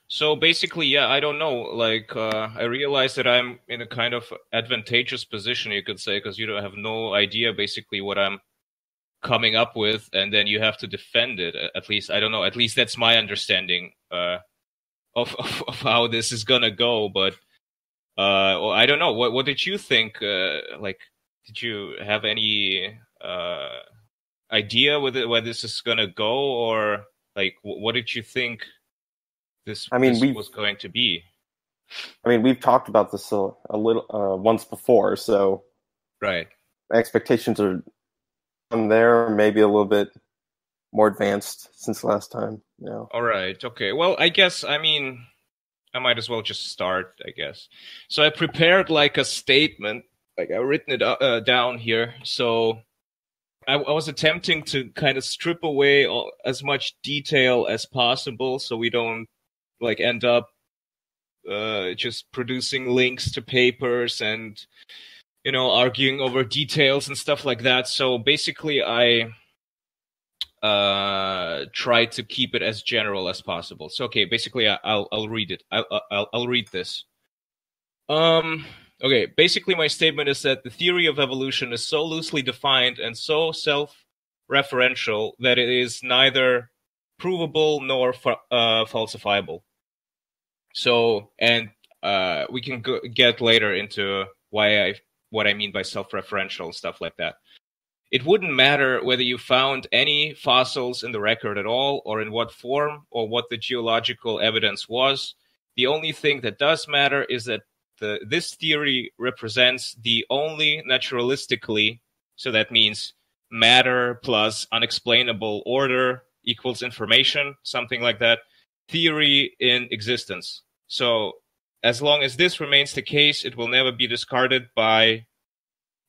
So basically, yeah, I don't know. Like, I realize that I'm in a kind of advantageous position, you could say, because you don't have no idea basically what I'm coming up with, and then you have to defend it. At least, I don't know. At least that's my understanding of how this is gonna go. But well, I don't know. What did you think? Like, did you have any idea where this is gonna go, or like, what did you think this was going to be? We've talked about this a little once before, so right. Expectations are on there, maybe a little bit more advanced since last time. Yeah. All right. Okay. Well, I guess I might as well just start, I guess. So I prepared like a statement, like I've written it down here. So I was attempting to kind of strip away as much detail as possible, so we don't like end up just producing links to papers and, you know, arguing over details and stuff like that. So basically, I try to keep it as general as possible. So okay, basically, I'll read it. I'll read this. Okay, basically, my statement is that the theory of evolution is so loosely defined and so self-referential that it is neither provable nor falsifiable. So, and we can get later into what I mean by self-referential stuff like that. It wouldn't matter whether you found any fossils in the record at all, or in what form, or what the geological evidence was. The only thing that does matter is that this theory represents the only naturalistically, so that means matter plus unexplainable order equals information, something like that, theory in existence. So as long as this remains the case, it will never be discarded by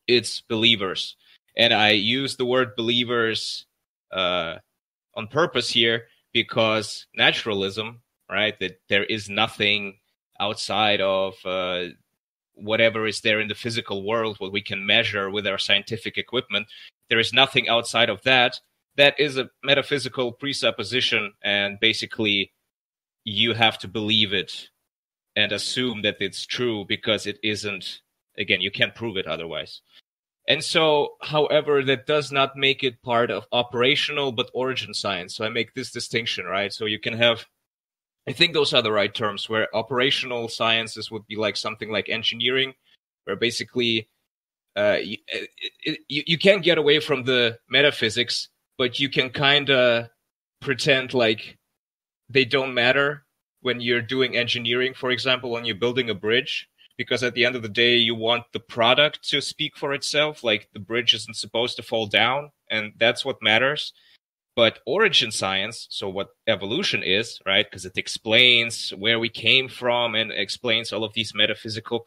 its believers. And I use the word believers on purpose here because naturalism, right, that there is nothing outside of whatever is there in the physical world, what we can measure with our scientific equipment. There is nothing outside of that. That is a metaphysical presupposition, and basically you have to believe it and assume that it's true because it isn't. Again, you can't prove it otherwise. And so, however, that does not make it part of operational but origin science. So I make this distinction, right? So you can have, I think those are the right terms, where operational sciences would be like something like engineering, where basically you can't get away from the metaphysics, but you can kind of pretend like they don't matter when you're doing engineering, for example, when you're building a bridge. Because at the end of the day, you want the product to speak for itself. Like the bridge isn't supposed to fall down, and that's what matters. But origin science, so what evolution is, right? Because it explains where we came from and explains all of these metaphysical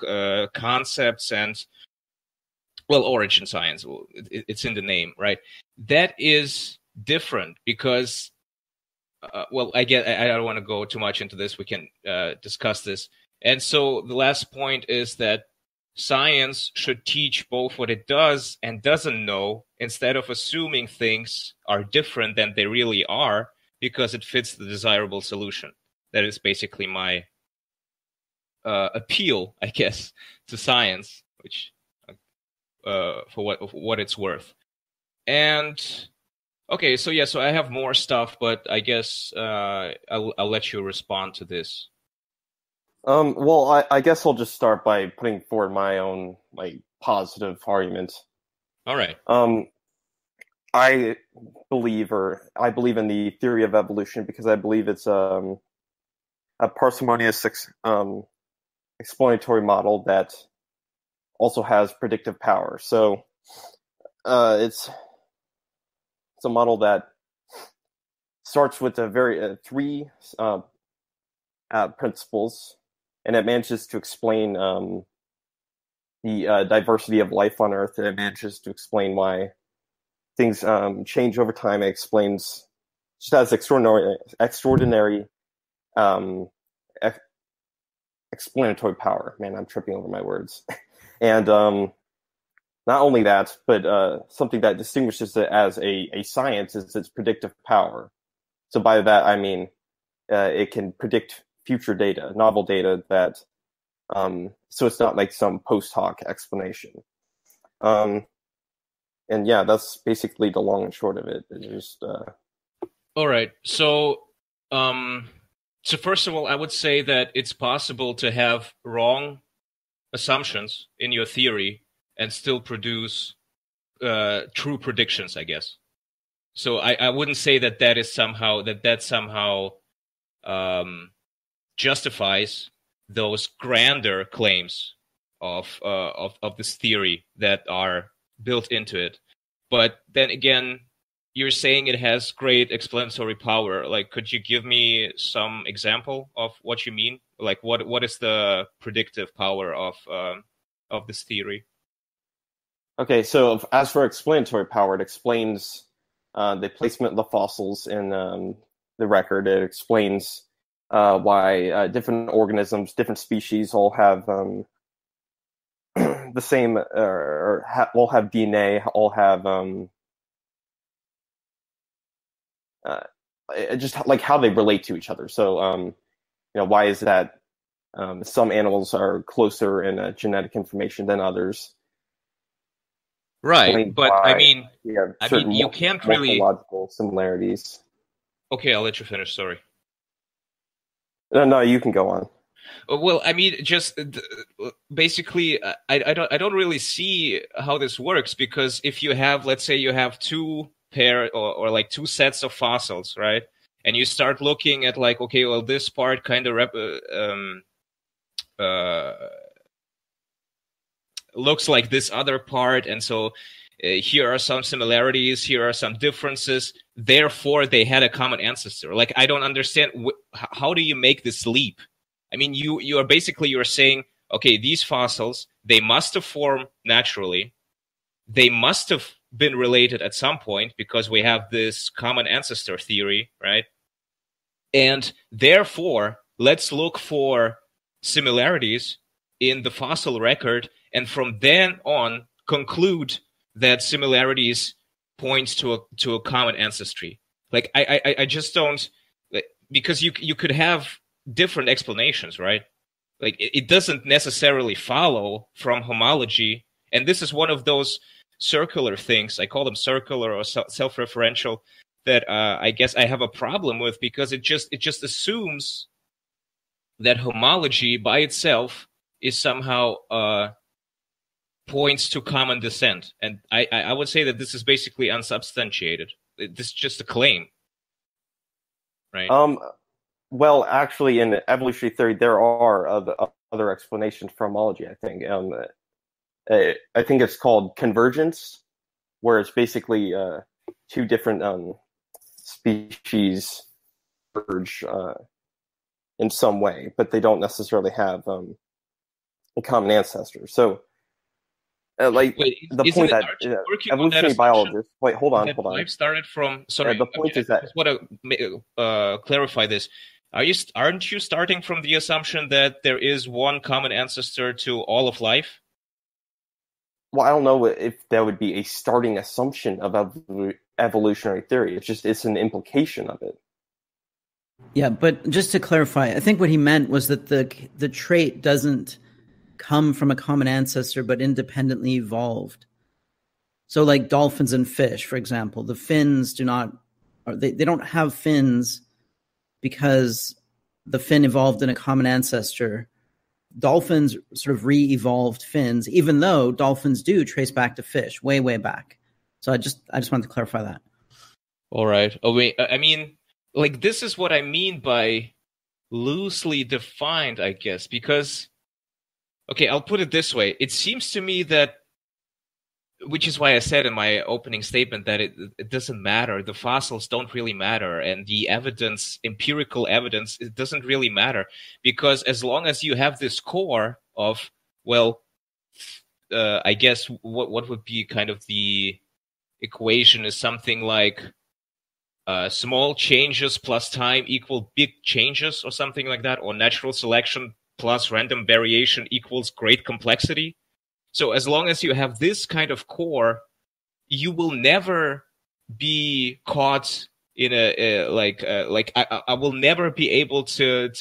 concepts and, well, origin science, it's in the name, right? That is different because, well, I don't want to go too much into this. We can discuss this. And so the last point is that science should teach both what it does and doesn't know, instead of assuming things are different than they really are because it fits the desirable solution. That is basically my appeal, I guess, to science, which for what it's worth. And okay, so yeah, so I have more stuff, but I guess I'll let you respond to this. Well, I guess I'll just start by putting forward my own positive argument. All right. I believe in the theory of evolution because I believe it's a parsimonious explanatory model that also has predictive power. So it's a model that starts with three principles. And it manages to explain the diversity of life on Earth, and it manages to explain why things change over time. It explains, just has extraordinary explanatory power. Man, I'm tripping over my words. And not only that, but something that distinguishes it as a science is its predictive power. So by that, I mean it can predict future data, novel data that, so it's not like some post hoc explanation. And yeah, that's basically the long and short of it. It's just all right. So so first of all, I would say that it's possible to have wrong assumptions in your theory and still produce true predictions, I guess. So I wouldn't say that that somehow justifies those grander claims of this theory that are built into it. But then again, you're saying it has great explanatory power. Like, could you give me some example of what you mean? Like, what is the predictive power of this theory? Okay, so as for explanatory power, it explains the placement of the fossils in the record. It explains why different organisms, different species, all have the same, all have DNA, all have just like how they relate to each other. So, why is that some animals are closer in genetic information than others? Right, but I mean, you can't really morphological similarities. Okay, I'll let you finish. Sorry. No, you can go on. Well, I mean, just basically, I don't really see how this works, because if you have, let's say, you have two pair or like two sets of fossils, right? And you start looking at like, okay, well, this part kind of looks like this other part, and so here are some similarities, here are some differences, therefore they had a common ancestor. Like, I don't understand, how do you make this leap? I mean, you're saying, okay, these fossils, they must have formed naturally, they must have been related at some point because we have this common ancestor theory, right? And therefore, let's look for similarities in the fossil record, and from then on conclude that similarities point to a common ancestry. Like, I just don't, because you could have different explanations, right? Like, it doesn't necessarily follow from homology, and this is one of those circular things, I call them circular or self-referential, that I guess I have a problem with, because it just assumes that homology by itself is somehow points to common descent, and I would say that this is basically unsubstantiated. This is just a claim, right? Well, actually, in evolutionary theory, there are other explanations for homology. I think. I think it's called convergence, where it's basically two different species converge in some way, but they don't necessarily have a common ancestor. So, the point that evolutionary biologists. Wait, hold on. I've started from. Sorry, the point is that. I just want to clarify this. Aren't you starting from the assumption that there is one common ancestor to all of life? Well, I don't know if that would be a starting assumption of evolutionary theory. It's an implication of it. Yeah, but just to clarify, I think what he meant was that the trait doesn't come from a common ancestor, but independently evolved. So like dolphins and fish, for example, the fins they don't have fins because the fin evolved in a common ancestor. Dolphins sort of re-evolved fins, even though dolphins do trace back to fish way, way back. So I just wanted to clarify that. All right. Oh, wait. I mean, like, this is what I mean by loosely defined, I guess, because, okay, I'll put it this way. It seems to me that, which is why I said in my opening statement that it doesn't matter. The fossils don't really matter. And the evidence, empirical evidence, it doesn't really matter. Because as long as you have this core of, well, I guess what would be kind of the equation is something like small changes plus time equal big changes or something like that, or natural selection plus random variation equals great complexity. So as long as you have this kind of core, you will never be caught in a like I will never be able to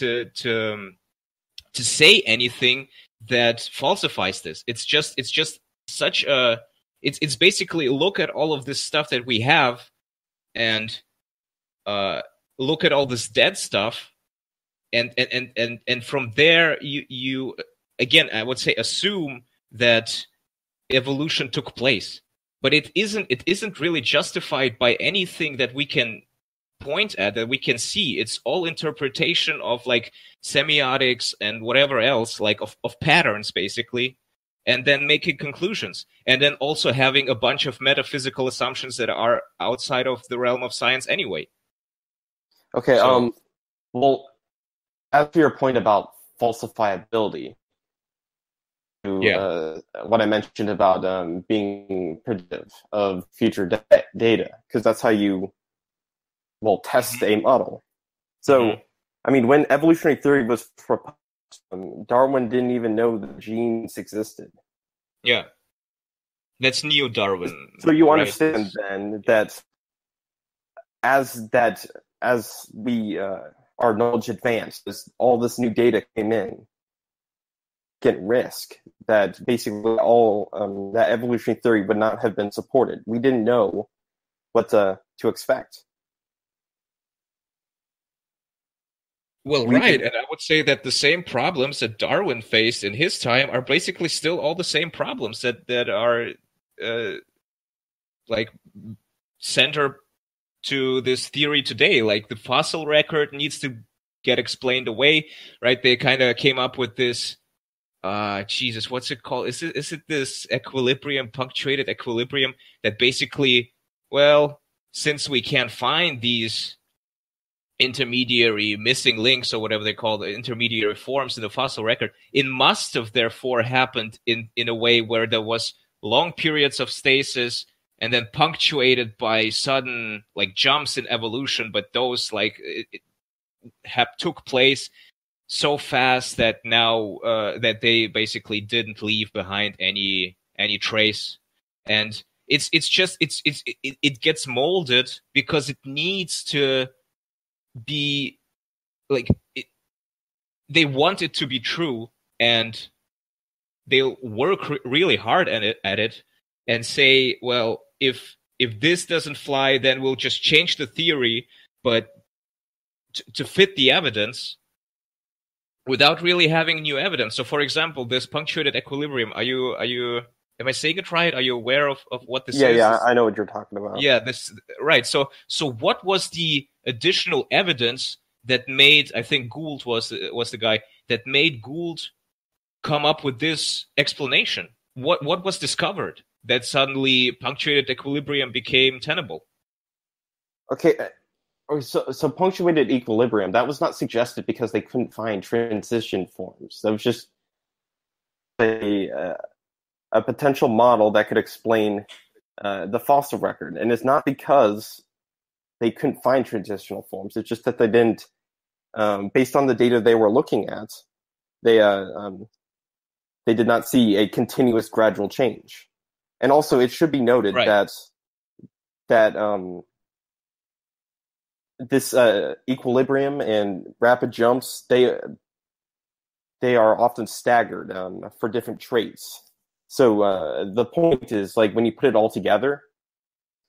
say anything that falsifies this. It's just such a it's basically look at all of this stuff that we have and look at all this dead stuff and from there you again I would say assume that evolution took place. But it isn't really justified by anything that we can point at, that we can see. It's all interpretation of like semiotics and whatever else, like of patterns basically, and then making conclusions. And then also having a bunch of metaphysical assumptions that are outside of the realm of science anyway. Okay, well, as to your point about falsifiability, what I mentioned about being predictive of future data, because that's how you test a model. So, I mean, when evolutionary theory was proposed, Darwin didn't even know that genes existed. Yeah, that's neo-Darwin. So you understand then that as we our knowledge advanced, as all this new data came in, get risk that basically all that evolutionary theory would not have been supported. We didn't know what to expect. Well, right, and I would say that the same problems that Darwin faced in his time are basically still all the same problems that are like center to this theory today. Like the fossil record needs to get explained away, right? They kind of came up with this Jesus, what's it called? Is it this equilibrium, punctuated equilibrium, that basically, well, since we can't find these intermediary missing links or whatever they call the intermediary forms in the fossil record, it must have therefore happened in a way where there was long periods of stasis and then punctuated by sudden like jumps in evolution, but those like took place so fast that now that they basically didn't leave behind any trace, and it gets molded because it needs to be like they want it to be true, and they'll work really hard at it and say, well, if this doesn't fly, then we'll just change the theory, but to fit the evidence, without really having new evidence. So, for example, this punctuated equilibrium. Are you? Am I saying it right? Are you aware of what this is? Yeah, I know what you're talking about. Yeah, this right. So what was the additional evidence that made? I think Gould was the guy that made Gould come up with this explanation. What was discovered that suddenly punctuated equilibrium became tenable? Okay. So punctuated equilibrium, that was not suggested because they couldn't find transition forms. That was just a potential model that could explain the fossil record. And it's not because they couldn't find transitional forms. It's just that they didn't, based on the data they were looking at, they did not see a continuous gradual change. And also it should be noted that this equilibrium and rapid jumps, they are often staggered for different traits. So the point is, like, when you put it all together,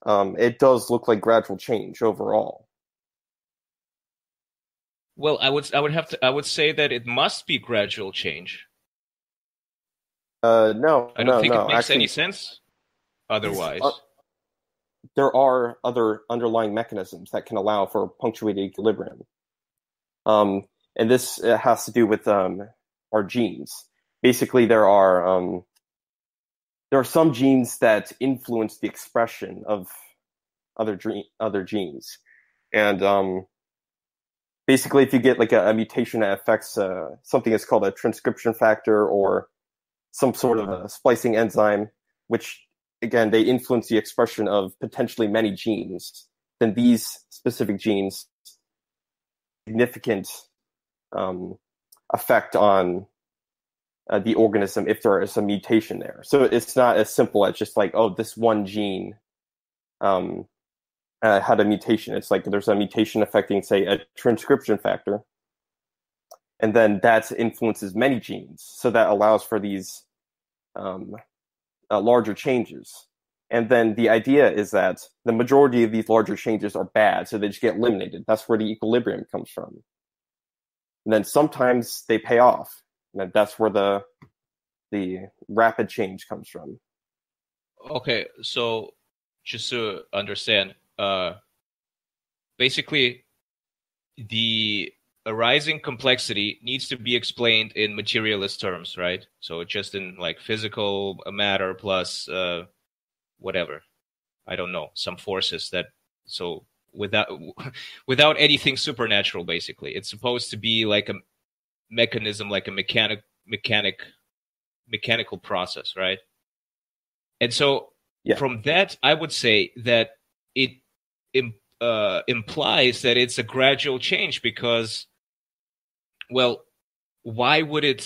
it does look like gradual change overall. Well, I would say that it must be gradual change. No, I don't think it makes actually, any sense otherwise. There are other underlying mechanisms that can allow for punctuated equilibrium. And this has to do with our genes. Basically, there are some genes that influence the expression of other genes. And basically, if you get like a mutation that affects something that's called a transcription factor or some sort of a splicing enzyme, which again, they influence the expression of potentially many genes, then these specific genes significant effect on the organism if there is a mutation there. So it's not as simple as just like, oh, this one gene had a mutation. It's like there's a mutation affecting, say, a transcription factor, and then that influences many genes. So that allows for these larger changes. And then the idea is that the majority of these larger changes are bad, so they just get eliminated. That's where the equilibrium comes from. And then sometimes they pay off. And that's where the rapid change comes from. Okay, so just to understand, basically, the arising complexity needs to be explained in materialist terms, right? So just in like physical matter plus whatever, I don't know, some forces that, so without anything supernatural, basically. It's supposed to be like a mechanism, like a mechanical process, right? And so from that, I would say that it implies that it's a gradual change because, well, why would a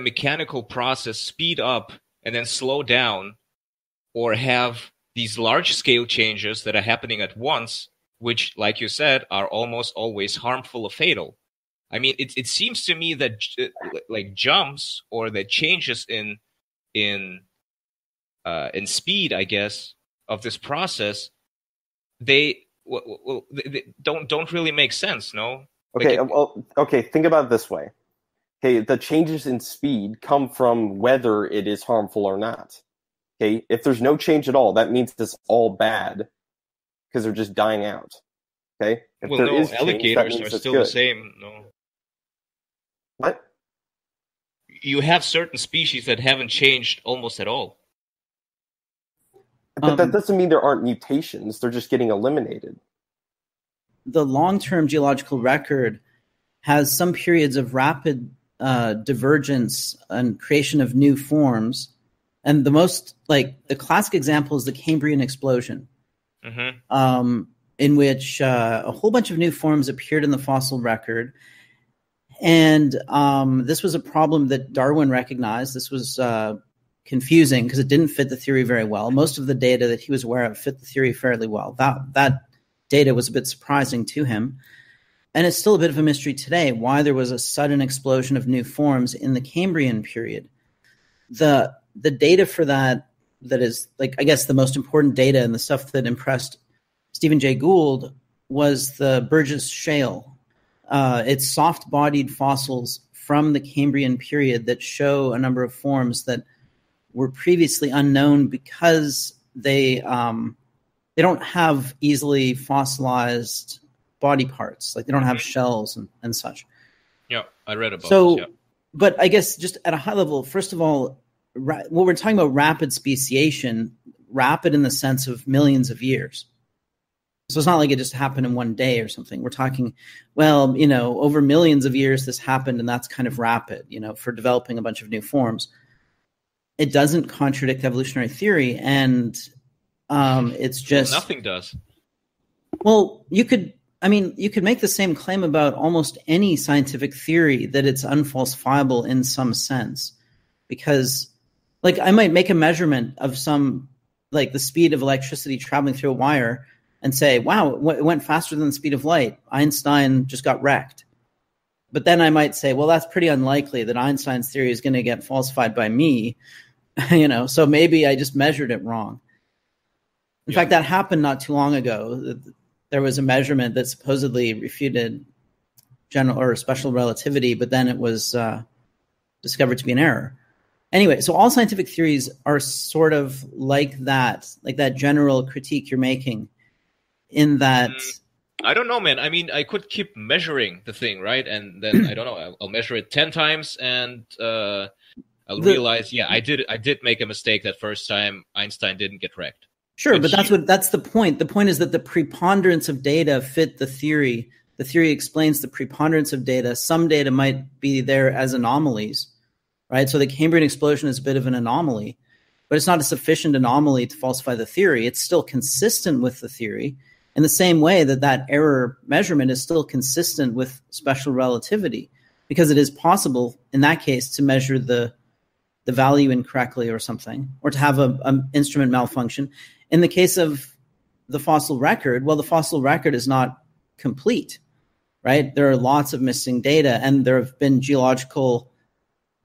mechanical process speed up and then slow down or have these large-scale changes that are happening at once, which, like you said, are almost always harmful or fatal? I mean, it seems to me that like jumps or the changes in speed, I guess, of this process, they don't really make sense, no? Okay, like think about it this way. Okay, the changes in speed come from whether it is harmful or not. Okay, if there's no change at all, that means it's all bad because they're just dying out. Okay, if well, there no, is change, alligators are still the same. No, what? You have certain species that haven't changed almost at all. But that doesn't mean there aren't mutations. They're just getting eliminated. The long-term geological record has some periods of rapid divergence and creation of new forms. And the classic example is the Cambrian explosion, in which a whole bunch of new forms appeared in the fossil record. And this was a problem that Darwin recognized. This was confusing because it didn't fit the theory very well. Most of the data that he was aware of fit the theory fairly well. That data was a bit surprising to him. And it's still a bit of a mystery today why there was a sudden explosion of new forms in the Cambrian period. The data for that is, like, I guess the most important data and the stuff that impressed Stephen Jay Gould was the Burgess Shale. It's soft-bodied fossils from the Cambrian period that show a number of forms that were previously unknown because they don't have easily fossilized body parts. Like, they don't have shells and such. Yeah, I read about this, yeah. But I guess just at a high level, first of all, what we're talking about rapid speciation, rapid in the sense of millions of years. So it's not like it just happened in one day or something. We're talking, well, over millions of years this happened, and that's kind of rapid, for developing a bunch of new forms. It doesn't contradict evolutionary theory, and it's just... Nothing does. Well, you could make the same claim about almost any scientific theory, that it's unfalsifiable in some sense. Because, like, I might make a measurement of some, like, the speed of electricity traveling through a wire and say, wow, it went faster than the speed of light. Einstein just got wrecked. But then I might say, well, that's pretty unlikely that Einstein's theory is going to get falsified by me, so maybe I just measured it wrong. In fact, that happened not too long ago. There was a measurement that supposedly refuted general or special relativity, but then it was discovered to be an error. Anyway, so all scientific theories are sort of like that general critique you're making, in that... I don't know, man. I mean, I could keep measuring the thing, right? And then, I don't know, I'll measure it 10 times and I'll realize, I did make a mistake that first time. Einstein didn't get wrecked. Sure, but that's the point. The point is that the preponderance of data fit the theory. The theory explains the preponderance of data. Some data might be there as anomalies, right? So the Cambrian explosion is a bit of an anomaly, but it's not a sufficient anomaly to falsify the theory. It's still consistent with the theory in the same way that error measurement is still consistent with special relativity, because it is possible in that case to measure the the value incorrectly or something, or to have an instrument malfunction. In the case of the fossil record, well, the fossil record is not complete, right? There are lots of missing data, and there have been geological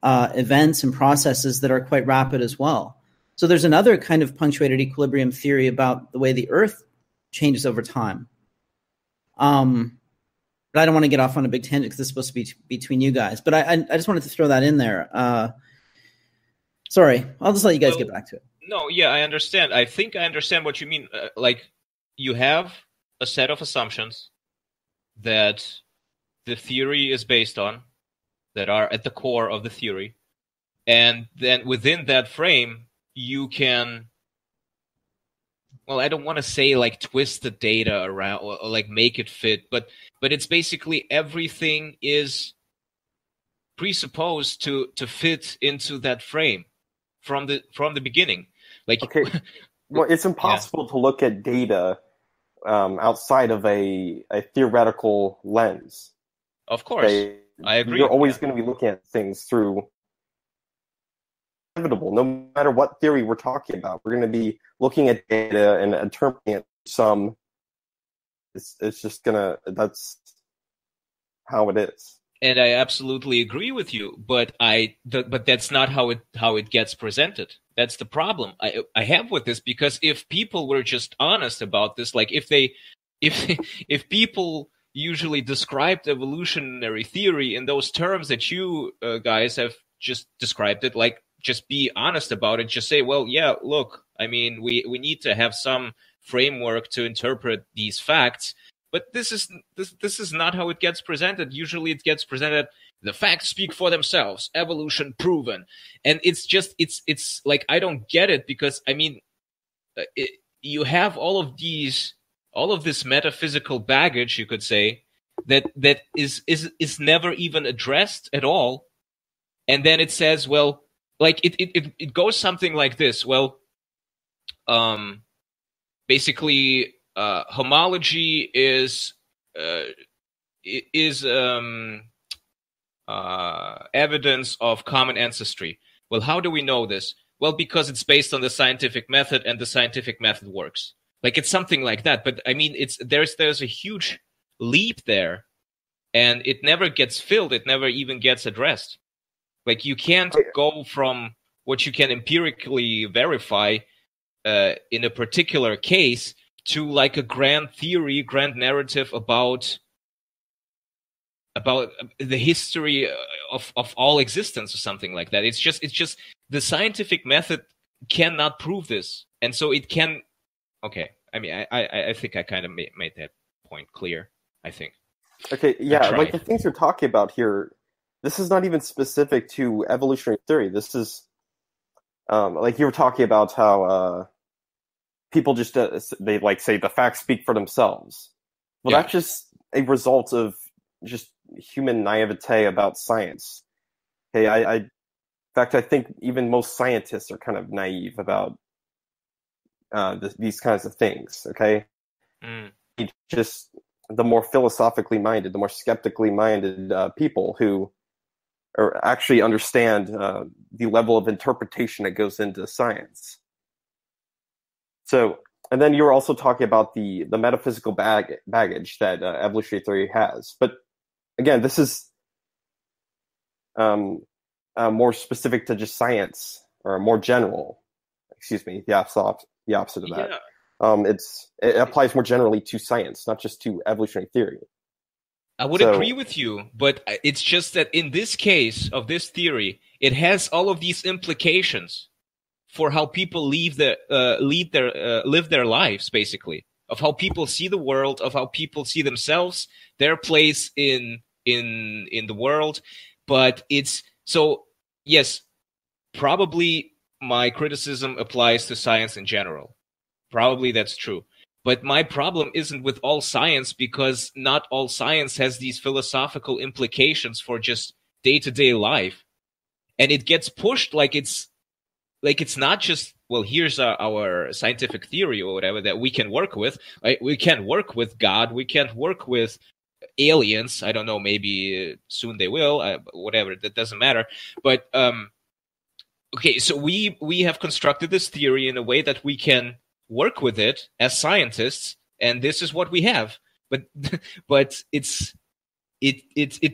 events and processes that are quite rapid as well. So there's another kind of punctuated equilibrium theory about the way the Earth changes over time. But I don't want to get off on a big tangent because this is supposed to be between you guys. But I just wanted to throw that in there. Sorry, I'll just let you guys get back to it. No, yeah, I understand. I think I understand what you mean. Like, you have a set of assumptions that the theory is based on, that are at the core of the theory. And then within that frame, you can, well, I don't want to say like twist the data around or like make it fit, but it's basically everything is presupposed to fit into that frame from the beginning. Like, okay, well, it's impossible to look at data outside of a theoretical lens. Of course, I agree. You're always going to be looking at things through inevitable. No matter what theory we're talking about, we're going to be looking at data and interpreting it some. It's just that's how it is. And I absolutely agree with you, but that's not how it gets presented. That's the problem I have with this, because if people were just honest about this, like if people usually described evolutionary theory in those terms that you guys have just described it, like, just be honest about it, just say, well, yeah, look, I mean, we need to have some framework to interpret these facts. But this is not how it gets presented. Usually it gets presented, the facts speak for themselves, evolution proven. And it's like, I don't get it, because, I mean, you have all of this metaphysical baggage, you could say, that is never even addressed at all. And then it says, well, like, it goes something like this. Well, basically, homology is evidence of common ancestry. Well, how do we know this? Well, because it's based on the scientific method, and the scientific method works. Like, it's something like that. But I mean, there's a huge leap there, and it never gets filled. It never even gets addressed. Like, you can't go from what you can empirically verify in a particular case to like a grand theory, grand narrative about the history of all existence or something like that. It's just the scientific method cannot prove this, and so it can. Okay, I mean, I think I kind of made that point clear. I think. Okay, yeah, like the things you're talking about here, this is not even specific to evolutionary theory. This is like you were talking about how people just they like say the facts speak for themselves. Well, that's just a result of just human naivete about science. Okay, in fact, I think even most scientists are kind of naive about these kinds of things. Okay, just the more philosophically minded, the more skeptically minded people who actually understand the level of interpretation that goes into science. So, and then you were also talking about the metaphysical baggage that evolutionary theory has. But again, this is more specific to just science, or more general. Excuse me, the opposite of that. It applies more generally to science, not just to evolutionary theory. I would agree with you, but it's just that in this case of this theory, it has all of these implications for how people live their lives, basically, of how people see the world, of how people see themselves, their place in the world. But it's so, yes, probably my criticism applies to science in general. Probably that's true. But my problem isn't with all science, because not all science has these philosophical implications for just day-to-day life. And it gets pushed like it's not just, well, here's our scientific theory or whatever that we can work with. Right? We can't work with God. We can't work with aliens. I don't know, maybe soon they will, whatever. That doesn't matter. But Okay, so we have constructed this theory in a way that we can work with it as scientists, and this is what we have. But but it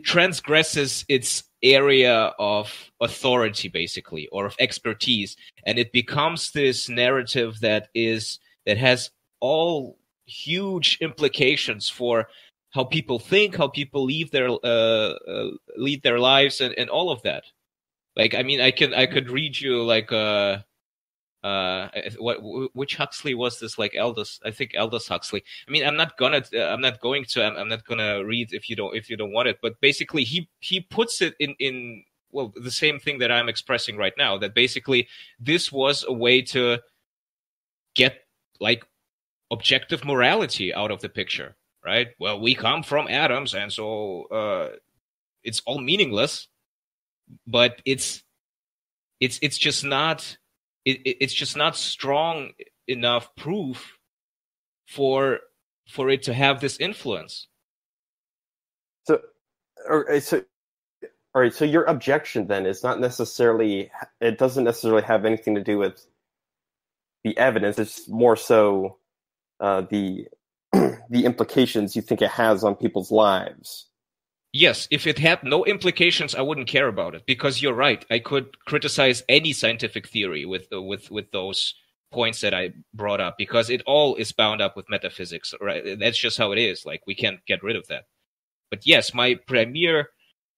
transgresses its area of authority, basically, or of expertise, and it becomes this narrative that has all huge implications for how people think, how people lead their lives, and all of that. Like, I mean, I could read you like which Huxley was this? Like Aldous, I think Aldous Huxley. I mean, I'm not gonna read if you don't want it. But basically, he puts it in well, the same thing that I'm expressing right now. That basically this was a way to get like objective morality out of the picture, right? Well, we come from atoms, and so it's all meaningless. But it's just not strong enough proof for it to have this influence. So, all right. So your objection then is not necessarily. It doesn't necessarily have anything to do with the evidence. It's more so the implications you think it has on people's lives. Yes, if it had no implications, I wouldn't care about it, because you're right. I could criticize any scientific theory with those points that I brought up, because it all is bound up with metaphysics, right? That's just how it is. Like, we can't get rid of that. But yes, my premier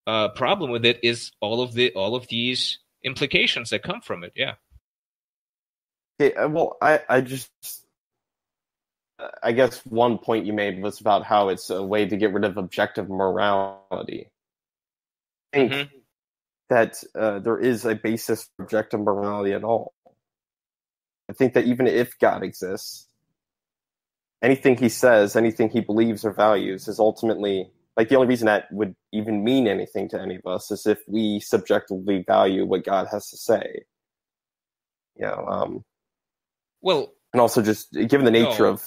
problem with it is all of these implications that come from it. Yeah. Okay, well, I guess one point you made was about how it's a way to get rid of objective morality. I think that there is a basis for objective morality at all. I think that even if God exists, anything he says, anything he believes or values is ultimately, like, the only reason that would even mean anything to any of us is if we subjectively value what God has to say. Well, and also just given the nature of...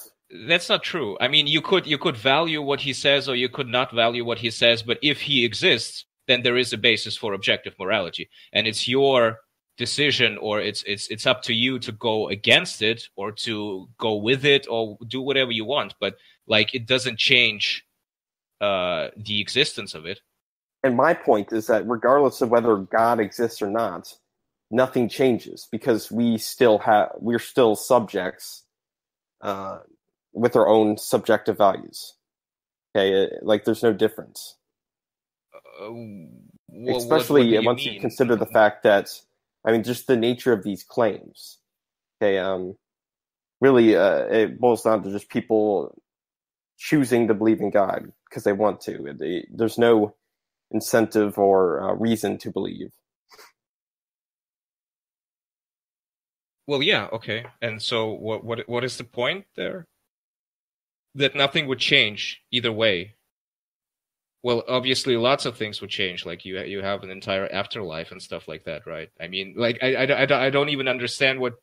That's not true. I mean, you could value what he says, or you could not value what he says, but if he exists, then there is a basis for objective morality, and it's your decision, or it's up to you to go against it or to go with it or do whatever you want. But like, it doesn't change the existence of it. And my point is that regardless of whether God exists or not, nothing changes, because we're still subjects with our own subjective values. Okay, like, there's no difference. Especially what once you consider the fact that, I mean, just the nature of these claims. Okay, really, it boils down to just people choosing to believe in God because they want to. There's no incentive or reason to believe. Well, yeah, okay. And so, what is the point there? That nothing would change either way. Well, obviously, lots of things would change. Like, you have an entire afterlife and stuff like that, right? I mean, like, I don't even understand what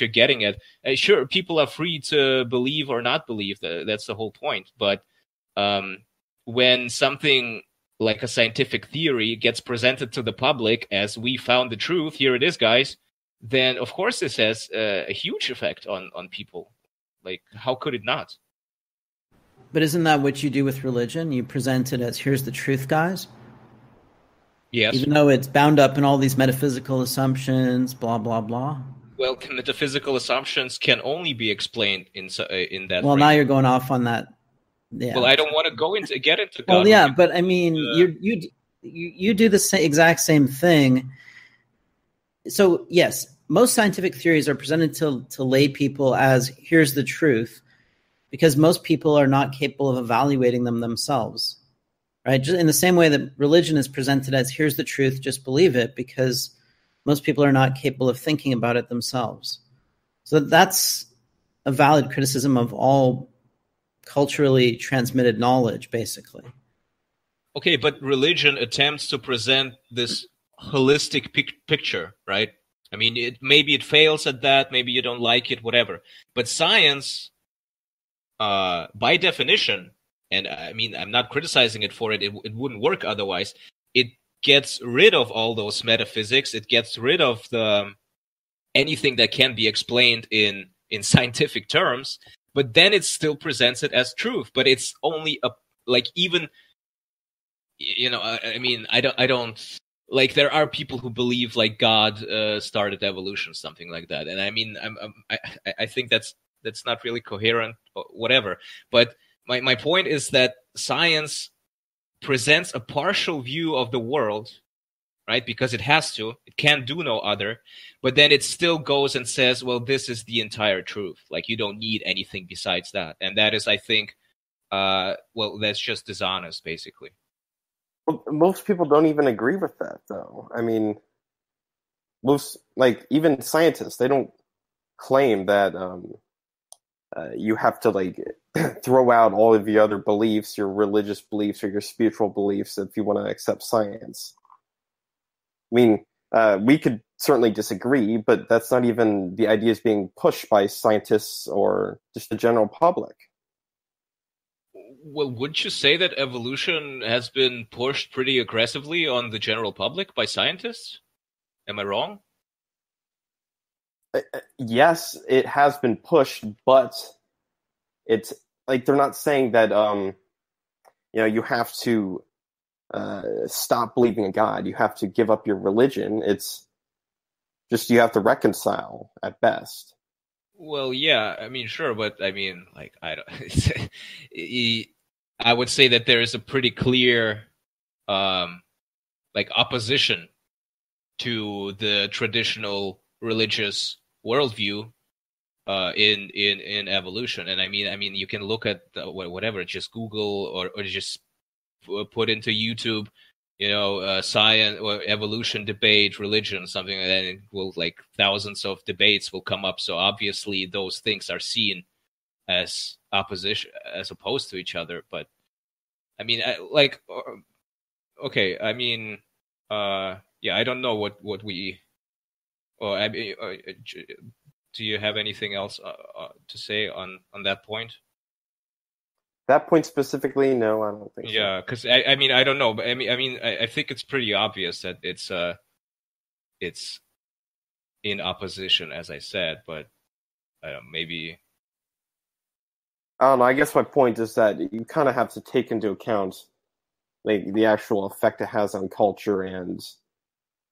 you're getting at. Sure, people are free to believe or not believe. That's the whole point. But when something like a scientific theory gets presented to the public as we found the truth, here it is, guys, then of course this has a huge effect on people. Like, how could it not? But isn't that what you do with religion? You present it as, here's the truth, guys. Yes. Even though it's bound up in all these metaphysical assumptions, blah, blah, blah. Well, metaphysical assumptions can only be explained in that. Well, now you're going off on that. Yeah. Well, I don't want to get into God. Well, yeah, but I mean, you do the exact same thing. So, yes, most scientific theories are presented to lay people as, here's the truth, because most people are not capable of evaluating them themselves, right? Just in the same way that religion is presented as, here's the truth, just believe it, because most people are not capable of thinking about it themselves. So that's a valid criticism of all culturally transmitted knowledge, basically. Okay, but religion attempts to present this holistic picture, right? I mean, maybe it fails at that, maybe you don't like it, whatever. But science, by definition, and I mean, I'm not criticizing it for it, it wouldn't work otherwise, it gets rid of all those metaphysics. It gets rid of anything that can be explained in scientific terms, but then it still presents it as truth. But it's only even, I don't like, there are people who believe like God started evolution, something like that, and I mean, I think that's not really coherent or whatever. But my point is that science presents a partial view of the world, right? Because it has to, it can't do no other, but then it still goes and says, well, this is the entire truth. Like, you don't need anything besides that. And that is, I think, that's just dishonest, basically. Well, most people don't even agree with that, though. I mean, even scientists, they don't claim that you have to throw out all of the other beliefs, your religious beliefs or your spiritual beliefs, if you want to accept science. I mean, we could certainly disagree, but that's not even the ideas being pushed by scientists or just the general public. Well, wouldn't you say that evolution has been pushed pretty aggressively on the general public by scientists? Am I wrong? Yes, it has been pushed, but it's like they're not saying that you have to stop believing in God. You have to give up your religion. It's just you have to reconcile at best. Well, yeah, I mean, sure, but I mean, I don't. I would say that there is a pretty clear, opposition to the traditional religious worldview in evolution. And I mean, you can look at whatever, just Google or just put into YouTube, science or evolution debate, religion, something like that. And it will, thousands of debates will come up. So obviously those things are seen as opposition, as opposed to each other. But I mean, okay, I mean, yeah, I don't know what we. Or I mean, do you have anything else to say on that point? That point specifically, no, I don't think so. Yeah, because I mean, I don't know, but I think it's pretty obvious that it's in opposition, as I said, but maybe. I don't know. I guess my point is that you kind of have to take into account the actual effect it has on culture and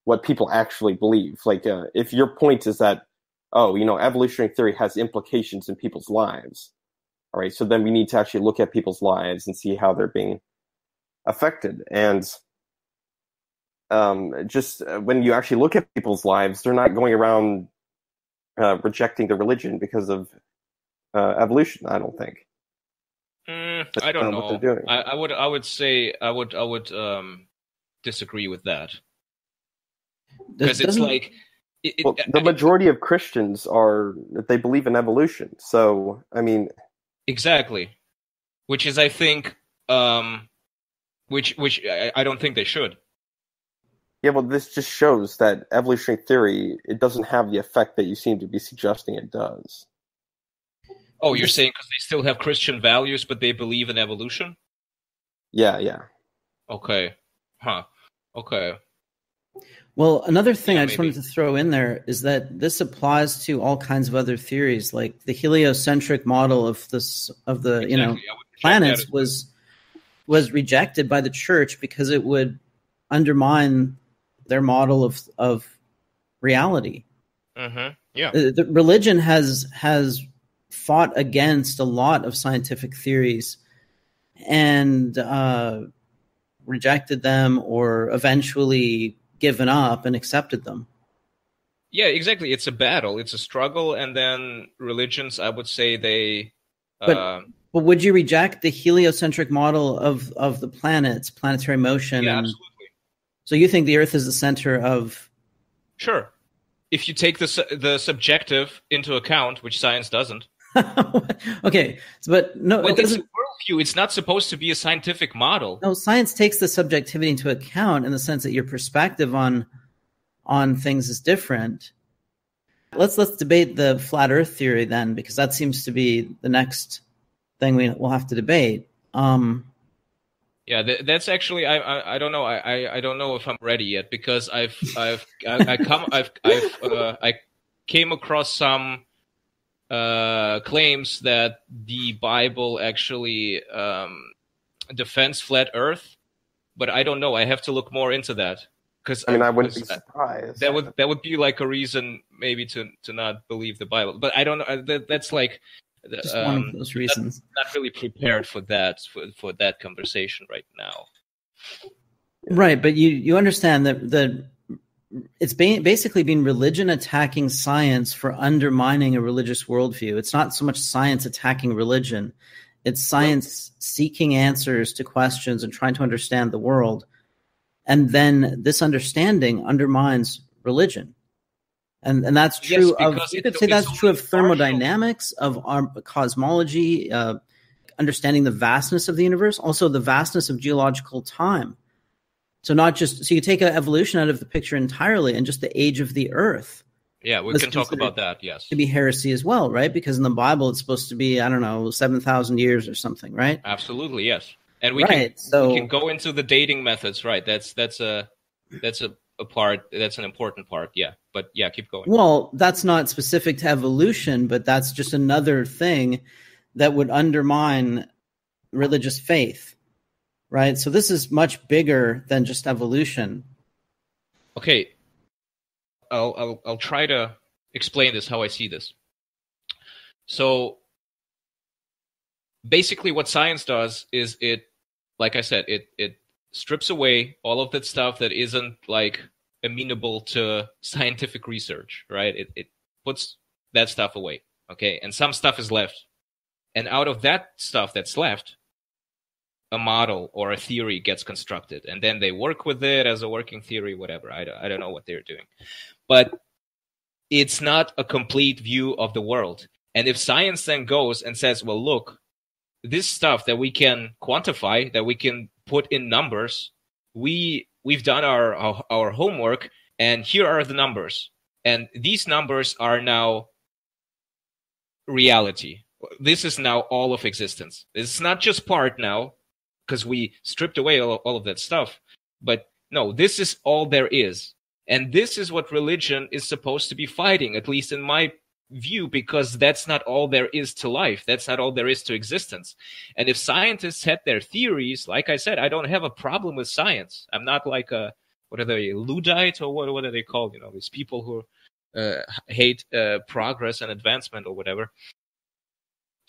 what people actually believe. If your point is that, evolutionary theory has implications in people's lives, all right, so then we need to actually look at people's lives and see how they're being affected. And just when you actually look at people's lives, they're not going around rejecting the religion because of evolution, I don't think. I don't know. What they're doing. I would say I would disagree with that. Because it's the majority of Christians they believe in evolution. So, I mean, exactly, which is, I think, which I don't think they should. Yeah, well, this just shows that evolutionary theory, it doesn't have the effect that you seem to be suggesting it does. Oh, you're saying because they still have Christian values, but they believe in evolution? Yeah. Okay. Huh. Okay. Well, another thing I just wanted to throw in there is that this applies to all kinds of other theories, like the heliocentric model of the planets was rejected by the church because it would undermine their model of reality. Mm-hmm. Yeah. The religion has fought against a lot of scientific theories and rejected them or eventually given up and accepted them. Yeah, exactly. It's a battle. It's a struggle. And then religions, I would say they... But would you reject the heliocentric model of the planets, planetary motion? Yeah, absolutely. So you think the Earth is the center of... Sure. If you take the subjective into account, which science doesn't. Okay, but no, well, it's a worldview. It's not supposed to be a scientific model. No, science takes the subjectivity into account in the sense that your perspective on things is different. Let's debate the flat Earth theory then, because that seems to be the next thing we'll have to debate. Yeah, that's actually I don't know I don't know if I'm ready yet, because I came across some claims that the Bible actually defends flat Earth, but I don't know. I have to look more into that, because I mean, I wouldn't be surprised. that would be like a reason maybe to not believe the Bible. But I don't know. That's like Just one of those reasons. Not really prepared for that for that conversation right now. Right, but you understand that it's basically been religion attacking science for undermining a religious worldview. It's not so much science attacking religion. It's science seeking answers to questions and trying to understand the world. And then this understanding undermines religion. And that's true you could say that's true of thermodynamics, of our cosmology, understanding the vastness of the universe, also the vastness of geological time. So you take evolution out of the picture entirely, and just the age of the Earth. Yeah, we can talk about that, yes. To be heresy as well, right? Because in the Bible, it's supposed to be, 7,000 years or something, right? Absolutely, yes. And we can go into the dating methods, right? That's an important part, yeah. But yeah, keep going. Well, that's not specific to evolution, but that's just another thing that would undermine religious faith. Right, so this is much bigger than just evolution. Okay, I'll try to explain this how I see this. So basically, what science does is like I said, it strips away all of that stuff that isn't like amenable to scientific research, right? It puts that stuff away, okay, and some stuff is left, and out of that stuff that's left, a model or a theory gets constructed, and then they work with it as a working theory, whatever. I don't know what they're doing, but it's not a complete view of the world. And if science then goes and says, well, look, this stuff that we can quantify, that we can put in numbers, we've done our homework, and here are the numbers, and these numbers are now reality. This is now all of existence. It's not just part now, because we stripped away all of that stuff. But no, this is all there is. And this is what religion is supposed to be fighting, at least in my view, because that's not all there is to life. That's not all there is to existence. And if scientists had their theories, like I said, I don't have a problem with science. I'm not like what are they, Luddite, or what are they called? These people who hate progress and advancement or whatever.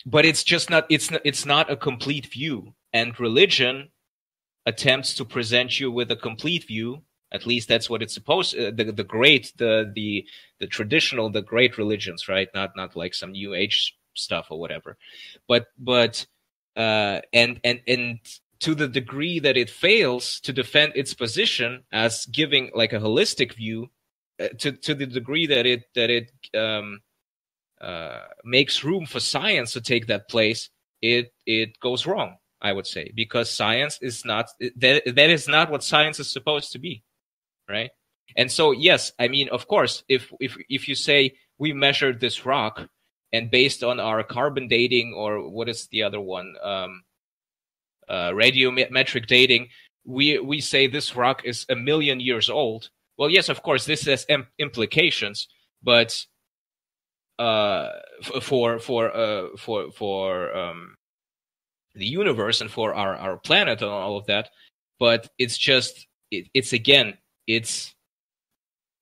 But it's just not. It's not a complete view. And religion attempts to present you with a complete view. At least that's what it's supposed. The traditional, the great religions, right? Not like some New Age stuff or whatever. But and to the degree that it fails to defend its position as giving like a holistic view, to the degree that it makes room for science to take that place, it goes wrong, I would say, because science is not that is not what science is supposed to be, right? And so, yes, I mean, of course, if you say we measured this rock, and based on our carbon dating, or what is the other one, radiometric dating, we say this rock is 1 million years old. Well, yes, of course, this has implications, but for the universe and for our planet and all of that, but it's just it's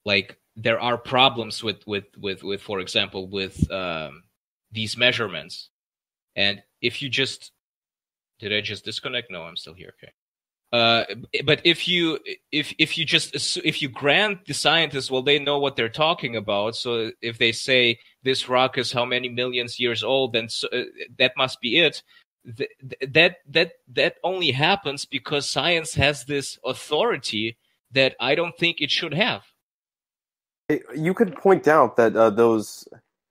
like there are problems with for example with these measurements. And if you just did I just disconnect? No, I'm still here. Okay. But if you grant the scientists, well, they know what they're talking about. So if they say this rock is how many millions years old, then that must be it. That only happens because science has this authority that I don't think it should have. You could point out that those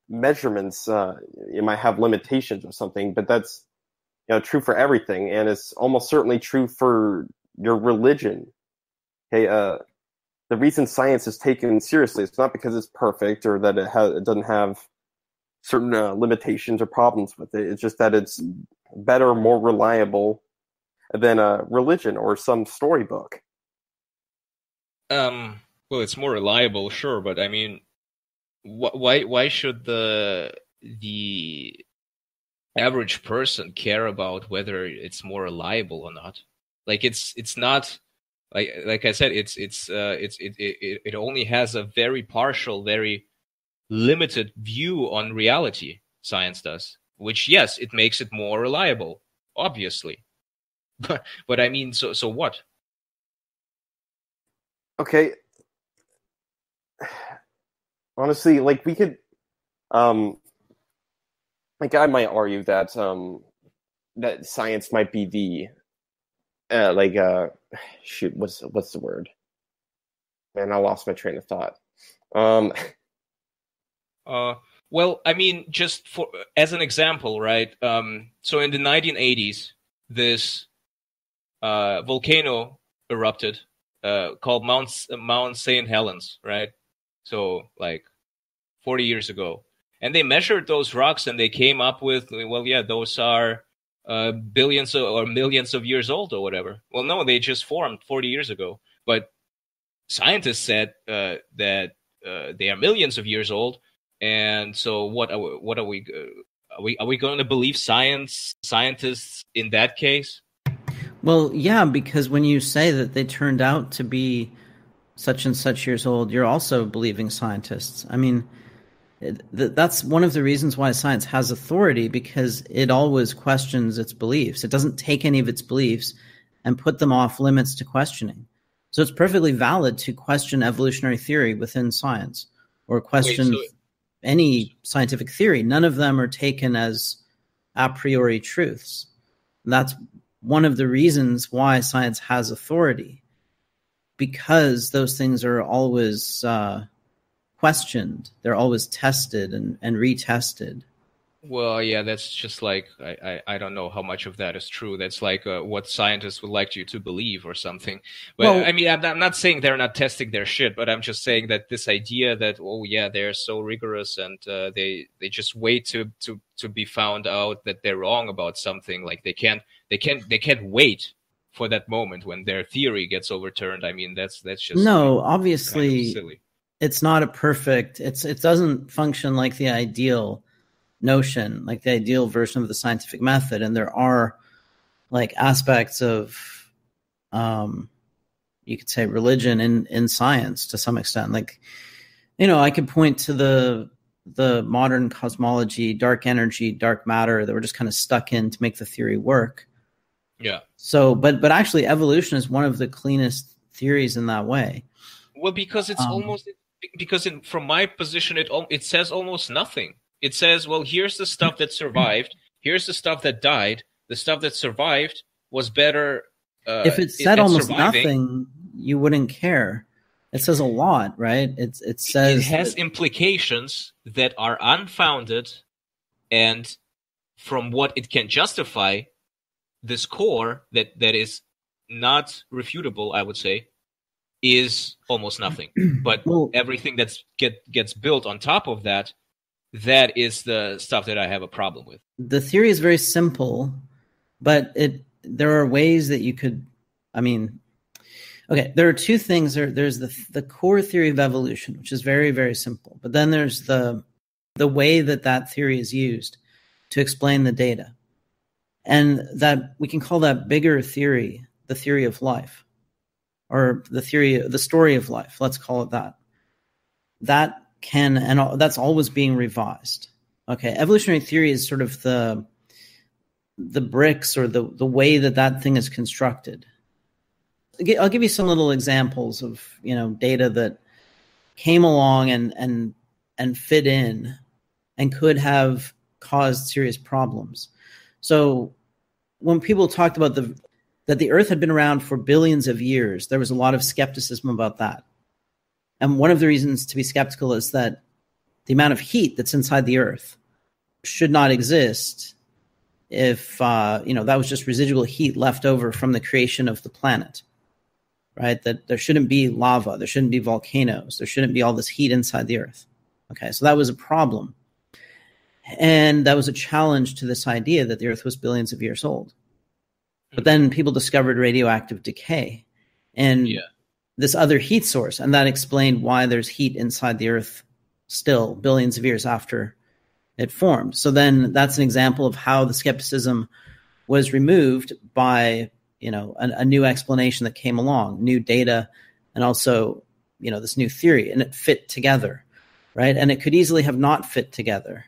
measurements it might have limitations or something, but that's true for everything, and it's almost certainly true for your religion. Okay, the reason science is taken seriously, it's not because it's perfect or that it doesn't have certain limitations or problems with it. It's just that it's better, more reliable than religion or some storybook. Well, it's more reliable, sure, but I mean, why should the average person care about whether it's more reliable or not? Like it's not like I said, it only has a very partial, very limited view on reality. Science does, which yes, it makes it more reliable, obviously. But I mean, so what? Okay. Honestly, like we could, like I might argue that that science might be the shoot, what's the word? Man, I lost my train of thought. Well, I mean, just for as an example, right? So in the 1980s, this volcano erupted, called Mount St. Helens, right? So like 40 years ago, and they measured those rocks, and they came up with, well, yeah, those are billions or millions of years old or whatever. Well, no, they just formed 40 years ago, but scientists said that they are millions of years old. And so, what are we going to believe scientists in that case? Well, yeah, because when you say that they turned out to be such and such years old, you're also believing scientists. I mean, that's one of the reasons why science has authority, because it always questions its beliefs. It doesn't take any of its beliefs and put them off limits to questioning. So it's perfectly valid to question evolutionary theory within science, or question any scientific theory. None of them are taken as a priori truths. That's one of the reasons why science has authority, because those things are always questioned. They're always tested and retested. Well, yeah, that's just like, I don't know how much of that is true. That's like what scientists would like you to believe or something. But well, I mean, I'm not saying they're not testing their shit, but I'm just saying that this idea that, oh yeah, they're so rigorous and they just wait to be found out that they're wrong about something. Like they can't wait for that moment when their theory gets overturned. I mean, that's just no, obviously kind of silly. It's not a perfect. It doesn't function like the ideal notion, like the ideal version of the scientific method. And there are like aspects of, you could say, religion in science to some extent. Like, you know, I could point to the modern cosmology, dark energy, dark matter that we're just kind of stuck in to make the theory work. Yeah. So, but actually evolution is one of the cleanest theories in that way. Well, because it's from my position, it says almost nothing. It says, well, here's the stuff that survived. Here's the stuff that died. The stuff that survived was better. If it said almost nothing, you wouldn't care. It says a lot, right? It says it has implications that are unfounded, and from what it can justify, this core that is not refutable, I would say, is almost nothing. But everything that gets built on top of that is the stuff that I have a problem with. The theory is very simple, but there are ways that you could, I mean, okay, there are two things. There's the core theory of evolution, which is very, very simple. But then there's the way that theory is used to explain the data. And that we can call that bigger theory, the theory of life, or the story of life. Let's call it that. That can, and that's always being revised. Okay, evolutionary theory is sort of the bricks, or the way that thing is constructed. I'll give you some little examples of, you know, data that came along and fit in and could have caused serious problems. So when people talked about that the Earth had been around for billions of years, there was a lot of skepticism about that. And one of the reasons to be skeptical is that the amount of heat that's inside the Earth should not exist if that was just residual heat left over from the creation of the planet, right? That there shouldn't be lava, there shouldn't be volcanoes, there shouldn't be all this heat inside the Earth. Okay, so that was a problem. And that was a challenge to this idea that the Earth was billions of years old. But then people discovered radioactive decay and this other heat source, and that explained why there's heat inside the Earth still billions of years after it formed. So then that's an example of how the skepticism was removed by, a new explanation that came along, new data, and also, this new theory, and it fit together, right? And it could easily have not fit together.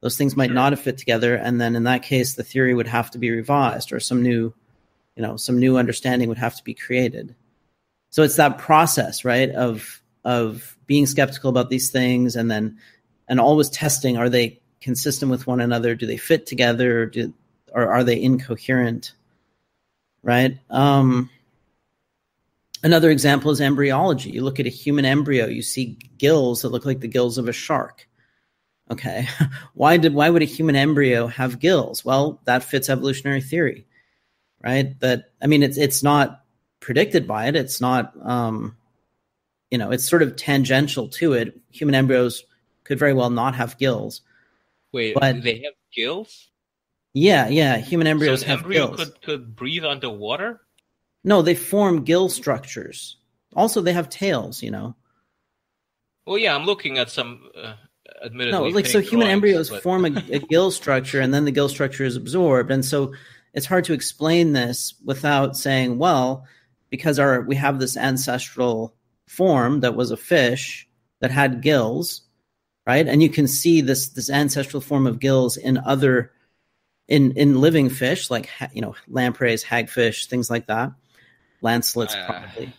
Those things might not have fit together, and then in that case, the theory would have to be revised, or some new understanding would have to be created. So it's that process, right, of being skeptical about these things, and always testing: are they consistent with one another? Do they fit together? Or are they incoherent? Right. Another example is embryology. You look at a human embryo, you see gills that look like the gills of a shark. Okay, why would a human embryo have gills? Well, that fits evolutionary theory, right? It's not predicted by it. It's not, it's sort of tangential to it. Human embryos could very well not have gills. Wait, but they have gills? Yeah. Human embryos have gills. Embryo could breathe underwater? No, they form gill structures. Also, they have tails. Well, yeah, I'm looking at some. Admittedly, so human embryos form a gill structure, and then the gill structure is absorbed, and so it's hard to explain this without saying, well, because we have this ancestral form that was a fish that had gills, right? And you can see this ancestral form of gills in other in living fish, like lampreys, hagfish, things like that, lancelets probably.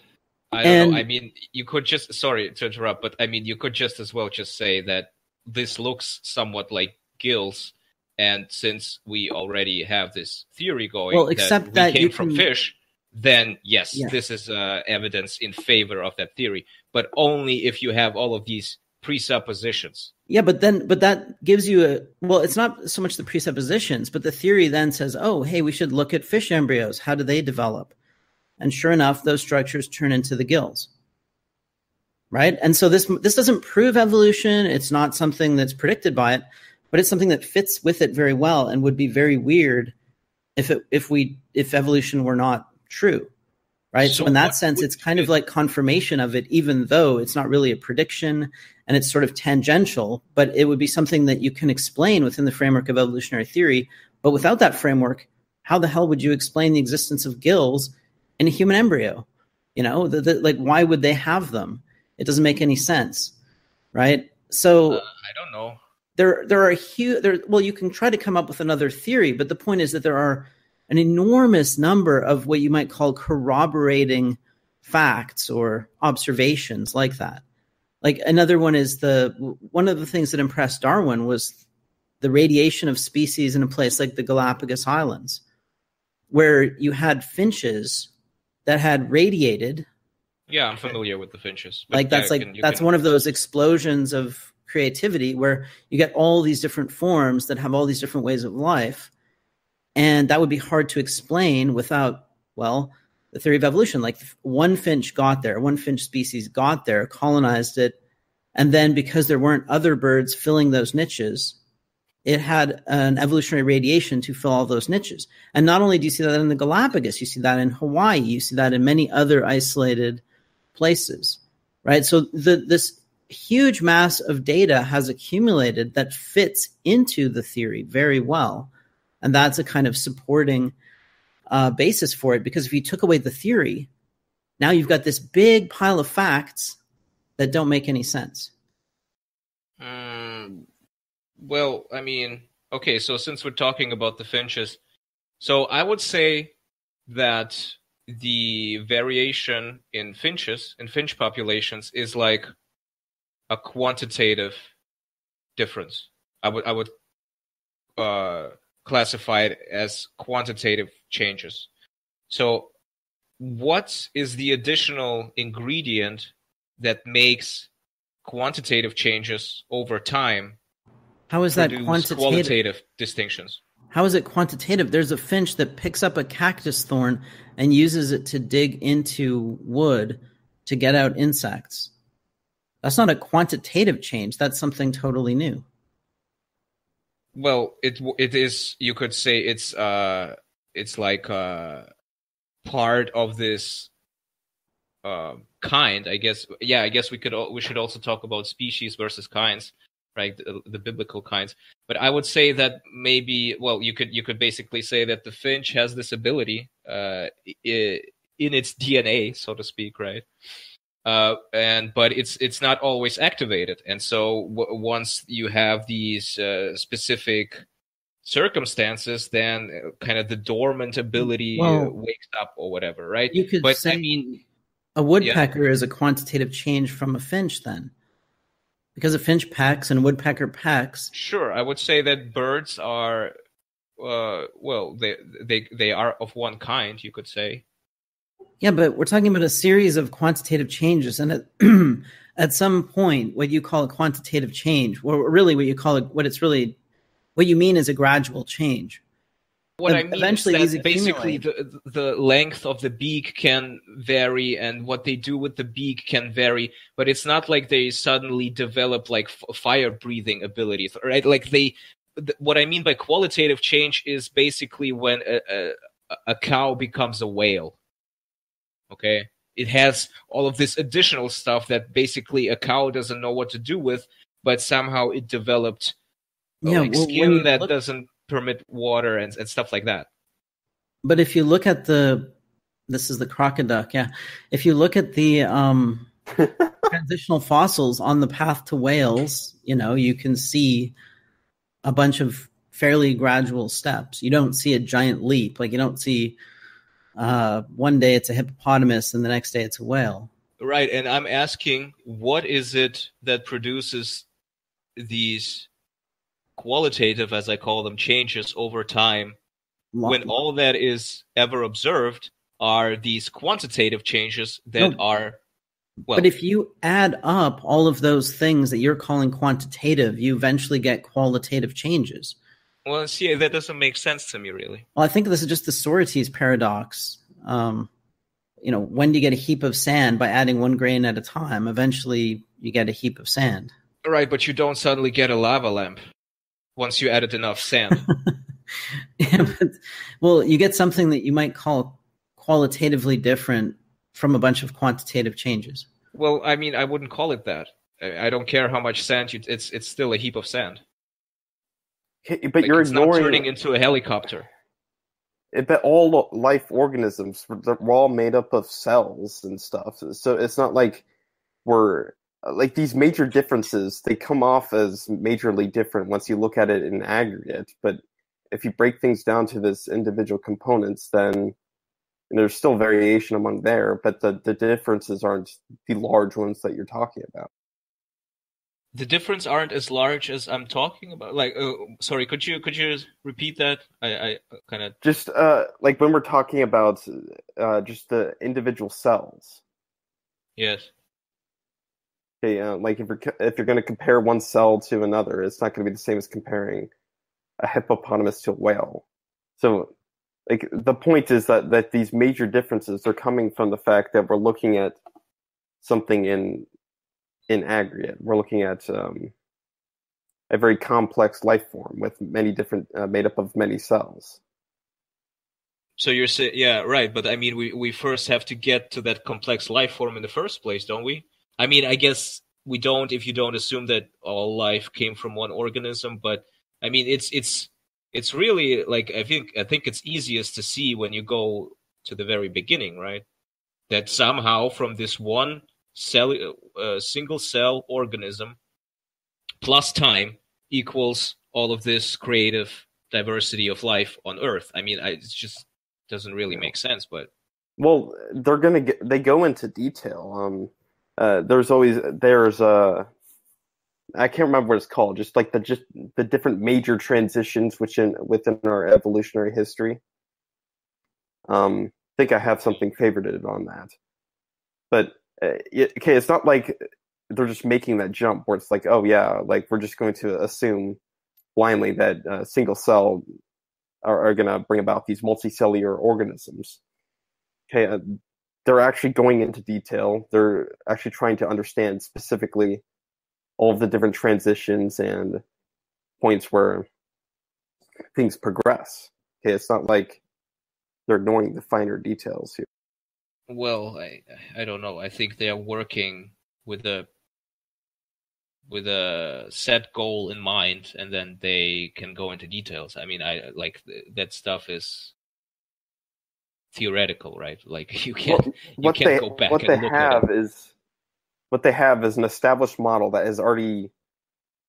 I don't know. I mean, you could just, sorry to interrupt, but I mean, you could just as well just say that this looks somewhat like gills, and since we already have this theory going that we came from fish, then yes, this is evidence in favor of that theory, but only if you have all of these presuppositions. Yeah, but that gives you it's not so much the presuppositions, but the theory then says, oh, hey, we should look at fish embryos. How do they develop? And sure enough, those structures turn into the gills. Right? And so this doesn't prove evolution. It's not something that's predicted by it, but it's something that fits with it very well and would be very weird if evolution were not true. Right? So in that sense, it's kind of like confirmation of it, even though it's not really a prediction and it's sort of tangential, but it would be something that you can explain within the framework of evolutionary theory. But without that framework, how the hell would you explain the existence of gills in a human embryo? Why would they have them? It doesn't make any sense, right? So I don't know. There are huge. Well, you can try to come up with another theory, but the point is that there are an enormous number of what you might call corroborating facts or observations like that. Like another one is one of the things that impressed Darwin was the radiation of species in a place like the Galapagos Islands, where you had finches that had radiated. Yeah, I'm familiar with the finches. That's one of those explosions of creativity where you get all these different forms that have all these different ways of life. And that would be hard to explain without, the theory of evolution. Like one finch species got there, colonized it, and then because there weren't other birds filling those niches, it had an evolutionary radiation to fill all those niches. And not only do you see that in the Galapagos, you see that in Hawaii, you see that in many other isolated places, right? So this huge mass of data has accumulated that fits into the theory very well. And that's a kind of supporting basis for it, because if you took away the theory, now you've got this big pile of facts that don't make any sense. Well, I mean, okay, so since we're talking about the finches, so I would say that the variation in finch populations is like a quantitative difference. I would classify it as quantitative changes. So what is the additional ingredient that makes quantitative changes over time? How is that qualitative distinctions? How is it quantitative? There's a finch that picks up a cactus thorn and uses it to dig into wood to get out insects. That's not a quantitative change. That's something totally new. Well, it is. You could say it's it's like part of this kind, I guess. Yeah, I guess we should also talk about species versus kinds, right? The biblical kinds. But I would say that maybe, well, you could basically say that the finch has this ability in its DNA, so to speak, right? But it's not always activated, and so once you have these specific circumstances, then kind of the dormant ability wakes up or whatever, right? You could say, I mean, a woodpecker is a quantitative change from a finch, then, because a finch pecks and a woodpecker pecks. Sure, I would say that birds are, they are of one kind, you could say. Yeah, but we're talking about a series of quantitative changes, and at some point, what you call a quantitative change, or really what you mean is a gradual change. What I mean is that basically the length of the beak can vary, and what they do with the beak can vary, but it's not like they suddenly develop like fire-breathing abilities, right? Like what I mean by qualitative change is basically when a cow becomes a whale. Okay, it has all of this additional stuff that basically a cow doesn't know what to do with, but somehow it developed skin that doesn't permit water and stuff like that. But if you look at this is the crocoduck, yeah. If you look at the transitional fossils on the path to whales, you can see a bunch of fairly gradual steps. You don't see a giant leap. Like you don't see one day it's a hippopotamus and the next day it's a whale. Right, and I'm asking, what is it that produces these qualitative, as I call them, changes over time, when all that is ever observed are these quantitative changes that are, But if you add up all of those things that you're calling quantitative, you eventually get qualitative changes. Well, see, that doesn't make sense to me, really. Well, I think this is just the Socrates paradox. When do you get a heap of sand? By adding one grain at a time. Eventually, you get a heap of sand. Right, but you don't suddenly get a lava lamp once you added enough sand. You get something that you might call qualitatively different from a bunch of quantitative changes. Well, I mean, I wouldn't call it that. I don't care how much sand it's still a heap of sand. But you're ignoring, not turning into a helicopter. But all life organisms, they're all made up of cells and stuff. So it's not like we're like these major differences. They come off as majorly different once you look at it in aggregate. But if you break things down to this individual components, then there's still variation among there. But the differences aren't the large ones that you're talking about. The difference aren't as large as I'm talking about. Like, sorry, could you repeat that? I kind of just like when we're talking about just the individual cells. Yes. Okay, like if you're going to compare one cell to another, it's not going to be the same as comparing a hippopotamus to a whale. So, like the point is that these major differences are coming from the fact that we're looking at something in aggregate. We're looking at a very complex life form with many different, made up of many cells. So you're saying, yeah, right. But I mean, we first have to get to that complex life form in the first place, don't we? I mean, I guess we don't if you don't assume that all life came from one organism. But I mean, it's really like I think it's easiest to see when you go to the very beginning, right? That somehow from this one single cell organism plus time equals all of this creative diversity of life on Earth. I mean, it just doesn't really make sense. But they go into detail. There's I can't remember what it's called. Just like the different major transitions within our evolutionary history. I think I have something favorited on that, but. Okay, it's not like they're just making that jump where it's like, oh yeah, like we're just going to assume blindly that single cell are going to bring about these multicellular organisms. Okay, they're actually going into detail. They're actually trying to understand specifically all of the different transitions and points where things progress. Okay, it's not like they're ignoring the finer details here. Well, I don't know. I think they are working with a set goal in mind, and then they can go into details. I mean, I like that stuff is theoretical, right? Like you can't go back and look at it. What they have is an established model that has already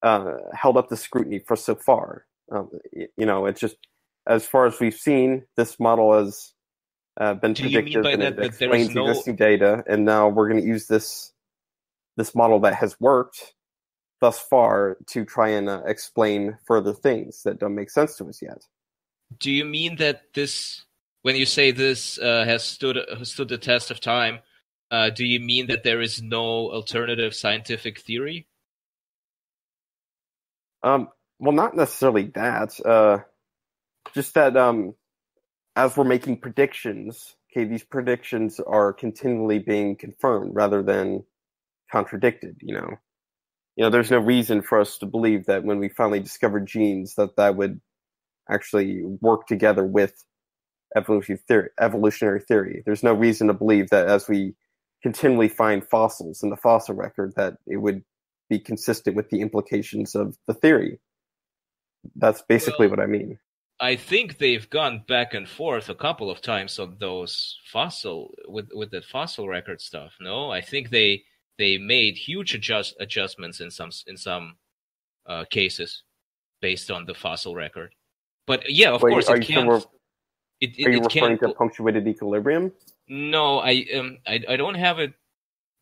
held up to scrutiny for so far. It's just, as far as we've seen, this model has been predictive and it explains existing data, and now we're going to use this model that has worked thus far to try and explain further things that don't make sense to us yet. Do you mean that this, when you say this has stood the test of time, do you mean that there is no alternative scientific theory? Well, not necessarily that. Just that as we're making predictions, okay, these predictions are continually being confirmed rather than contradicted. There's no reason for us to believe that when we finally discovered genes, that would actually work together with evolutionary theory. There's no reason to believe that as we continually find fossils in the fossil record that it would be consistent with the implications of the theory. That's basically what I mean. I think they've gone back and forth a couple of times on those with that fossil record stuff. No, I think they made huge adjustments in some cases based on the fossil record. But yeah, of course, it can't. Are you referring to punctuated equilibrium? No, I don't have it.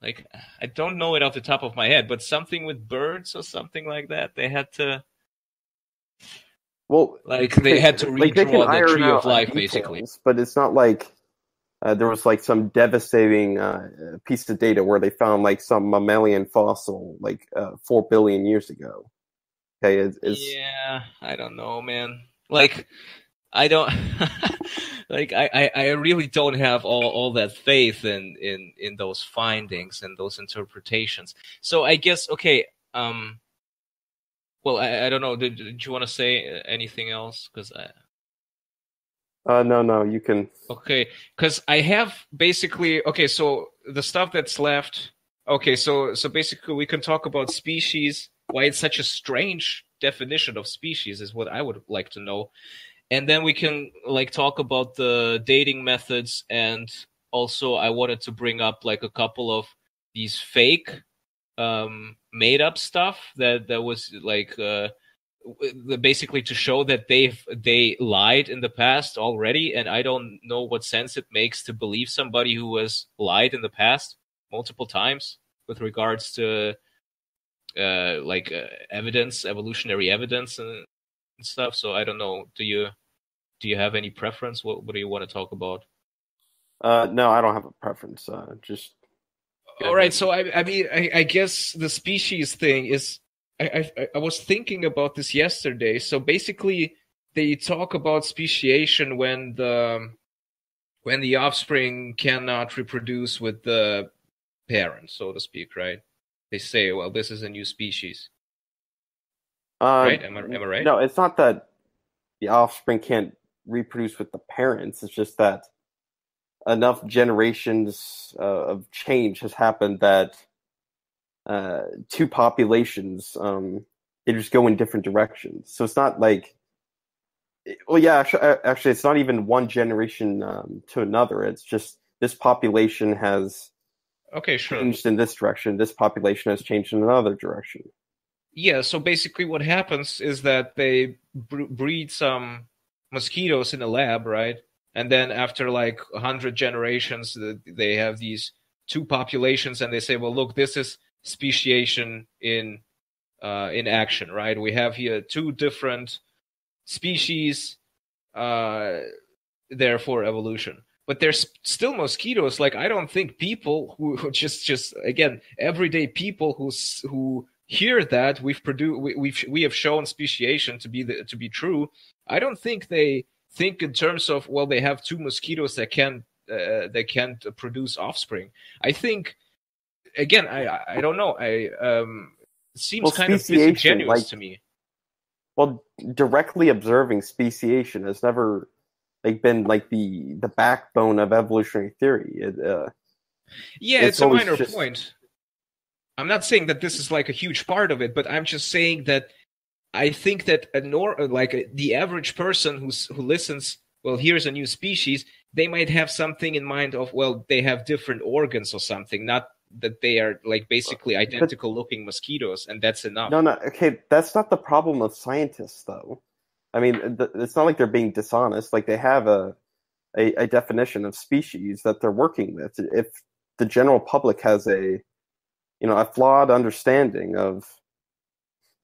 Like, I don't know it off the top of my head, but something with birds or something like that. They had to. Well, they had to redraw the tree of life, basically. But it's not like there was like some devastating piece of data where they found like some mammalian fossil 4 billion years ago. Okay, yeah, I don't know, man. Like, I don't like I really don't have all that faith in those findings and those interpretations. So I guess well, I don't know. Did you want to say anything else? Because no, you can. Okay, because I have basically so the stuff that's left. Okay, so basically we can talk about species. Why it's such a strange definition of species is what I would like to know. And then we can talk about the dating methods, and also I wanted to bring up a couple of these fake made up stuff that was basically to show that they lied in the past already, and I don't know what sense it makes to believe somebody who has lied in the past multiple times with regards to evidence, evolutionary evidence and stuff. So I don't know. Do you have any preference? What do you want to talk about? No, I don't have a preference. Just all right. So I mean, I guess the species thing is. I was thinking about this yesterday. So basically, they talk about speciation when the offspring cannot reproduce with the parent, so to speak, right? They say, well, this is a new species. Right? Am I right? No, it's not that the offspring can't reproduce with the parents. It's just that enough generations of change has happened that two populations they just go in different directions. So it's not like, well, yeah, actually, it's not even one generation to another. It's just this population has changed in this direction. This population has changed in another direction. Yeah, so basically what happens is that they breed some mosquitoes in a lab, right? And then after 100 generations, they have these two populations, and they say, well, look, this is speciation in action, right? We have here two different species, therefore evolution. But there's still mosquitoes. I don't think people who just again everyday people who hear that we have shown speciation to be true. I don't think they think in terms of, well, they have two mosquitoes that can't produce offspring. I think, again, I don't know. It seems kind of disingenuous to me. Well, directly observing speciation has never like been like the backbone of evolutionary theory. It's a minor point. I'm not saying that this is like a huge part of it, but I'm just saying that I think that the average person who listens, well, here's a new species, they might have something in mind of, well, they have different organs or something, not that they are like basically identical looking mosquitoes, and that's enough. No, okay, that's not the problem of scientists, though. I mean, it's not like they're being dishonest. Like, they have a definition of species that they're working with. If the general public has a flawed understanding of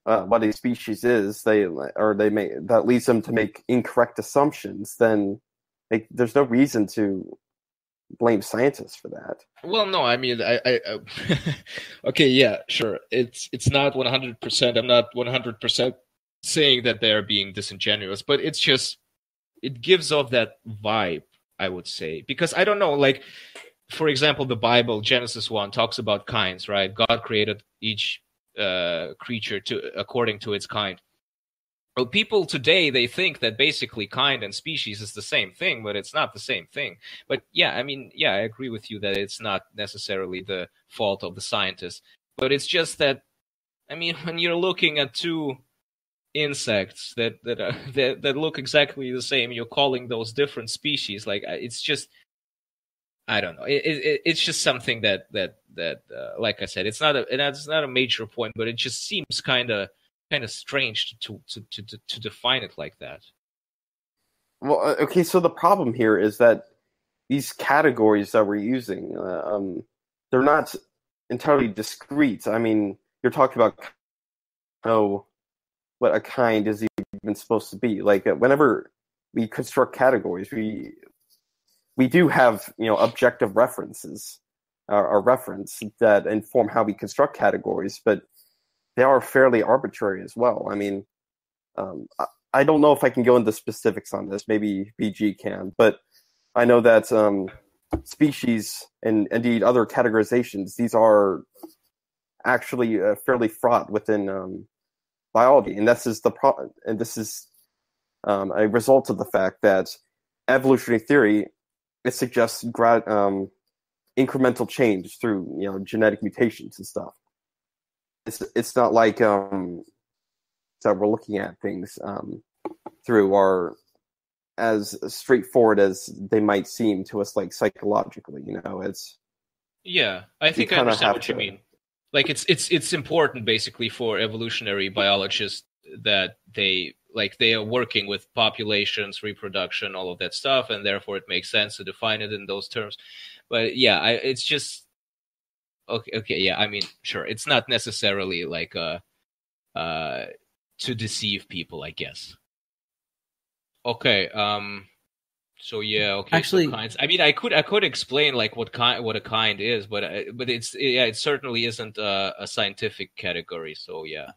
what a species is, that leads them to make incorrect assumptions, then there's no reason to blame scientists for that. Well, no, I mean, I okay, yeah, sure. It's not 100%. I'm not 100% saying that they're being disingenuous, but it's just, it gives off that vibe, I would say. Because I don't know, like, for example, the Bible, Genesis 1, talks about kinds, right? God created each creature according to its kind. Well, people today, they think that basically kind and species is the same thing, but it's not the same thing. But yeah, I mean, yeah, I agree with you that it's not necessarily the fault of the scientists. But it's just that, I mean, when you're looking at two insects that look exactly the same, you're calling those different species. Like, it's just, I don't know. It's just something that like I said, it's not a major point, but it just seems kind of strange to define it like that. Well, okay, so the problem here is that these categories that we're using, they're not entirely discrete. I mean, you're talking about what a kind is even supposed to be. Like, whenever we construct categories, we do have objective references or reference that inform how we construct categories, but they are fairly arbitrary as well. I mean, I don't know if I can go into specifics on this. Maybe BG can, but I know that species and indeed other categorizations, these are actually fairly fraught within biology, and this is the problem. And this is a result of the fact that evolutionary theory, it suggests incremental change through genetic mutations and stuff. It's not like that we're looking at things through are as straightforward as they might seem to us, like psychologically. It's I think I understand what you mean. Like, it's important basically for evolutionary biologists that they are working with populations, reproduction, all of that stuff, and therefore it makes sense to define it in those terms. But yeah, it's just okay, yeah. I mean, sure, it's not necessarily like to deceive people, I guess. Okay, so yeah, okay. Actually, so kinds. I mean, I could explain like what a kind is, but it certainly isn't a scientific category. So yeah.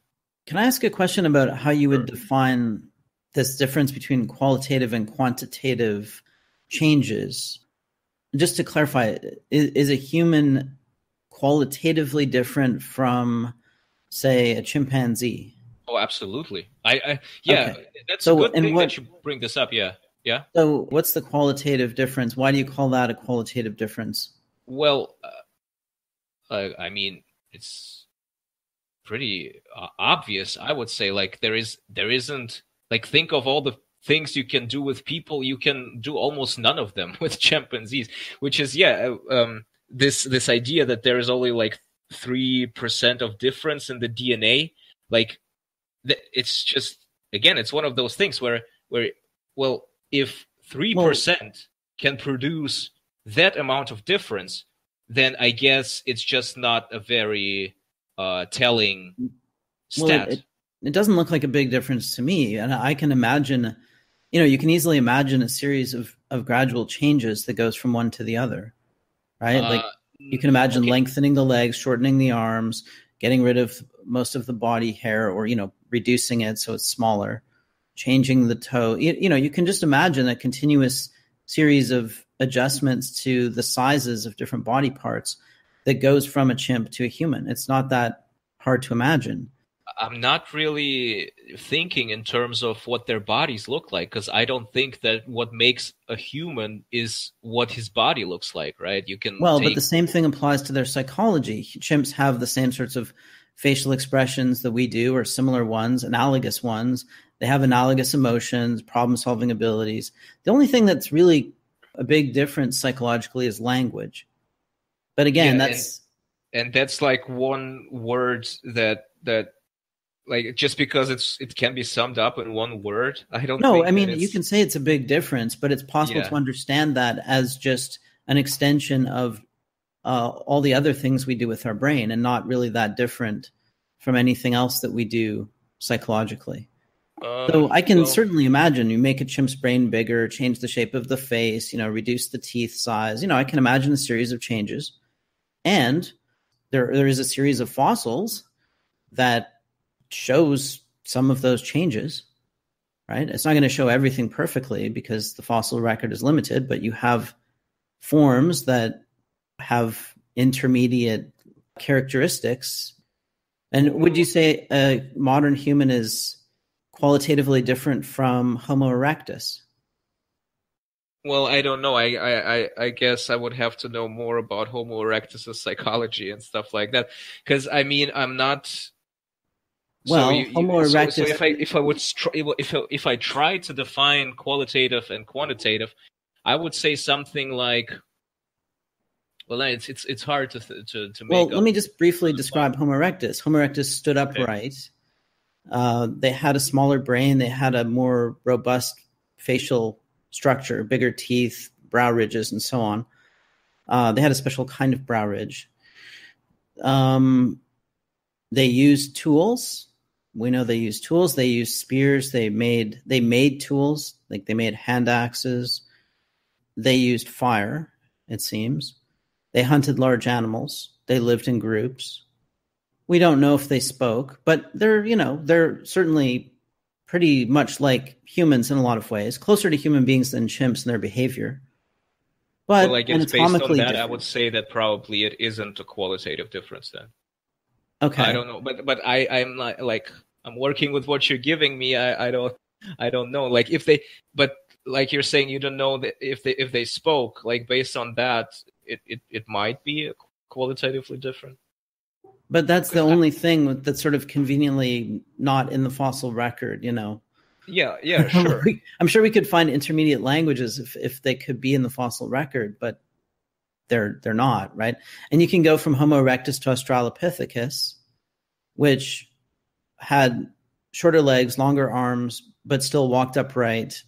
Can I ask a question about how you would define this difference between qualitative and quantitative changes? Just to clarify, is a human qualitatively different from, say, a chimpanzee? Oh, absolutely. Okay. That's a good thing that you bring this up. Yeah. So what's the qualitative difference? Why do you call that a qualitative difference? Well, I mean, it's pretty obvious, I would say. Like, there isn't, like, think of all the things you can do with people, you can do almost none of them with chimpanzees, which is this idea that there is only like 3% of difference in the DNA. Like, it's just, again, it's one of those things where well, if 3% can produce that amount of difference, then I guess it's just not a very telling stat. Well, it doesn't look like a big difference to me, and I can imagine, you can easily imagine a series of gradual changes that goes from one to the other, right? Like, you can imagine lengthening the legs, shortening the arms, getting rid of most of the body hair, or reducing it so it's smaller, changing the toe. You can just imagine a continuous series of adjustments to the sizes of different body parts that goes from a chimp to a human. It's not that hard to imagine. I'm not really thinking in terms of what their bodies look like, because I don't think that what makes a human is what his body looks like, right? You can Well, but the same thing applies to their psychology. Chimps have the same sorts of facial expressions that we do, or similar ones, analogous ones. They have analogous emotions, problem-solving abilities. The only thing that's really a big difference psychologically is language. But again, and that's like one word that like, just because it can be summed up in one word, I don't No, think I mean, you can say it's a big difference, but it's possible to understand that as just an extension of all the other things we do with our brain, and not really that different from anything else that we do psychologically. So I can certainly imagine you make a chimp's brain bigger, change the shape of the face, reduce the teeth size. I can imagine a series of changes. And there is a series of fossils that shows some of those changes, right? It's not going to show everything perfectly because the fossil record is limited, but you have forms that have intermediate characteristics. And would you say a modern human is qualitatively different from Homo erectus? Well, I don't know. I guess I would have to know more about Homo erectus's psychology and stuff like that. Because I mean, I'm not. Well, Homo erectus. So if I try to define qualitative and quantitative, I would say something like. Well, it's hard to make. Well, let me just briefly describe Homo erectus. Homo erectus stood upright. They had a smaller brain. They had a more robust facial structure, bigger teeth, brow ridges, and so on. They had a special kind of brow ridge. They used tools. We know they used tools. They used spears. They made tools, like they made hand axes. They used fire, it seems. They hunted large animals. They lived in groups. We don't know if they spoke, but they're certainly pretty much like humans in a lot of ways, closer to human beings than chimps in their behavior. But well, I guess based on that, different. I would say that probably it isn't a qualitative difference then. Okay. I don't know, but I'm not like I'm working with what you're giving me. I don't know. Like but like you're saying, you don't know that if they spoke. Like based on that, it might be qualitatively different. But that's the only thing that's sort of conveniently not in the fossil record, Yeah, sure. I'm sure we could find intermediate languages if they could be in the fossil record, but they're not, right? And you can go from Homo erectus to Australopithecus, which had shorter legs, longer arms, but still walked upright,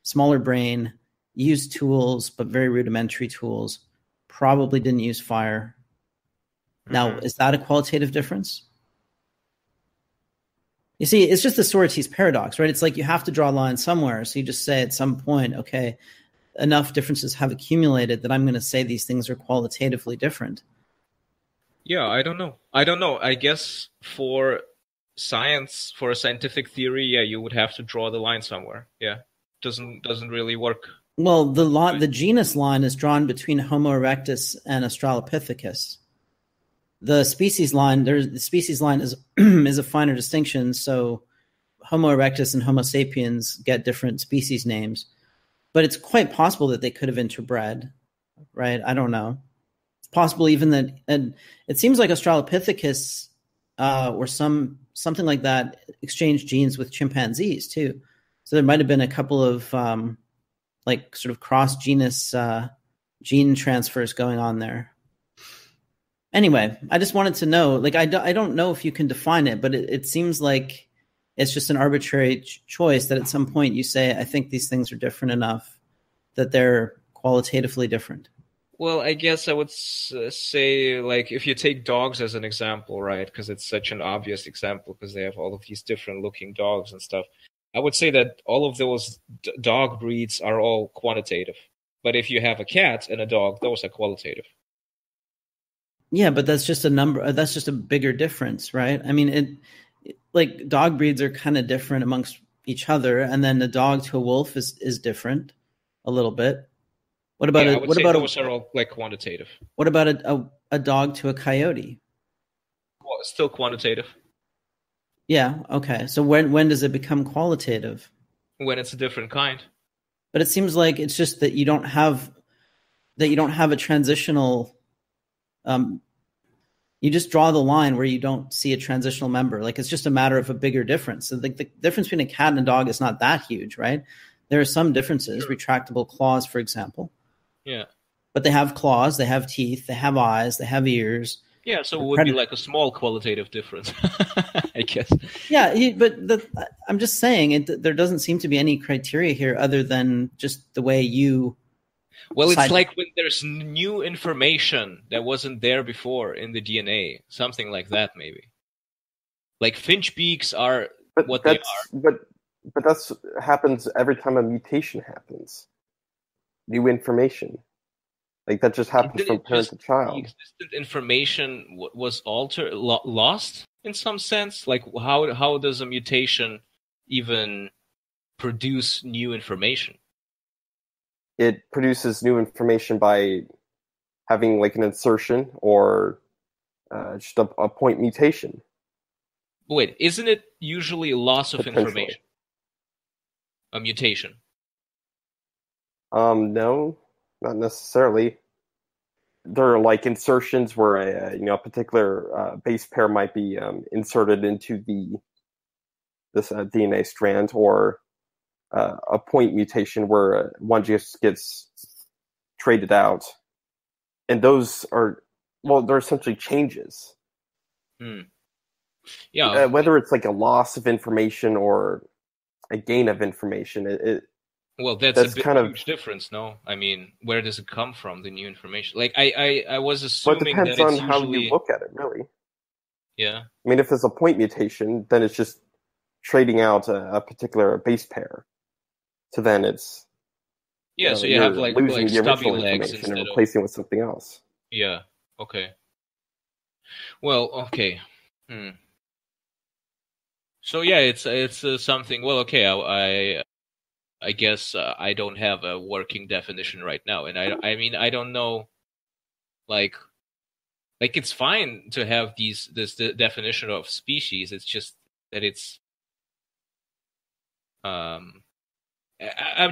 smaller brain, used tools, but very rudimentary tools, probably didn't use fire. Now, is that a qualitative difference? You see, it's just the Socrates paradox, right? It's like you have to draw a line somewhere. So you just say at some point, okay, enough differences have accumulated that I'm going to say these things are qualitatively different. Yeah, I don't know. I guess for science, for a scientific theory, yeah, you would have to draw the line somewhere. Yeah, doesn't really work. Well, the genus line is drawn between Homo erectus and Australopithecus. The species line is is a finer distinction. So Homo erectus and Homo sapiens get different species names, but it's quite possible that they could have interbred, right? I don't know. It's possible even that, and it seems like Australopithecus or something like that exchanged genes with chimpanzees too. So there might have been a couple of like sort of cross genus gene transfers going on there. Anyway, I just wanted to know, like, I don't know if you can define it, but it seems like it's just an arbitrary choice that at some point you say, I think these things are different enough that they're qualitatively different. Well, I guess I would say, like, if you take dogs as an example, right, because it's such an obvious example because they have all of these different looking dogs and stuff, I would say that all of those dog breeds are all quantitative. But if you have a cat and a dog, those are qualitative. Yeah, but that's just a number. That's just a bigger difference, right? I mean, like dog breeds are kind of different amongst each other, and then a dog to a wolf is different a little bit. What about those are all like quantitative. What about a dog to a coyote? Well, still quantitative. Yeah. Okay. So when does it become qualitative? when it's a different kind. But it seems like it's just that you don't have a transitional. You just draw the line where you don't see a transitional member. Like it's just a matter of a bigger difference. So the difference between a cat and a dog is not that huge, right? There are some differences. Sure. Retractable claws, for example. Yeah. But they have claws, they have teeth, they have eyes, they have ears. Yeah, so it would be like a small qualitative difference, I guess. Yeah, but I'm just saying there doesn't seem to be any criteria here other than just the way you. Well, it's like when there's new information that wasn't there before in the DNA, something like that, maybe. Like finch beaks are what they are. But that's happens every time a mutation happens. New information. Like that just happens from parent to child. The existent information was altered, lost in some sense. Like how does a mutation even produce new information? It produces new information by having like an insertion or just a point mutation. Wait, isn't it usually a loss of information? A mutation? No, not necessarily. There are like insertions where a particular base pair might be inserted into this DNA strand, or a point mutation where one just gets traded out, and those are they're essentially changes. Yeah, whether it's like a loss of information or a gain of information, that's a huge difference, no? I mean, where does it come from, the new information? Like, I was assuming that it's depends on how you look at it, really. Yeah. I mean, if it's a point mutation, then it's just trading out a particular base pair. So then it's... Yeah, so you have like stubby legs instead and replacing with something else. Yeah, okay. Well, okay. So yeah, it's something... Well, okay, I guess I don't have a working definition right now, and I mean I don't know, like it's fine to have this definition of species. It's just that it's I'm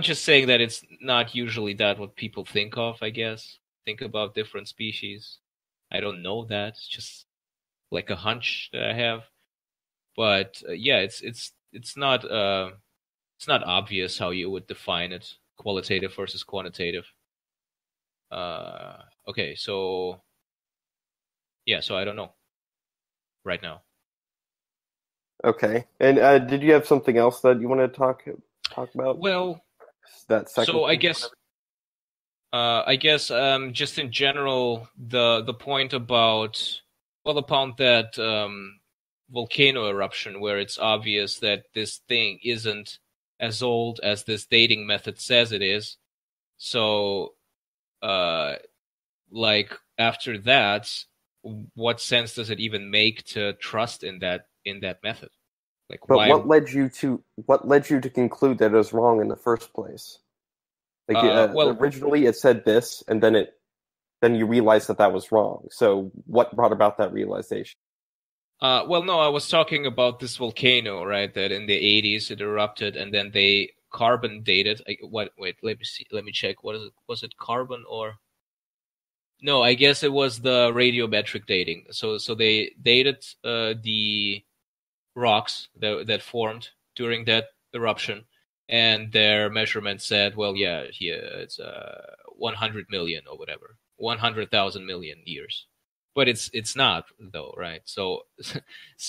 just saying that it's not usually that what people think of. I guess think about different species. I don't know that. It's just like a hunch that I have, but yeah, it's not. It's not obvious how you would define it, qualitative versus quantitative. Okay, so yeah, so I don't know right now. Okay, and did you have something else that you want to talk about? Well, that second. So I guess just in general, the point about the point that volcano eruption, where it's obvious that this thing isn't as old as this dating method says it is. So, like after that, what sense does it even make to trust in that method? Like, but why? What led you to conclude that it was wrong in the first place? Like, originally it said this, and then you realized that was wrong. So, what brought about that realization? No, I was talking about this volcano, right? That in the 80s it erupted, and then they carbon dated. Wait, let me see. Let me check. What is it? Was it carbon or? No, I guess it was the radiometric dating. So they dated the rocks that formed during that eruption, and their measurement said, well, yeah, it's 100 million or whatever, 100,000 million years. But it's not, though, right? So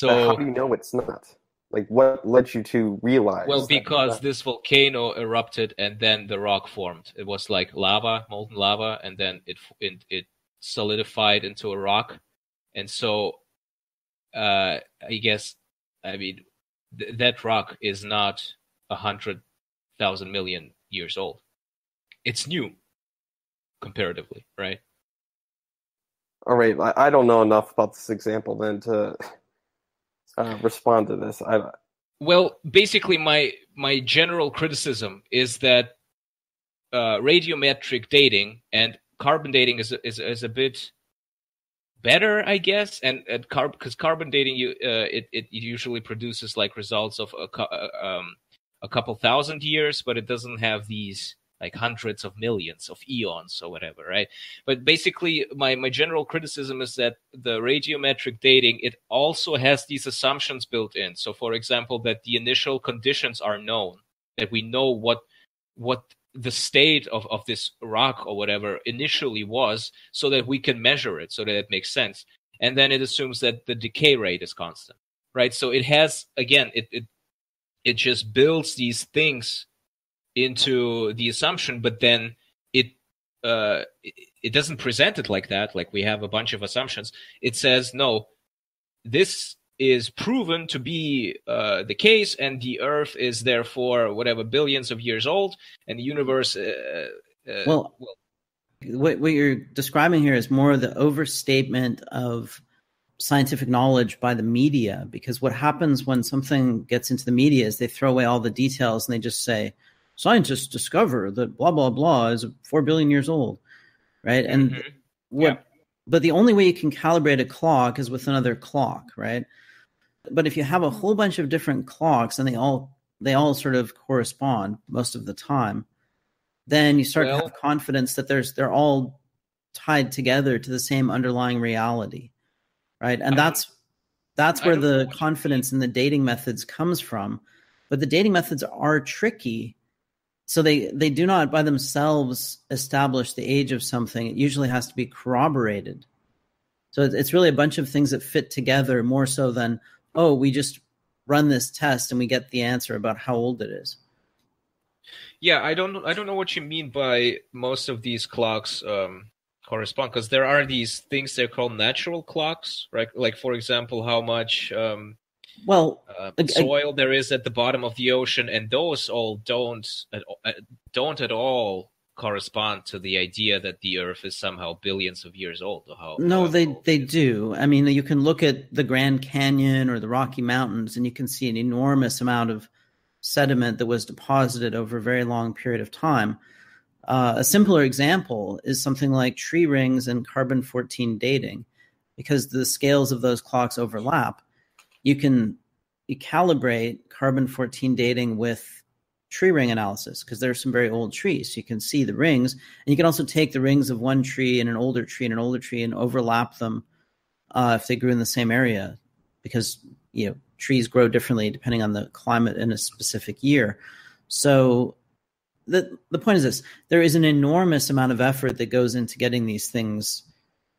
how do you know it's not? Like, what led you to realize? Well, because this volcano erupted and then the rock formed. It was like lava, molten lava, and then it solidified into a rock. And so, I guess, I mean, that rock is not 100,000 million years old. It's new, comparatively, right? All right, I don't know enough about this example then to respond to this. Well, basically, my general criticism is that radiometric dating and carbon dating is a bit better, I guess, and because carbon dating it usually produces like results of a couple thousand years, but it doesn't have these like hundreds of millions of eons or whatever, right? But basically, my general criticism is that the radiometric dating, it also has these assumptions built in. So, for example, that the initial conditions are known, that we know what the state of this rock or whatever initially was, so that we can measure it, so that it makes sense. And then it assumes that the decay rate is constant, right? So it has, again, it just builds these things into the assumption, but then it doesn't present it like that. Like we have a bunch of assumptions. It says, no, this is proven to be the case, and the Earth is therefore whatever billions of years old, and the universe. What you're describing here is more the overstatement of scientific knowledge by the media, because what happens when something gets into the media is they throw away all the details and they just say, scientists discover that blah, blah, blah is 4 billion years old, right? And but the only way you can calibrate a clock is with another clock, right? But if you have a whole bunch of different clocks and they all sort of correspond most of the time, then you start to have confidence that they're all tied together to the same underlying reality, right? And that's where the confidence in the dating methods comes from. But the dating methods are tricky. So they do not by themselves establish the age of something. It usually has to be corroborated. So it's really a bunch of things that fit together more so than, oh, we just run this test and we get the answer about how old it is. Yeah, I don't know what you mean by most of these clocks correspond, because there are these things they're called natural clocks, right? Like, for example, how much soil there is at the bottom of the ocean, and those all don't at all correspond to the idea that the Earth is somehow billions of years old. They do. I mean, you can look at the Grand Canyon or the Rocky Mountains, and you can see an enormous amount of sediment that was deposited over a very long period of time. A simpler example is something like tree rings and carbon-14 dating, because the scales of those clocks overlap. You calibrate carbon-14 dating with tree ring analysis, because there's some very old trees. So you can see the rings, and you can also take the rings of one tree and an older tree and an older tree and overlap them if they grew in the same area, because trees grow differently depending on the climate in a specific year. So the point is this: there is an enormous amount of effort that goes into getting these things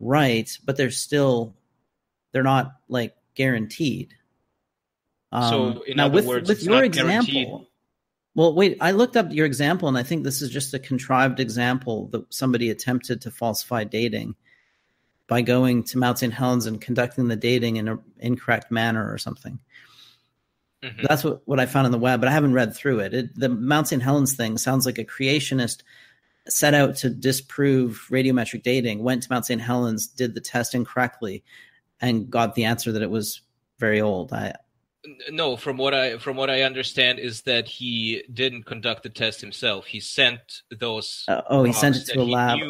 right, but they're not like guaranteed. So in other words, with your example, well, wait, I looked up your example, and I think this is just a contrived example that somebody attempted to falsify dating by going to Mount St. Helens and conducting the dating in an incorrect manner or something. Mm-hmm. That's what I found on the web, but I haven't read through it. The Mount St. Helens thing sounds like a creationist set out to disprove radiometric dating, went to Mount St. Helens, did the test incorrectly, and got the answer that it was very old. No, from what I understand is that he didn't conduct the test himself. He sent those. He sent it to a lab.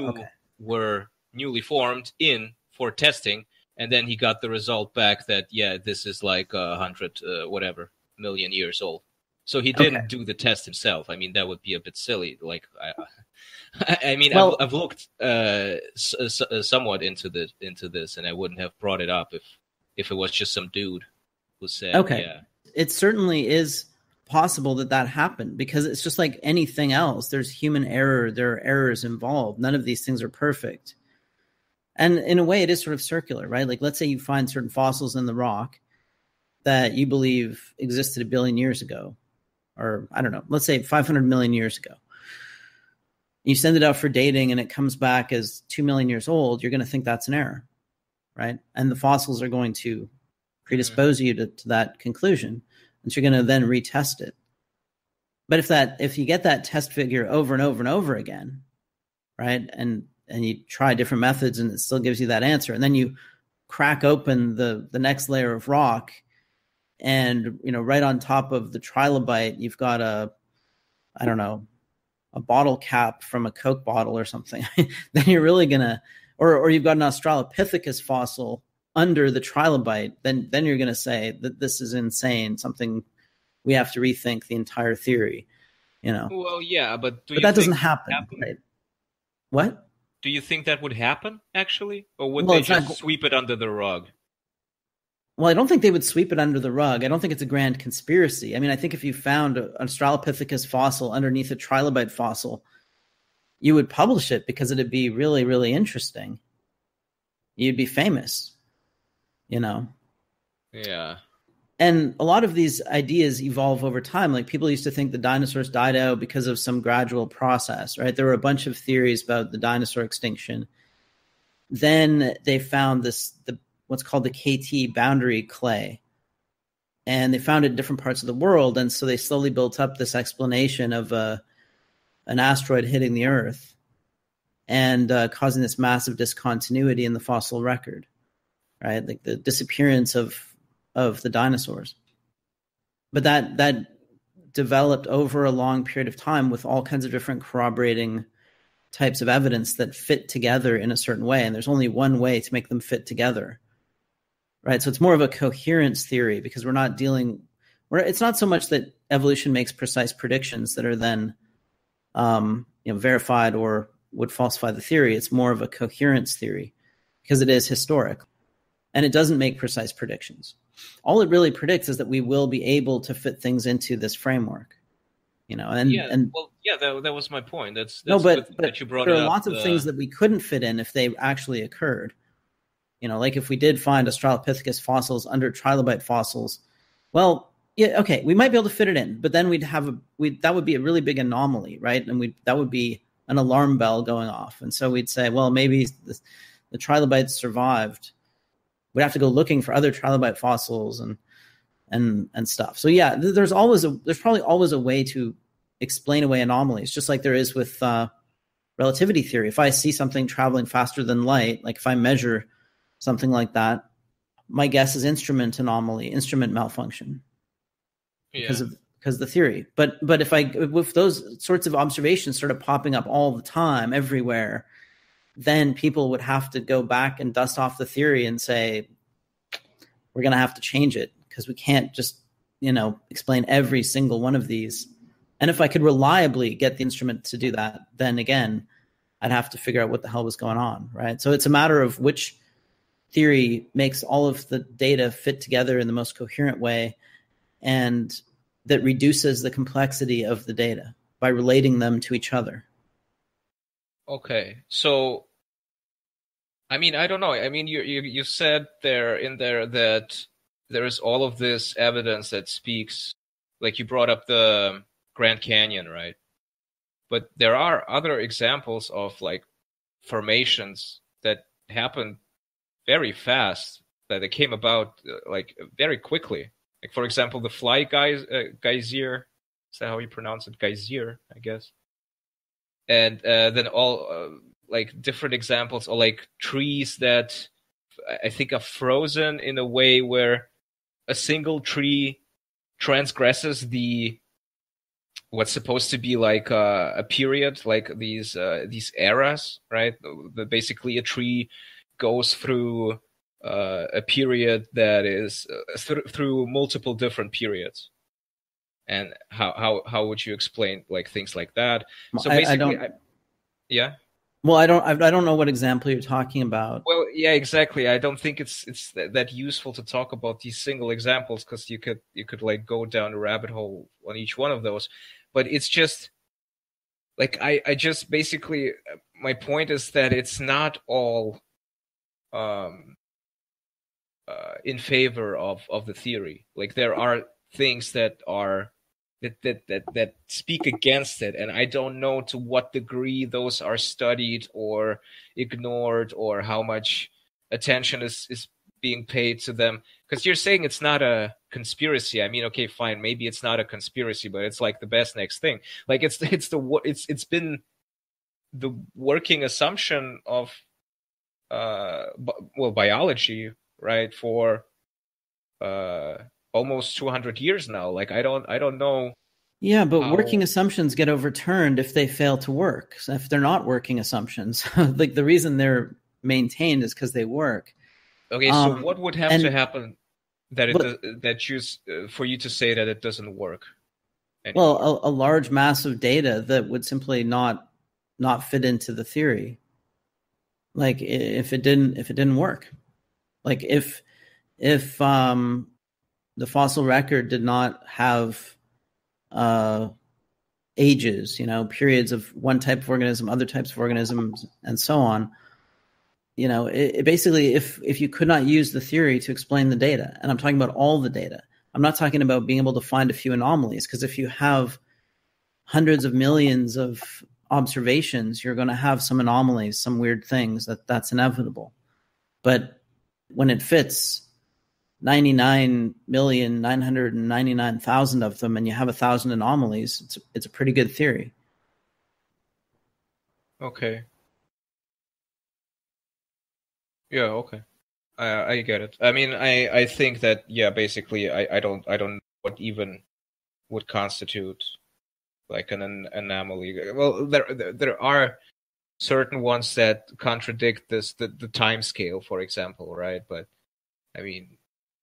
Were newly formed in for testing, and then he got the result back that this is like 100 whatever million years old. So he didn't do the test himself. I mean, that would be a bit silly. Like, I've looked somewhat into this, and I wouldn't have brought it up if it was just some dude who said, It certainly is possible that happened, because it's just like anything else. There's human error. There are errors involved. None of these things are perfect. And in a way, it is sort of circular, right? Like, let's say you find certain fossils in the rock that you believe existed 1 billion years ago, or I don't know, let's say 500 million years ago. You send it out for dating and it comes back as 2 million years old. You're going to think that's an error, right? And the fossils are going to predispose you to that conclusion, and so you're going to then retest it. But if you get that test figure over and over and over again, right, and you try different methods and it still gives you that answer, and then you crack open the next layer of rock, and right on top of the trilobite you've got a bottle cap from a Coke bottle or something, then you're really going to or you've got an Australopithecus fossil under the trilobite, then you're going to say that this is insane, something we have to rethink the entire theory, Well, yeah, but that doesn't happen, right? What? Do you think that would happen, actually? Or would they just sweep it under the rug? Well, I don't think they would sweep it under the rug. I don't think it's a grand conspiracy. I mean, I think if you found an Australopithecus fossil underneath a trilobite fossil, you would publish it because it'd be really, really interesting. You'd be famous, Yeah. And a lot of these ideas evolve over time. Like, people used to think the dinosaurs died out because of some gradual process, right? There were a bunch of theories about the dinosaur extinction. Then they found what's called the KT boundary clay. And they found it in different parts of the world. And so they slowly built up this explanation of an asteroid hitting the Earth and causing this massive discontinuity in the fossil record, right? Like the disappearance of the dinosaurs. But that developed over a long period of time with all kinds of different corroborating types of evidence that fit together in a certain way. And there's only one way to make them fit together, right? So it's more of a coherence theory, because it's not so much that evolution makes precise predictions that are then verified or would falsify the theory. It's more of a coherence theory because it is historic and it doesn't make precise predictions. All it really predicts is that we will be able to fit things into this framework, that was my point. That's but that you brought there it are up, lots of things that we couldn't fit in if they actually occurred. Like if we did find Australopithecus fossils under trilobite fossils, well, yeah, okay, we might be able to fit it in, but then that would be a really big anomaly, right? And that would be an alarm bell going off. And so we'd say, well, maybe the trilobites survived. We'd have to go looking for other trilobite fossils and stuff. So yeah, there's probably always a way to explain away anomalies, just like there is with relativity theory. If I see something traveling faster than light, like if I measure something like that, my guess is instrument malfunction because of the theory. But if those sorts of observations started popping up all the time everywhere, then people would have to go back and dust off the theory and say, we're going to have to change it because we can't just, explain every single one of these. And if I could reliably get the instrument to do that, then again, I'd have to figure out what the hell was going on, right? So it's a matter of which theory makes all of the data fit together in the most coherent way and that reduces the complexity of the data by relating them to each other. Okay, so I mean, I don't know. I mean, you said in there that there is all of this evidence that speaks, like you brought up the Grand Canyon, right? But there are other examples of like formations that happened very fast, that they came about like very quickly. Like, for example, the Fly Geyser. Is that how you pronounce it? Geyser, I guess. And then all like different examples, or like trees that I think are frozen in a way where a single tree transgresses what's supposed to be like a period, like these eras, right? Basically, a tree goes through a period that is through multiple different periods. And how would you explain like things like that? So basically, yeah. Well, I don't know what example you're talking about. Well, yeah, exactly. I don't think it's that useful to talk about these single examples because you could like go down a rabbit hole on each one of those. But it's just like I just basically, my point is that it's not all in favor of the theory. Like there are things that are that speak against it, and I don't know to what degree those are studied or ignored, or how much attention is being paid to them. Because you're saying it's not a conspiracy. I mean, okay, fine, maybe it's not a conspiracy, but it's like the best next thing. Like it's been the working assumption of biology, right, for almost 200 years now. Like I don't know. Yeah, but working assumptions get overturned if they fail to work. So if they're not working assumptions, like the reason they're maintained is because they work. Okay, so what would have to happen for you to say that it doesn't work anymore? Well, a large mass of data that would simply not fit into the theory. Like if it didn't work, like if the fossil record did not have ages, periods of one type of organism, other types of organisms, and so on. It basically, if you could not use the theory to explain the data, and I'm talking about all the data, I'm not talking about being able to find a few anomalies, because if you have hundreds of millions of observations, you're going to have some anomalies, some weird things. That's inevitable. But when it fits 99,999,000 of them, and you have 1,000 anomalies, it's a pretty good theory. Okay. Yeah. Okay. I get it. I mean, I think that basically, I don't know what even would constitute like an anomaly. Well, there are certain ones that contradict the time scale, for example, right? But I mean,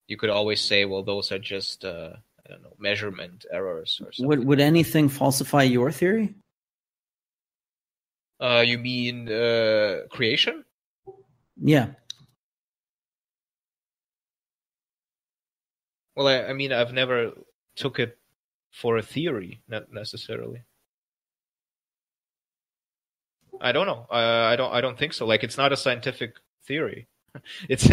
you could always say, well, those are just I don't know, measurement errors or something. Would anything falsify your theory? You mean creation? Yeah. Well, I mean, I've never took it for a theory, not necessarily. I don't know. I don't think so. Like, it's not a scientific theory. It's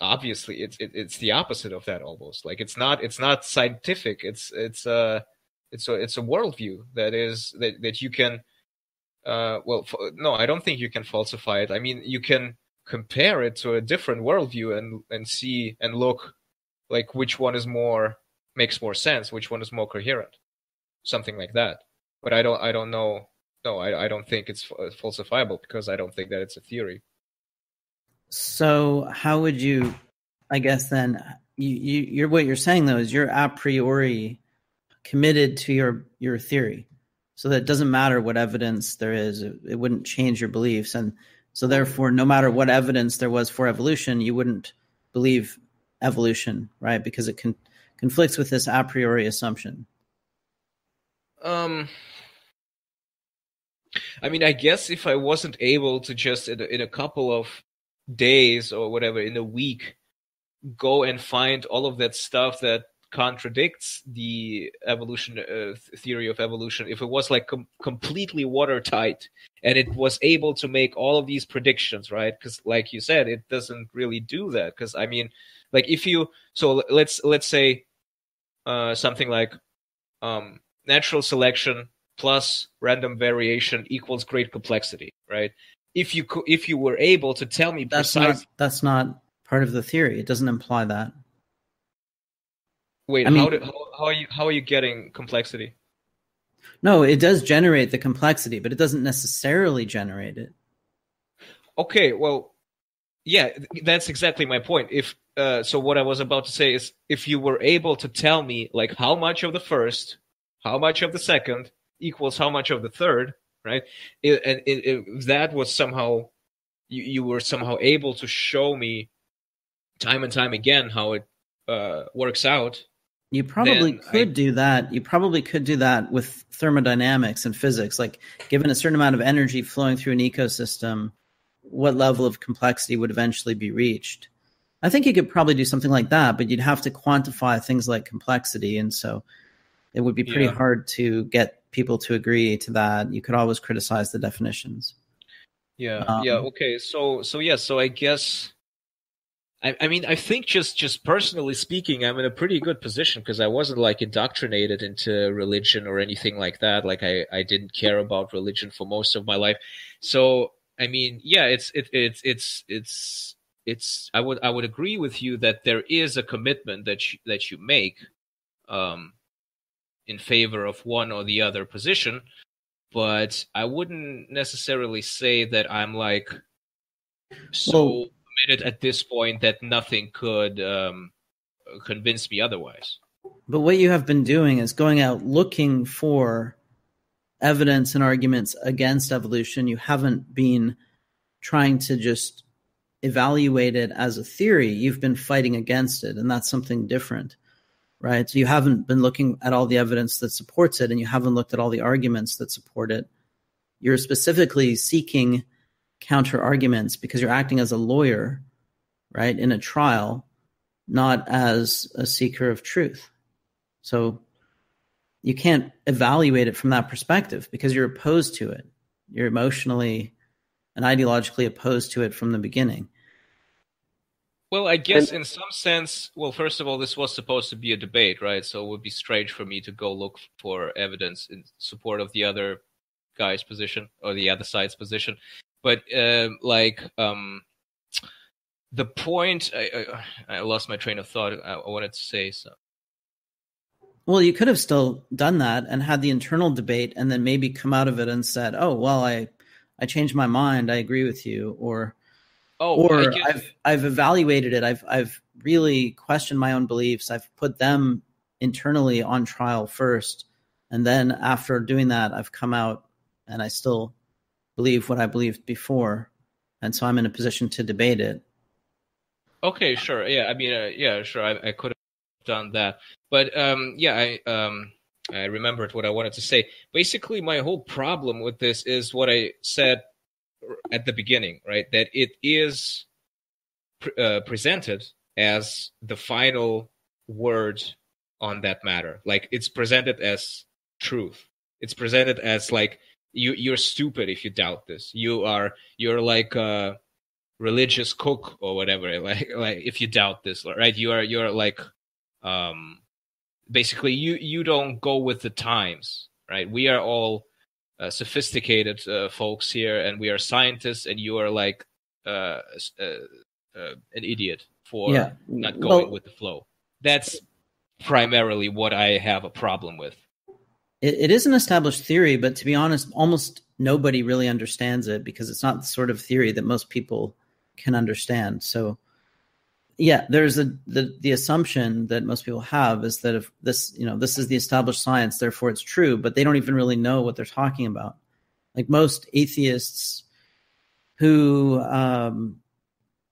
obviously it's the opposite of that almost. Like, it's not scientific. It's a worldview that you can. No, I don't think you can falsify it. I mean, you can compare it to a different worldview and see and look like which one makes more sense, which one is more coherent, something like that. But I don't know. No, I don't think it's falsifiable because I don't think that it's a theory. So how would you? I guess then you're what you're saying though is you're a priori committed to your theory, so that it doesn't matter what evidence there is. It wouldn't change your beliefs, and so therefore, no matter what evidence there was for evolution, you wouldn't believe evolution, right? Because it conflicts with this a priori assumption. I mean, I guess if I wasn't able to just in a couple of days or whatever, in a week, go and find all of that stuff that contradicts the evolution theory of evolution, if it was like completely watertight and it was able to make all of these predictions, right? Because like you said, it doesn't really do that. Because I mean, like let's say something like natural selection plus random variation equals great complexity, right? If you were able to tell me precisely, that's not part of the theory. It doesn't imply that. Wait, how are you getting complexity? No, it does generate the complexity, but it doesn't necessarily generate it. Okay, well, yeah, that's exactly my point. So what I was about to say is, if you were able to tell me like how much of the first, how much of the second equals how much of the third, right? If that was somehow you were somehow able to show me time and time again how it works out. You probably could do that. You probably could do that with thermodynamics and physics. Like, given a certain amount of energy flowing through an ecosystem, what level of complexity would eventually be reached? I think you could probably do something like that, but you'd have to quantify things like complexity. And so it would be pretty hard to get people to agree to that. You could always criticize the definitions. Yeah. Okay. So I guess... I mean, I think just personally speaking, I'm in a pretty good position because I wasn't like indoctrinated into religion or anything like that. Like I didn't care about religion for most of my life. So I mean, yeah, it's I would agree with you that there is a commitment that you make in favor of one or the other position, but I wouldn't necessarily say that I'm like so committed at this point that nothing could convince me otherwise. But what you have been doing is going out looking for evidence and arguments against evolution. You haven't been trying to just evaluate it as a theory. You've been fighting against it, and that's something different, right? So you haven't been looking at all the evidence that supports it, and you haven't looked at all the arguments that support it. You're specifically seeking counter arguments because you're acting as a lawyer, right, in a trial, not as a seeker of truth. So you can't evaluate it from that perspective because you're opposed to it. You're emotionally and ideologically opposed to it from the beginning. Well, I guess in some sense, well, first of all, this was supposed to be a debate, right? So it would be strange for me to go look for evidence in support of the other guy's position or the other side's position. But the point, I lost my train of thought. I wanted to say so. Well, you could have still done that and had the internal debate and then maybe come out of it and said, oh, well, I changed my mind. I agree with you. Or I've evaluated it. I've really questioned my own beliefs. I've put them internally on trial first. And then after doing that, I've come out and I still believe what I believed before. And so I'm in a position to debate it. Okay, sure. Yeah, I mean, sure. I could have done that. But I remembered what I wanted to say. Basically, my whole problem with this is what I said at the beginning, right? That it is presented as the final word on that matter. Like, it's presented as truth. It's presented as like you're stupid if you doubt this. You're like a religious cook or whatever. Like if you doubt this, right? You're like basically you don't go with the times, right? We are all sophisticated folks here, and we are scientists, and you are like an idiot for not going with the flow. That's primarily what I have a problem with. It is an established theory, but to be honest, almost nobody really understands it because it's not the sort of theory that most people can understand. So, yeah, there's the assumption that most people have is that if this is the established science, therefore it's true, but they don't even really know what they're talking about. Like most atheists who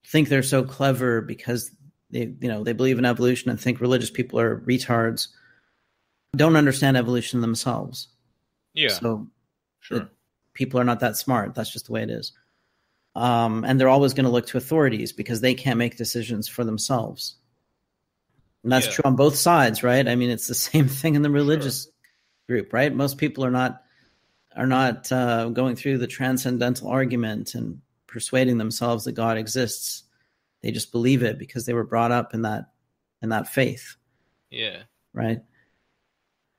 think they're so clever because they believe in evolution and think religious people are retards, don't understand evolution themselves. Yeah. So sure. People are not that smart. That's just the way it is. And they're always going to look to authorities because they can't make decisions for themselves. And that's true on both sides, right? I mean, it's the same thing in the religious group, right? Most people are not going through the transcendental argument and persuading themselves that God exists. They just believe it because they were brought up in that faith. Yeah. Right.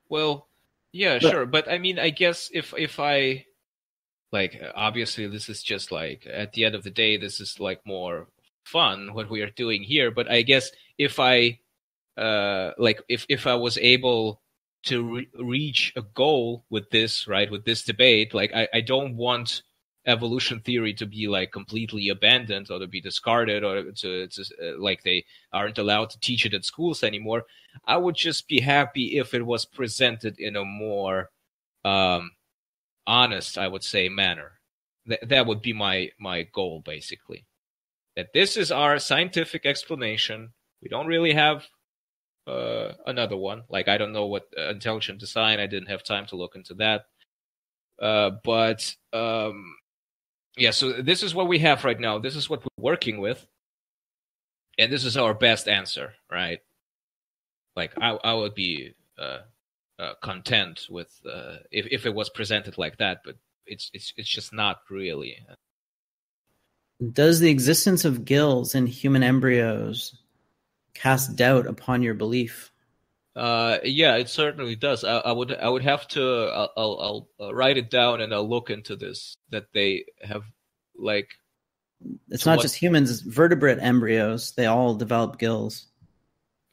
Well, yeah, sure. But I mean, I guess if I, like, obviously this is just like, at the end of the day, this is like more fun what we are doing here. But I guess if I, if I was able to reach a goal with this, right, with this debate, like I don't want evolution theory to be like completely abandoned or to be discarded or to like they aren't allowed to teach it at schools anymore. I would just be happy if it was presented in a more honest, I would say, manner. That would be my goal, basically. That this is our scientific explanation. We don't really have another one. Like, I don't know what intelligent design. I didn't have time to look into that. Yeah, so this is what we have right now. This is what we're working with. And this is our best answer, right? Like, I would be content with if it was presented like that, but it's just not really. Does the existence of gills in human embryos cast doubt upon your belief? Yeah, it certainly does. I would have to. I'll write it down and I'll look into this. That they have, like, it's not just humans. It's vertebrate embryos. They all develop gills.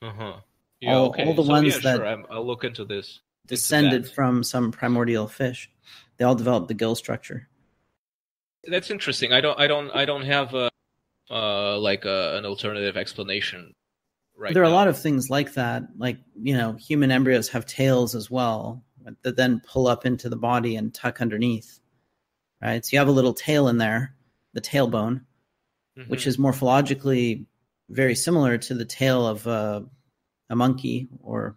Yeah. All the ones that sure. I'll look into this. Descended from some primordial fish. They all develop the gill structure. That's interesting. I don't have an alternative explanation. Right. There are a lot of things like that. Like, human embryos have tails as well, that then pull up into the body and tuck underneath, right? So you have a little tail in there, the tailbone, which is morphologically very similar to the tail of a monkey or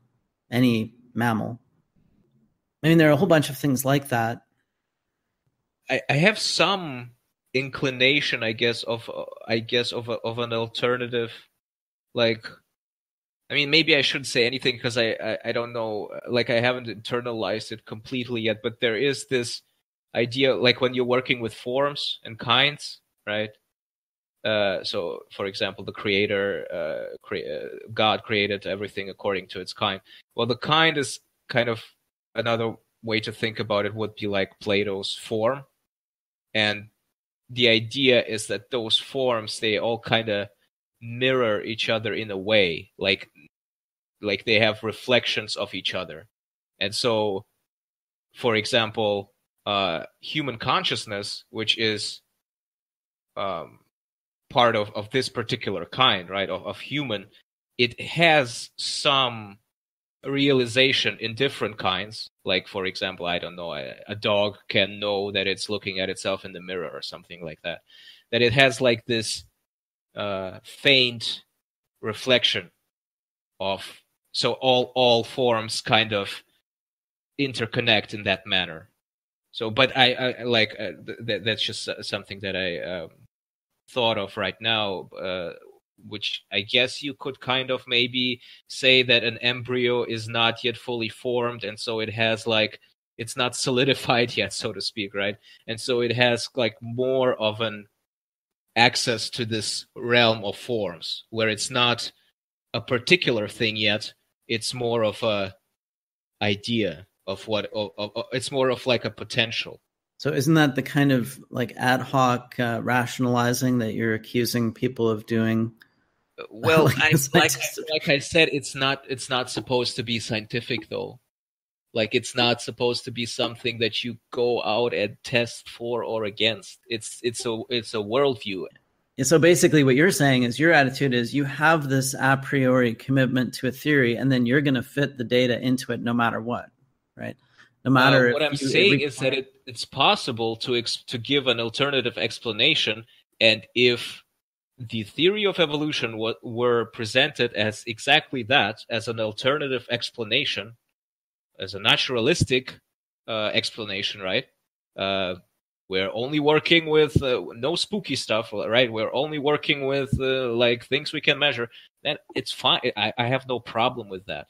any mammal. I mean, there are a whole bunch of things like that. I have some inclination, I guess, of an alternative, like, I mean, maybe I shouldn't say anything because I don't know, like, I haven't internalized it completely yet, but there is this idea, like when you're working with forms and kinds, right? So, for example, the creator, God created everything according to its kind. Well, the kind is kind of another way to think about it would be like Plato's form. And the idea is that those forms, they all kind of mirror each other in a way, like they have reflections of each other. And so, for example, human consciousness, which is part of this particular kind, right, of human, it has some realization in different kinds. Like, for example, I don't know, a dog can know that it's looking at itself in the mirror or something like that. That it has like this faint reflection of, so all forms kind of interconnect in that manner. So, but I like that's just something that I thought of right now, which I guess you could kind of maybe say that an embryo is not yet fully formed, and so it has like, it's not solidified yet, so to speak, right? And so it has like more of an access to this realm of forms, where it's not a particular thing yet, it's more of a idea of what, it's more of like a potential. So isn't that the kind of like ad hoc rationalizing that you're accusing people of doing? Well, like I said, it's not supposed to be scientific though. Like, it's not supposed to be something that you go out and test for or against. It's a worldview. So basically what you're saying is, your attitude is, you have this a priori commitment to a theory, and then you're going to fit the data into it no matter what, right? No matter what I'm saying is that it's possible to give an alternative explanation, and if the theory of evolution were presented as exactly that, as an alternative explanation, as a naturalistic explanation, right? We're only working with no spooky stuff, right? We're only working with like things we can measure. Then it's fine. I have no problem with that.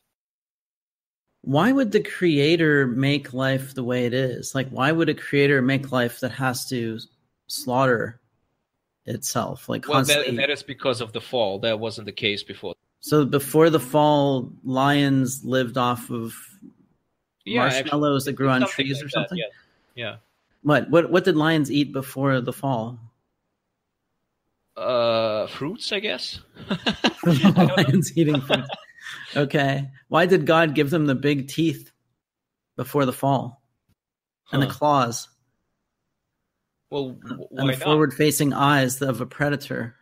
Why would the creator make life the way it is? Like, why would a creator make life that has to slaughter itself? Like, constantly? Well, that is because of the fall. That wasn't the case before. So before the fall, lions lived off of marshmallows that grew on trees or something? Yeah. What did lions eat before the fall? Fruits, I guess. Lions eating fruits. Okay. Why did God give them the big teeth before the fall? And the claws? Well, why and the forward-facing eyes of a predator?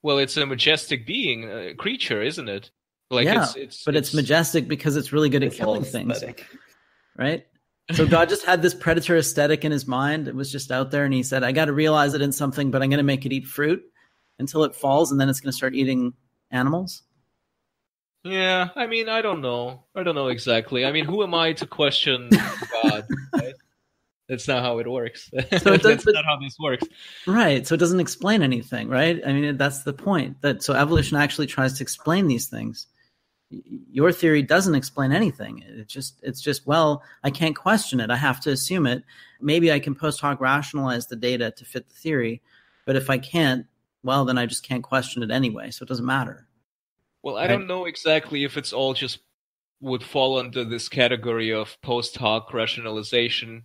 Well, it's a majestic being, creature, isn't it? Like, yeah, it's majestic because it's really good at killing things, right? So God just had this predator aesthetic in his mind. It was just out there, and he said, I got to realize it in something, but I'm going to make it eat fruit until it falls, and then it's going to start eating animals. Yeah, I mean, I don't know exactly. I mean, who am I to question God? Right? That's not how it works. So that's not how this works. Right. So it doesn't explain anything, right? I mean, that's the point. So evolution actually tries to explain these things. Your theory doesn't explain anything. It's just, well, I can't question it. I have to assume it. Maybe I can post hoc rationalize the data to fit the theory. But if I can't, well, then I just can't question it anyway. So it doesn't matter. Well, I don't know exactly if it's all just would fall under this category of post hoc rationalization.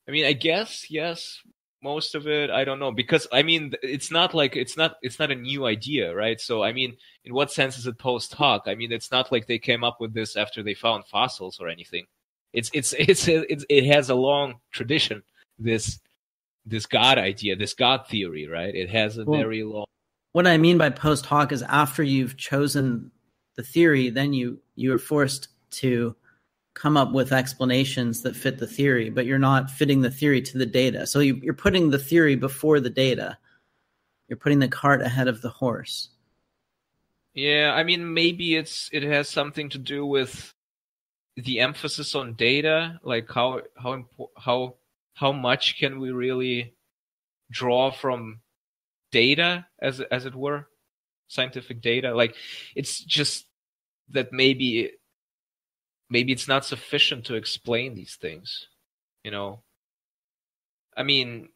I mean, I guess, yes, most of it, I don't know. Because, I mean, it's not a new idea, right? So, I mean, in what sense is it post hoc? I mean, it's not like they came up with this after they found fossils or anything. It has a long tradition, this God idea, this God theory, right? It has a very long... What I mean by post hoc is after you've chosen the theory, then you're forced to come up with explanations that fit the theory, but you're not fitting the theory to the data. So you're putting the theory before the data. You're putting the cart ahead of the horse. Yeah, I mean, maybe it has something to do with the emphasis on data, like how much can we really draw from data, as it were, scientific data. Like, it's just that maybe it's not sufficient to explain these things, you know. I mean,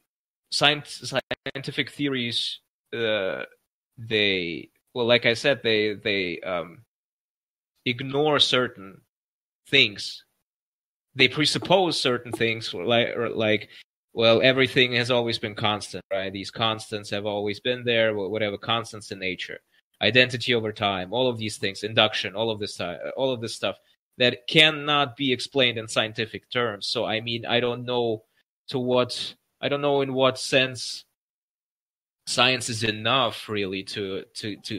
scientific theories, like I said, they ignore certain things. They presuppose certain things, like, well, everything has always been constant, right? These constants have always been there, whatever constants in nature, identity over time, all of these things, induction, all of this stuff that cannot be explained in scientific terms. So, I mean, I don't know in what sense science is enough, really, to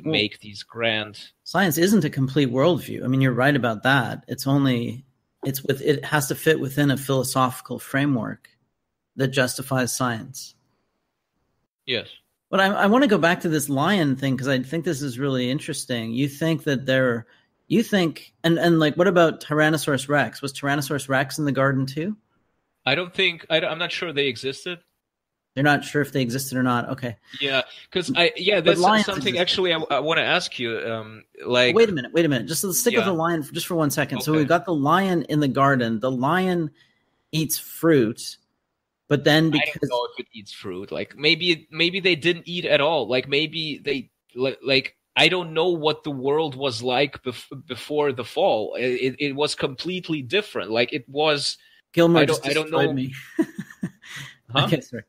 make these grand. Science isn't a complete worldview. I mean, you're right about that. It has to fit within a philosophical framework that justifies science. Yes. But I want to go back to this lion thing, because I think this is really interesting. You think that and like, what about Tyrannosaurus Rex? Was Tyrannosaurus Rex in the garden too? I'm not sure they existed. They're not sure if they existed or not. Okay. Yeah, because that's something actually I want to ask you. Like, wait a minute. Just let's stick with the lion just for 1 second. Okay. So we've got the lion in the garden. The lion eats fruit, but then because I don't know if it eats fruit. Like, maybe they didn't eat at all. Like, maybe they like. I don't know what the world was like before the fall. It was completely different. Like, it was. Gilmore I don't know. Me. Huh? Okay, sorry.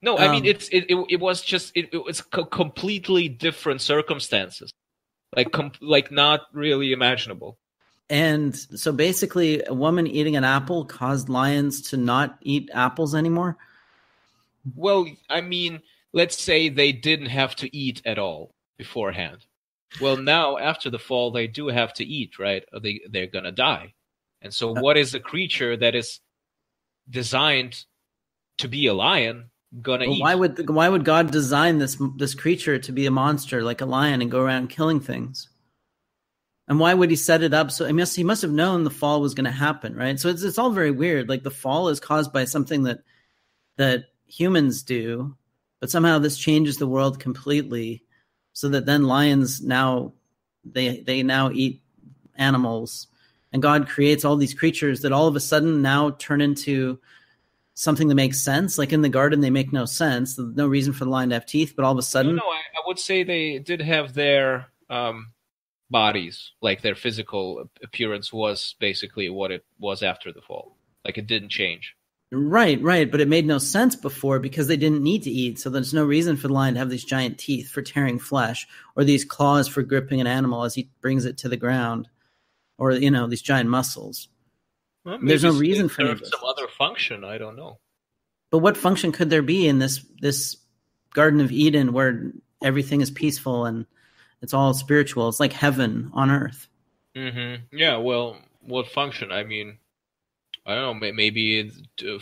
No, I mean, it was completely different circumstances, like not really imaginable. And so basically, a woman eating an apple caused lions to not eat apples anymore? Well, I mean, let's say they didn't have to eat at all beforehand. Well, now, after the fall, they do have to eat, right? Or they're going to die. And so what is a creature that is designed to be a lion gonna eat? Why would God design this creature to be a monster like a lion and go around killing things? And why would he set it up so he must have known the fall was going to happen, right? So it's all very weird. Like, the fall is caused by something that humans do, but somehow this changes the world completely, so that then lions now they now eat animals, and God creates all these creatures that all of a sudden now turn into something that makes sense. Like, in the garden, they make no sense. There's no reason for the lion to have teeth, but all of a sudden... No, I would say they did have their bodies, like their physical appearance was basically what it was after the fall. Like, it didn't change. Right. But it made no sense before because they didn't need to eat. So there's no reason for the lion to have these giant teeth for tearing flesh, or these claws for gripping an animal as he brings it to the ground, or, these giant muscles. Well, there's no reason for some other function. I don't know. But what function could there be in this Garden of Eden where everything is peaceful and it's all spiritual? It's like heaven on earth. Mm-hmm. Yeah. Well, what function? I mean, I don't know. Maybe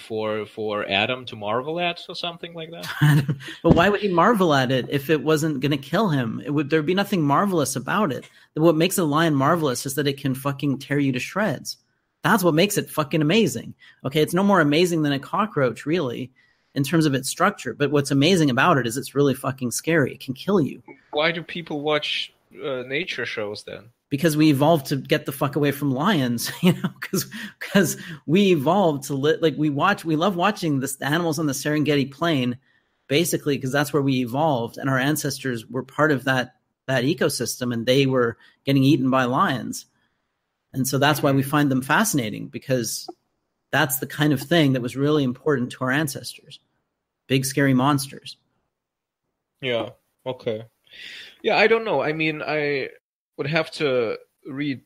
for Adam to marvel at or something like that. But why would he marvel at it if it wasn't going to kill him? There'd be nothing marvelous about it. What makes a lion marvelous is that it can fucking tear you to shreds. That's what makes it fucking amazing. Okay, it's no more amazing than a cockroach, really, in terms of its structure. But what's amazing about it is it's really fucking scary. It can kill you. Why do people watch nature shows then? Because we evolved to get the fuck away from lions, because we evolved to we love watching the animals on the Serengeti Plain, basically, because that's where we evolved, and our ancestors were part of that ecosystem, and they were getting eaten by lions. And so that's why we find them fascinating, because that's the kind of thing that was really important to our ancestors. Big, scary monsters. Yeah. Okay. Yeah, I don't know. I mean, I would have to read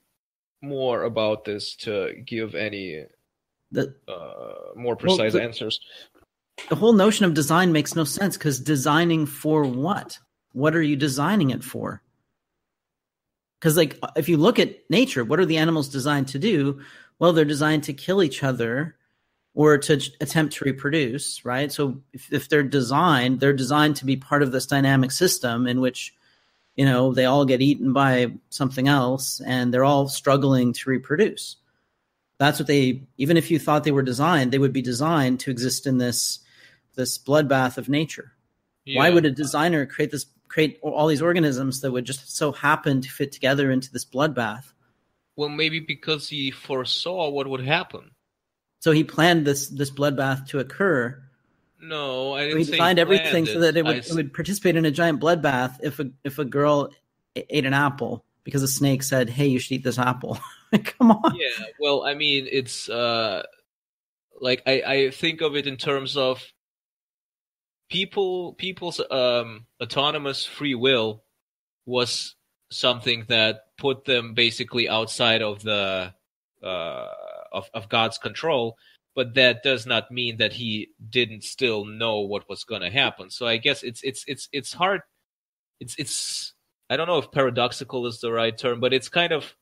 more about this to give any more precise answers. The whole notion of design makes no sense, because designing for what? What are you designing it for? Because like if you look at nature, what are the animals designed to do? Well, they're designed to kill each other or to attempt to reproduce, right? So if they're designed to be part of this dynamic system in which, they all get eaten by something else and they're all struggling to reproduce. That's what even if you thought they were designed, they would be designed to exist in this bloodbath of nature. Yeah. Why would a designer create all these organisms that would just so happen to fit together into this bloodbath? Well, maybe because he foresaw what would happen. So he planned this bloodbath to occur. No, I didn't say he designed everything so that it would participate in a giant bloodbath if a girl ate an apple because a snake said, "Hey, you should eat this apple." Come on. Yeah, well, I mean, it's like I think of it in terms of people's autonomous free will was something that put them basically outside of the of God's control. But that does not mean that he didn't still know what was going to happen. So I guess it's hard. It's I don't know if paradoxical is the right term, but it's kind of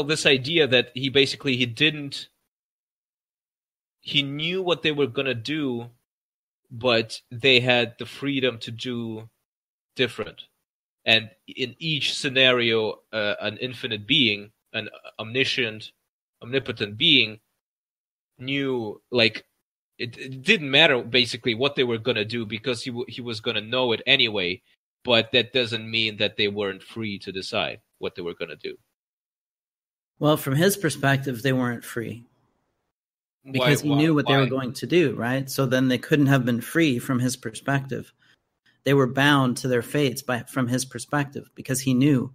this idea that he knew what they were going to do, but they had the freedom to do different. And in each scenario, an infinite being, an omnipotent being, knew, like, it didn't matter basically what they were going to do because he was going to know it anyway, but that doesn't mean that they weren't free to decide what they were going to do. Well, from his perspective, they weren't free because he knew what they were going to do, right? So then they couldn't have been free from his perspective. They were bound to their fates from his perspective because he knew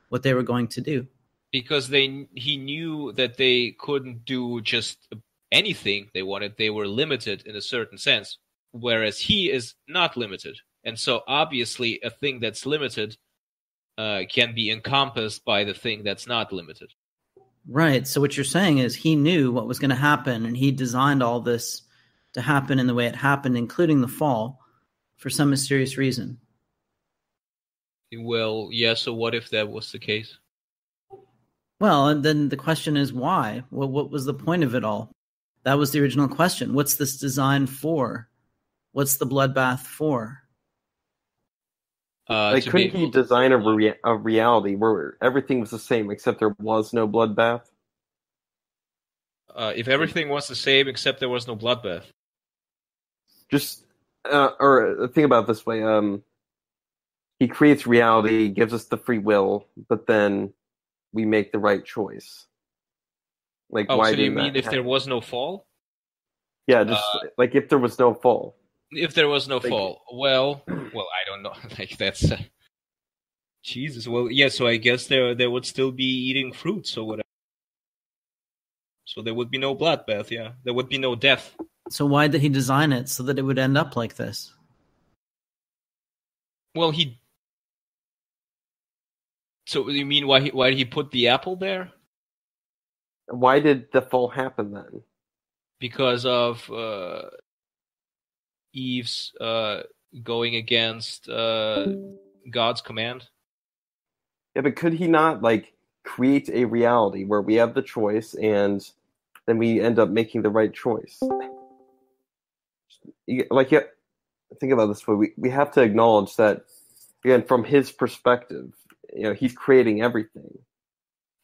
what they were going to do. Because he knew that they couldn't do just anything they wanted. They were limited in a certain sense, whereas he is not limited. And so obviously a thing that's limited can be encompassed by the thing that's not limited. Right. So what you're saying is he knew what was going to happen, and he designed all this to happen in the way it happened, including the fall, for some mysterious reason. Well, yeah, so what if that was the case? Well, and then the question is why? Well, what was the point of it all? That was the original question. What's this design for? What's the bloodbath for? Couldn't he design a reality where everything was the same except there was no bloodbath? If everything was the same except there was no bloodbath. Just, or think about it this way. He creates reality, gives us the free will, but then we make the right choice. Like, why so do you mean if there was no fall? Yeah, just like if there was no fall. If there was no fall, well, I don't know. Like that's Jesus. Well, yeah. So I guess they would still be eating fruits or whatever. So there would be no bloodbath. Yeah, there would be no death. So why did he design it so that it would end up like this? Well, So you mean why did he put the apple there? Why did the fall happen then? Because of Eve's going against God's command. Yeah, but could he not create a reality where we have the choice and then we end up making the right choice? Think about this way. We have to acknowledge that, again, from his perspective, he's creating everything.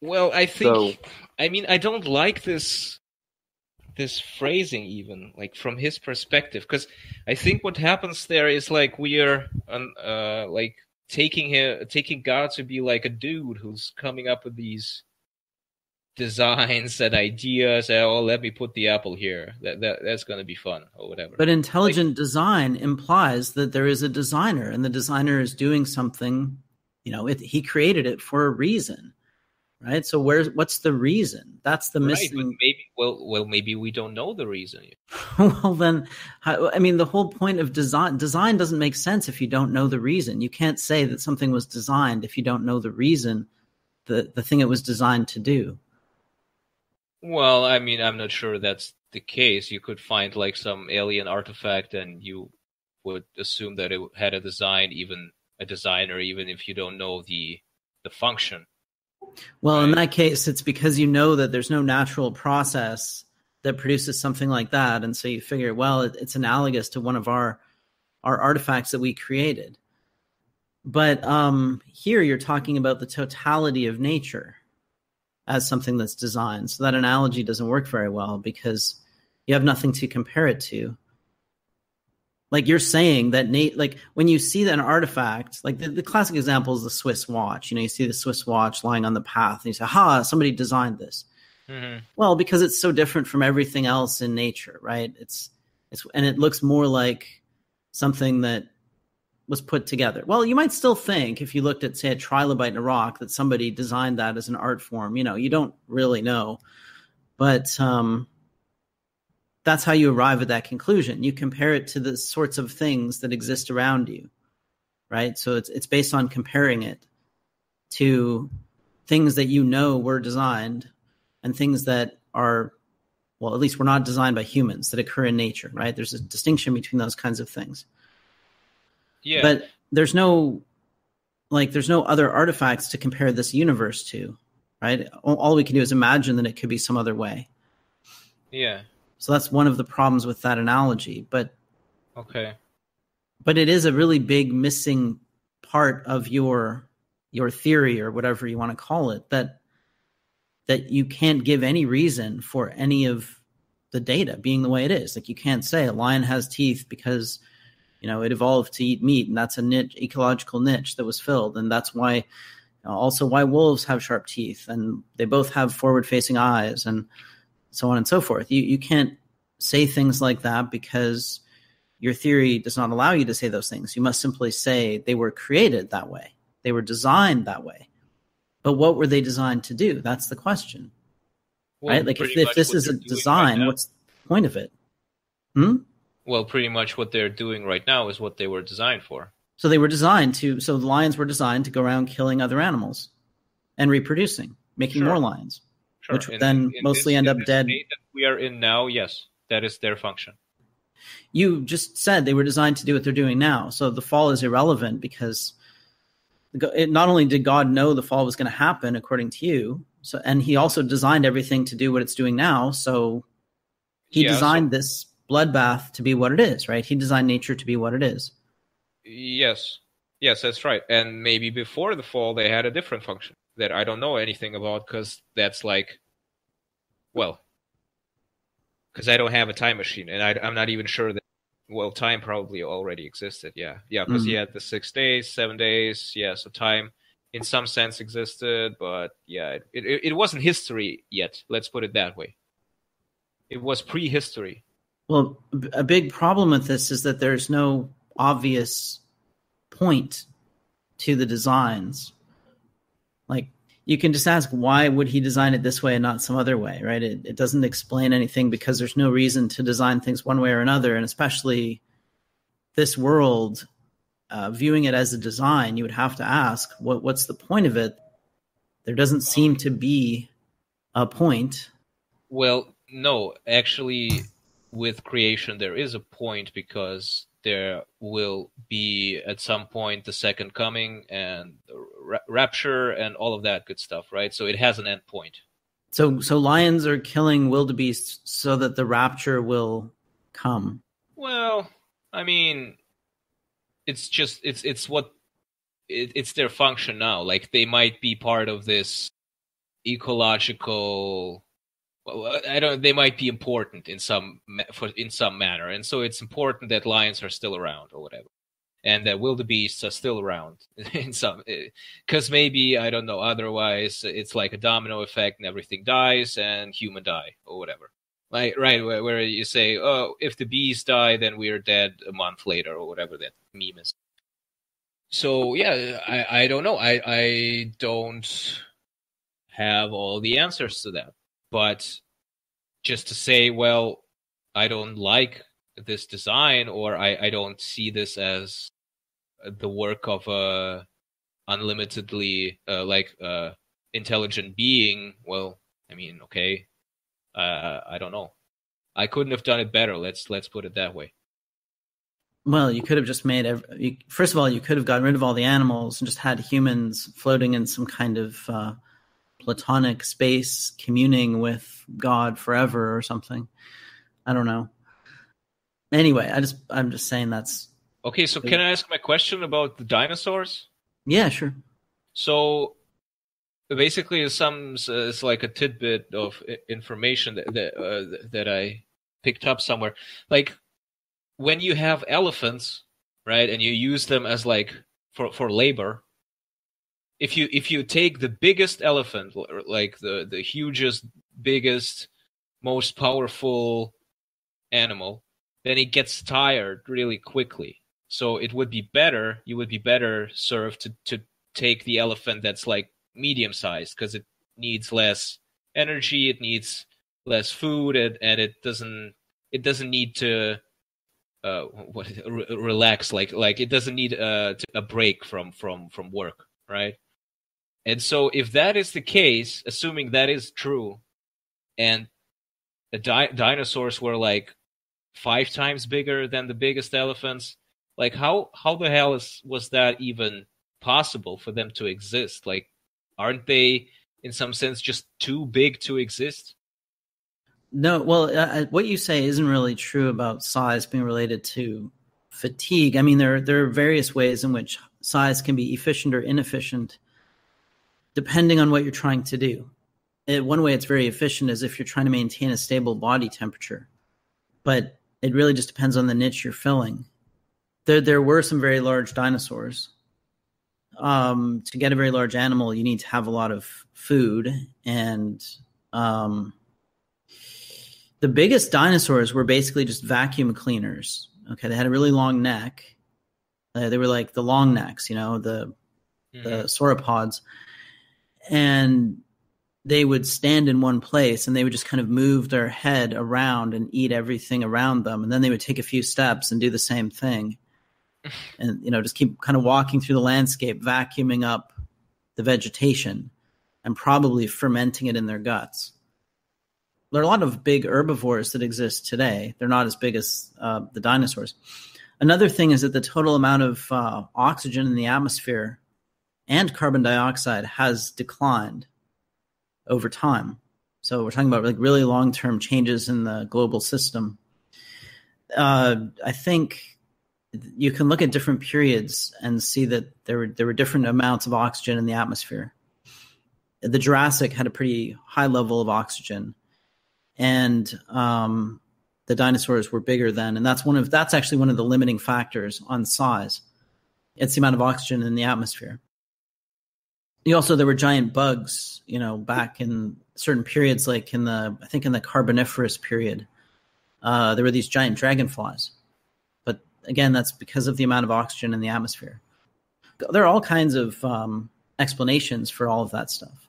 Well, I think, I don't like this phrasing even, like, from his perspective, because I think what happens there is we are taking God to be like a dude who's coming up with these designs and ideas. Let me put the apple here. That's going to be fun or whatever. But intelligent design implies that there is a designer, and the designer is doing something. He created it for a reason. Right. So what's the reason? That's the missing. But maybe we don't know the reason. Well, then, the whole point of design doesn't make sense if you don't know the reason. You can't say that something was designed if you don't know the reason, the thing it was designed to do. Well, I'm not sure that's the case. You could find some alien artifact and you would assume that it had a designer, even if you don't know the the function. Well, Right. in that case, it's because you know that there's no natural process that produces something like that, and so you figure, well, it's analogous to one of our artifacts that we created. But here you're talking about the totality of nature as something that's designed. So that analogy doesn't work very well because you have nothing to compare it to. Like you're saying that like when you see an artifact, like the classic example is the Swiss watch. You see the Swiss watch lying on the path and you say, somebody designed this. Mm-hmm. Well, because it's so different from everything else in nature, right? And it looks more like something that was put together. Well, you might still think if you looked at, say, a trilobite in a rock that somebody designed that as an art form. You don't really know. But that's how you arrive at that conclusion. You compare it to the sorts of things that exist around you, right? So it's based on comparing it to things that were designed and things that are, well, at least were not designed by humans, that occur in nature, right? There's a distinction between those kinds of things. Yeah. But there's no other artifacts to compare this universe to, right? All we can do is imagine that it could be some other way. Yeah. So that's one of the problems with that analogy. But okay. But it is a really big missing part of your theory, or whatever you want to call it, that you can't give any reason for any of the data being the way it is. Like you can't say a lion has teeth because it evolved to eat meat, and that's a niche, ecological niche that was filled, and that's why also why wolves have sharp teeth, and they both have forward-facing eyes, and so on and so forth. You can't say things like that because your theory does not allow you to say those things. You must simply say they were created that way. They were designed that way. But what were they designed to do? That's the question. Well, right? Like if this is a design, right, what's the point of it? Well, pretty much what they're doing right now is what they were designed for. So they were designed so the lions were designed to go around killing other animals and reproducing, making more lions. Sure. Which would then mostly end up dead. State that we are in now, yes, that is their function. You just said they were designed to do what they're doing now. So the fall is irrelevant because not only did God know the fall was going to happen, according to you, and he also designed everything to do what it's doing now. So he designed this bloodbath to be what it is, right? He designed nature to be what it is. Yes, that's right. And maybe before the fall, they had a different function that I don't know anything about, because that's because I don't have a time machine, and I'm not even sure that, time probably already existed. Yeah, because he had the 6 days, 7 days. Yeah, so time in some sense existed, but yeah, it wasn't history yet. Let's put it that way. It was prehistory. Well, a big problem with this is that there's no obvious point to the designs. Like, you can just ask, why would he design it this way and not some other way, right? It doesn't explain anything because there's no reason to design things one way or another. And especially this world, viewing it as a design, you would have to ask, what's the point of it? There doesn't seem to be a point. Well, no, actually, with creation, there is a point, because there will be at some point the second coming and the rapture and all of that good stuff, right? So it has an end point. So lions are killing wildebeests so that the rapture will come. Well, I mean, it's just it's their function now. Like, they might be part of this ecological. Well, they might be important in some manner, and so it's important that lions are still around or whatever, and that wildebeests are still around in some, because maybe, I don't know, otherwise it's like a domino effect and everything dies and human die or whatever. Like, right, where you say, oh, if the bees die, then we are dead a month later or whatever that meme is. So yeah, I don't know. I don't have all the answers to that. But just to say, well, I don't like this design, or I don't see this as the work of a unlimitedly intelligent being. Well, I mean, okay, I don't know. I couldn't have done it better. Let's put it that way. Well, you could have just first of all, you could have gotten rid of all the animals and just had humans floating in some kind of platonic space, communing with God forever or something. I don't know. Anyway, I'm just saying that's Okay, so can I ask my question about the dinosaurs? Yeah, sure. So basically, it's like a tidbit of information that I picked up somewhere. Like when you have elephants, right, and you use them as like for labor. If you take the biggest elephant, like the hugest, biggest, most powerful animal, then it gets tired really quickly. So you would be better served to take the elephant that's like medium sized, because it needs less energy, it needs less food, and it doesn't need to relax, like it doesn't need a break from work, right? And so if that is the case, assuming that is true, and the dinosaurs were like 5 times bigger than the biggest elephants, like how the hell was that even possible for them to exist? Like, aren't they in some sense just too big to exist? No, well, what you say isn't really true about size being related to fatigue. I mean, there are various ways in which size can be efficient or inefficient, depending on what you're trying to do. One way it's very efficient is if you're trying to maintain a stable body temperature, but it really just depends on the niche you're filling. There were some very large dinosaurs. To get a very large animal, you need to have a lot of food, and the biggest dinosaurs were basically just vacuum cleaners. Okay, they had a really long neck. They were like the long necks, the sauropods. And they would stand in one place and they would just kind of move their head around and eat everything around them. And then they would take a few steps and do the same thing. And, just keep kind of walking through the landscape, vacuuming up the vegetation and probably fermenting it in their guts. There are a lot of big herbivores that exist today. They're not as big as the dinosaurs. Another thing is that the total amount of oxygen in the atmosphere and carbon dioxide has declined over time. So we're talking about like really long-term changes in the global system. I think you can look at different periods and see that there were different amounts of oxygen in the atmosphere. The Jurassic had a pretty high level of oxygen, and the dinosaurs were bigger then, and that's actually one of the limiting factors on size. It's the amount of oxygen in the atmosphere. There were giant bugs, back in certain periods, like in the Carboniferous period. There were these giant dragonflies. But again, that's because of the amount of oxygen in the atmosphere. There are all kinds of explanations for all of that stuff.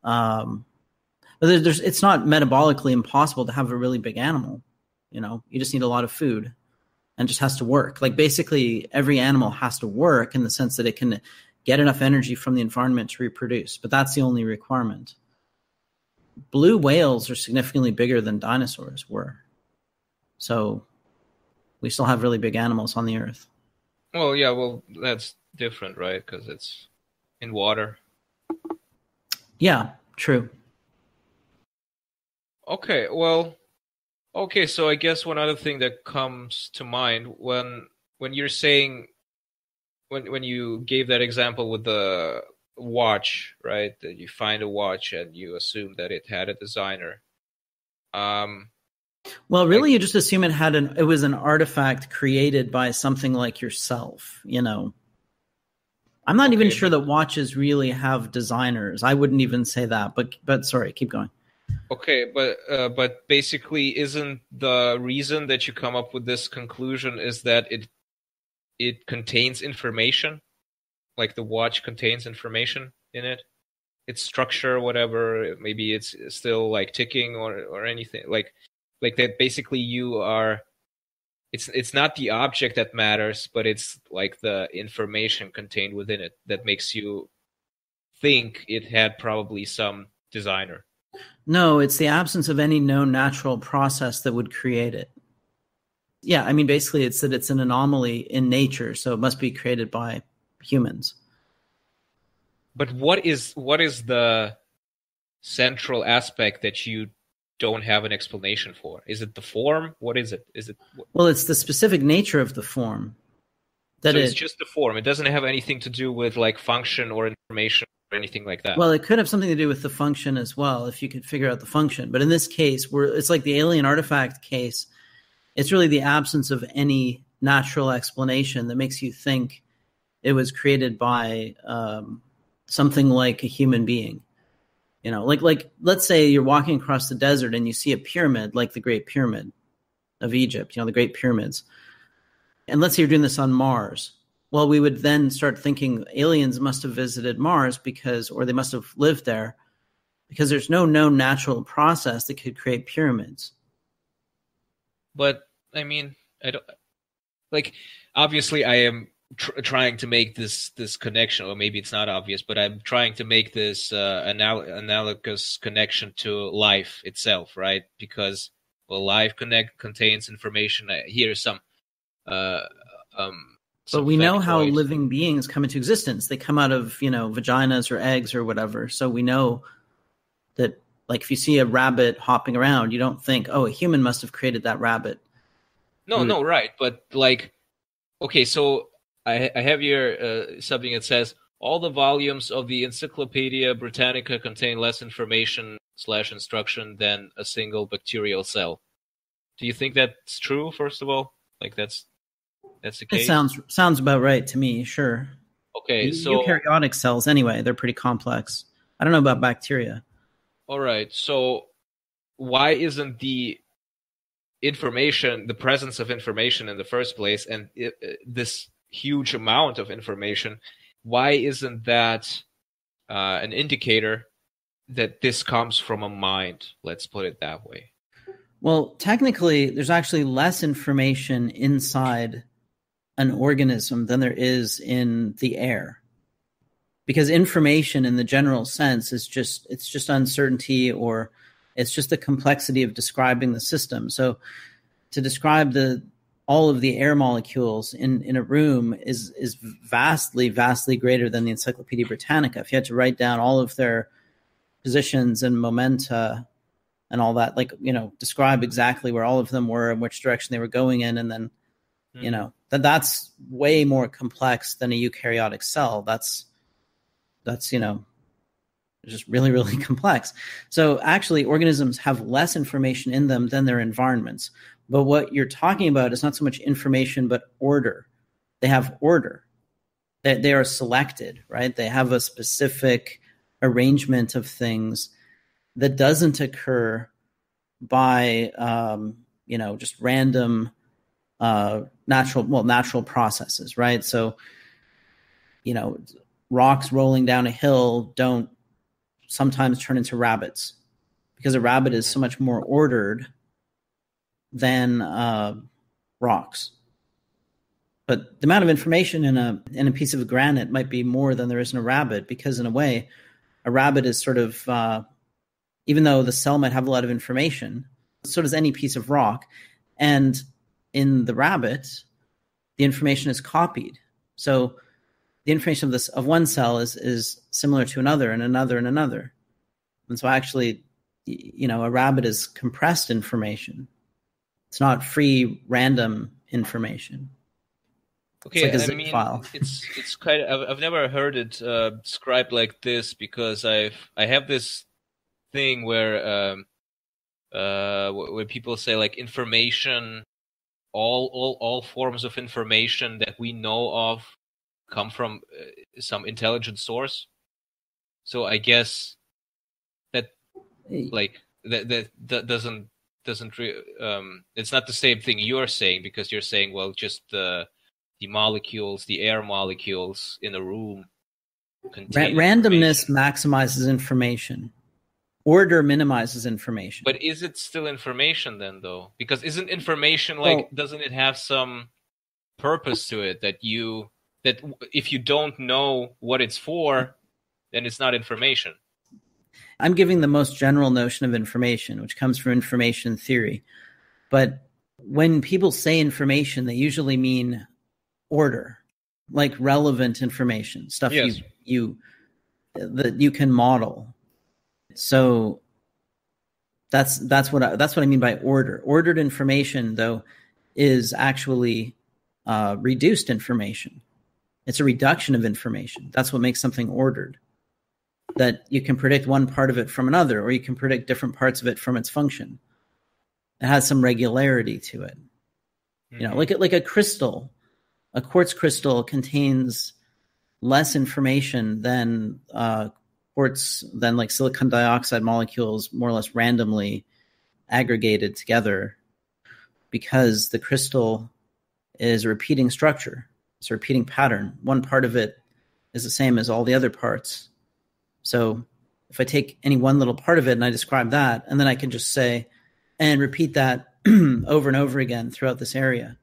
But it's not metabolically impossible to have a really big animal. You just need a lot of food and it just has to work. Like basically every animal has to work in the sense that it can get enough energy from the environment to reproduce, but that's the only requirement. Blue whales are significantly bigger than dinosaurs were. So we still have really big animals on the earth. Well, yeah, that's different, right? Because it's in water. Yeah, true. Okay, so I guess one other thing that comes to mind when you're saying, when you gave that example with the watch, right? That you find a watch and you assume that it had a designer. Well, really, you just assume it was an artifact created by something like yourself. I'm not even sure that watches really have designers. I wouldn't even say that. But sorry, keep going. Okay, but basically, isn't the reason that you come up with this conclusion is that it contains information? Like the watch contains information in it? Its structure, whatever, maybe it's still like ticking or anything. Like that basically it's not the object that matters, but it's like the information contained within it that makes you think it had probably some designer. No, it's the absence of any known natural process that would create it. yeah, I mean, basically it's that it's an anomaly in nature, so it must be created by humans. But what is the central aspect that you don't have an explanation for? Is it the form? What is it? Well, it's the specific nature of the form. So it's just the form. It doesn't have anything to do with like function or information or anything like that. Well, it could have something to do with the function as well, if you could figure out the function. But in this case, it's like the alien artifact case. It's really the absence of any natural explanation that makes you think it was created by something like a human being. You know, like let's say you're walking across the desert and you see a pyramid like the Great Pyramid of Egypt, you know, the Great Pyramids. And let's say you're doing this on Mars. Well, we would then start thinking aliens must have visited Mars or they must have lived there, because there's no known natural process that could create pyramids. But I mean, I don't like. Obviously, I am trying to make this connection, or maybe it's not obvious, but I'm trying to make this analogous connection to life itself, right? Because life contains information. Here's some. But we know how living beings come into existence. They come out of, vaginas or eggs or whatever. So we know that, like, if you see a rabbit hopping around, you don't think, oh, a human must have created that rabbit. No, right. But, like, okay, so I have here something that says, all the volumes of the Encyclopedia Britannica contain less information/instruction than a single bacterial cell. Do you think that's true, first of all? Like, that's the case? It sounds about right to me, sure. Okay, so eukaryotic cells, anyway, they're pretty complex. I don't know about bacteria. All right, so why isn't the presence of information in the first place, and this huge amount of information, why isn't that an indicator that this comes from a mind? Let's put it that way. Well, technically, there's actually less information inside an organism than there is in the air. Because information in the general sense is just uncertainty, or it's just the complexity of describing the system. So to describe all of the air molecules in a room is vastly, vastly greater than the Encyclopedia Britannica. If you had to write down all of their positions and momenta and all that, describe exactly where all of them were and which direction they were going in, and then, that's way more complex than a eukaryotic cell. That's just really, really complex. So actually, organisms have less information in them than their environments. But what you're talking about is not so much information, but order. They have order. They are selected, right? They have a specific arrangement of things that doesn't occur by, just random natural processes, right? So, rocks rolling down a hill don't sometimes turn into rabbits, because a rabbit is so much more ordered than rocks. But the amount of information in a piece of granite might be more than there is in a rabbit, because in a way, a rabbit is sort of, even though the cell might have a lot of information, so does any piece of rock. And in the rabbit, the information is copied. So the information of one cell is similar to another and another and another. And so actually, a rabbit is compressed information. It's not free, random information. Okay, it's like a zip file. It's kind of, I've never heard it described like this, because I have this thing where people say, like, information, all forms of information that we know of come from some intelligent source. So I guess that, like, that doesn't it's not the same thing you're saying, because you're saying, well, just the molecules, the air molecules in a room contain randomness maximizes information. Order minimizes information. But is it still information then, though? Because isn't information doesn't it have some purpose to it, that if you don't know what it's for, then it's not information? I'm giving the most general notion of information, which comes from information theory. But when people say information, they usually mean order, like relevant information, stuff Yes. that you can model. So that's what I mean by order. Ordered information, though, is actually reduced information. It's a reduction of information. That's what makes something ordered. That you can predict one part of it from another, or you can predict different parts of it from its function. It has some regularity to it. Mm-hmm. You know, like a crystal, a quartz crystal contains less information than like silicon dioxide molecules more or less randomly aggregated together, because the crystal is a repeating structure. It's a repeating pattern. One part of it is the same as all the other parts. So if I take any one little part of it and I describe that, and then I can just say and repeat that over and over again throughout this area.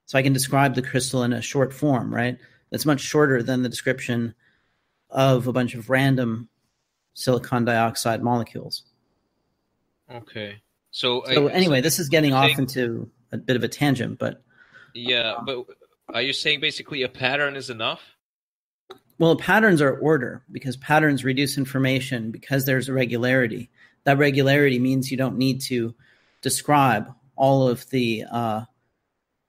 So I can describe the crystal in a short form, right? That's much shorter than the description of a bunch of random silicon dioxide molecules. Okay. So anyway, this is getting off into a bit of a tangent, but... Yeah, but are you saying basically a pattern is enough? Well, patterns are order, because patterns reduce information because there's a regularity. That regularity means you don't need to describe all of the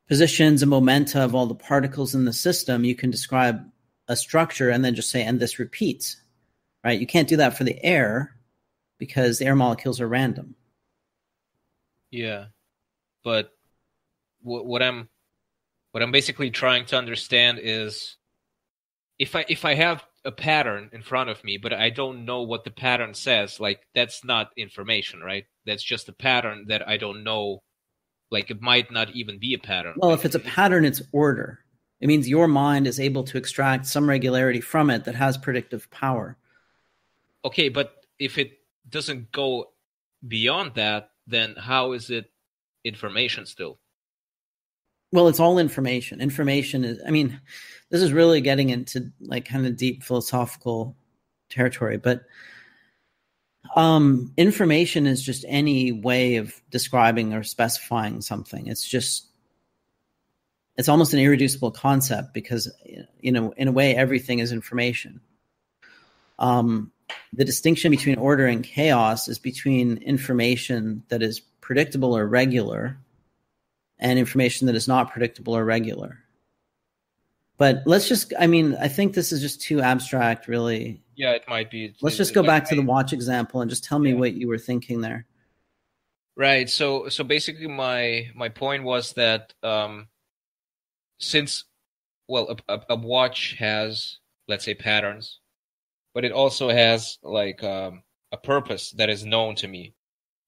positions and momenta of all the particles in the system. You can describe a structure and then just say, and this repeats, right? You can't do that for the air because the air molecules are random. Yeah, but what I'm basically trying to understand is if I have a pattern in front of me, but I don't know what the pattern says, like that's not information, right? That's just a pattern that I don't know. Like it might not even be a pattern. Well, if it's a pattern, it's order. It means your mind is able to extract some regularity from it that has predictive power. Okay, but if it doesn't go beyond that, then how is it information still? Well, it's all information. Information is, I mean, this is really getting into like kind of deep philosophical territory, but information is just any way of describing or specifying something. It's almost an irreducible concept because, you know, in a way, everything is information. The distinction between order and chaos is between information that is predictable or regular and information that is not predictable or regular. But let's just, I mean, I think this is just too abstract, really. Yeah, it might be. Let's just go back to the watch example and just tell me what you were thinking there. Right. So basically my point was that since, well, a watch has, let's say, patterns, but it also has like a purpose that is known to me.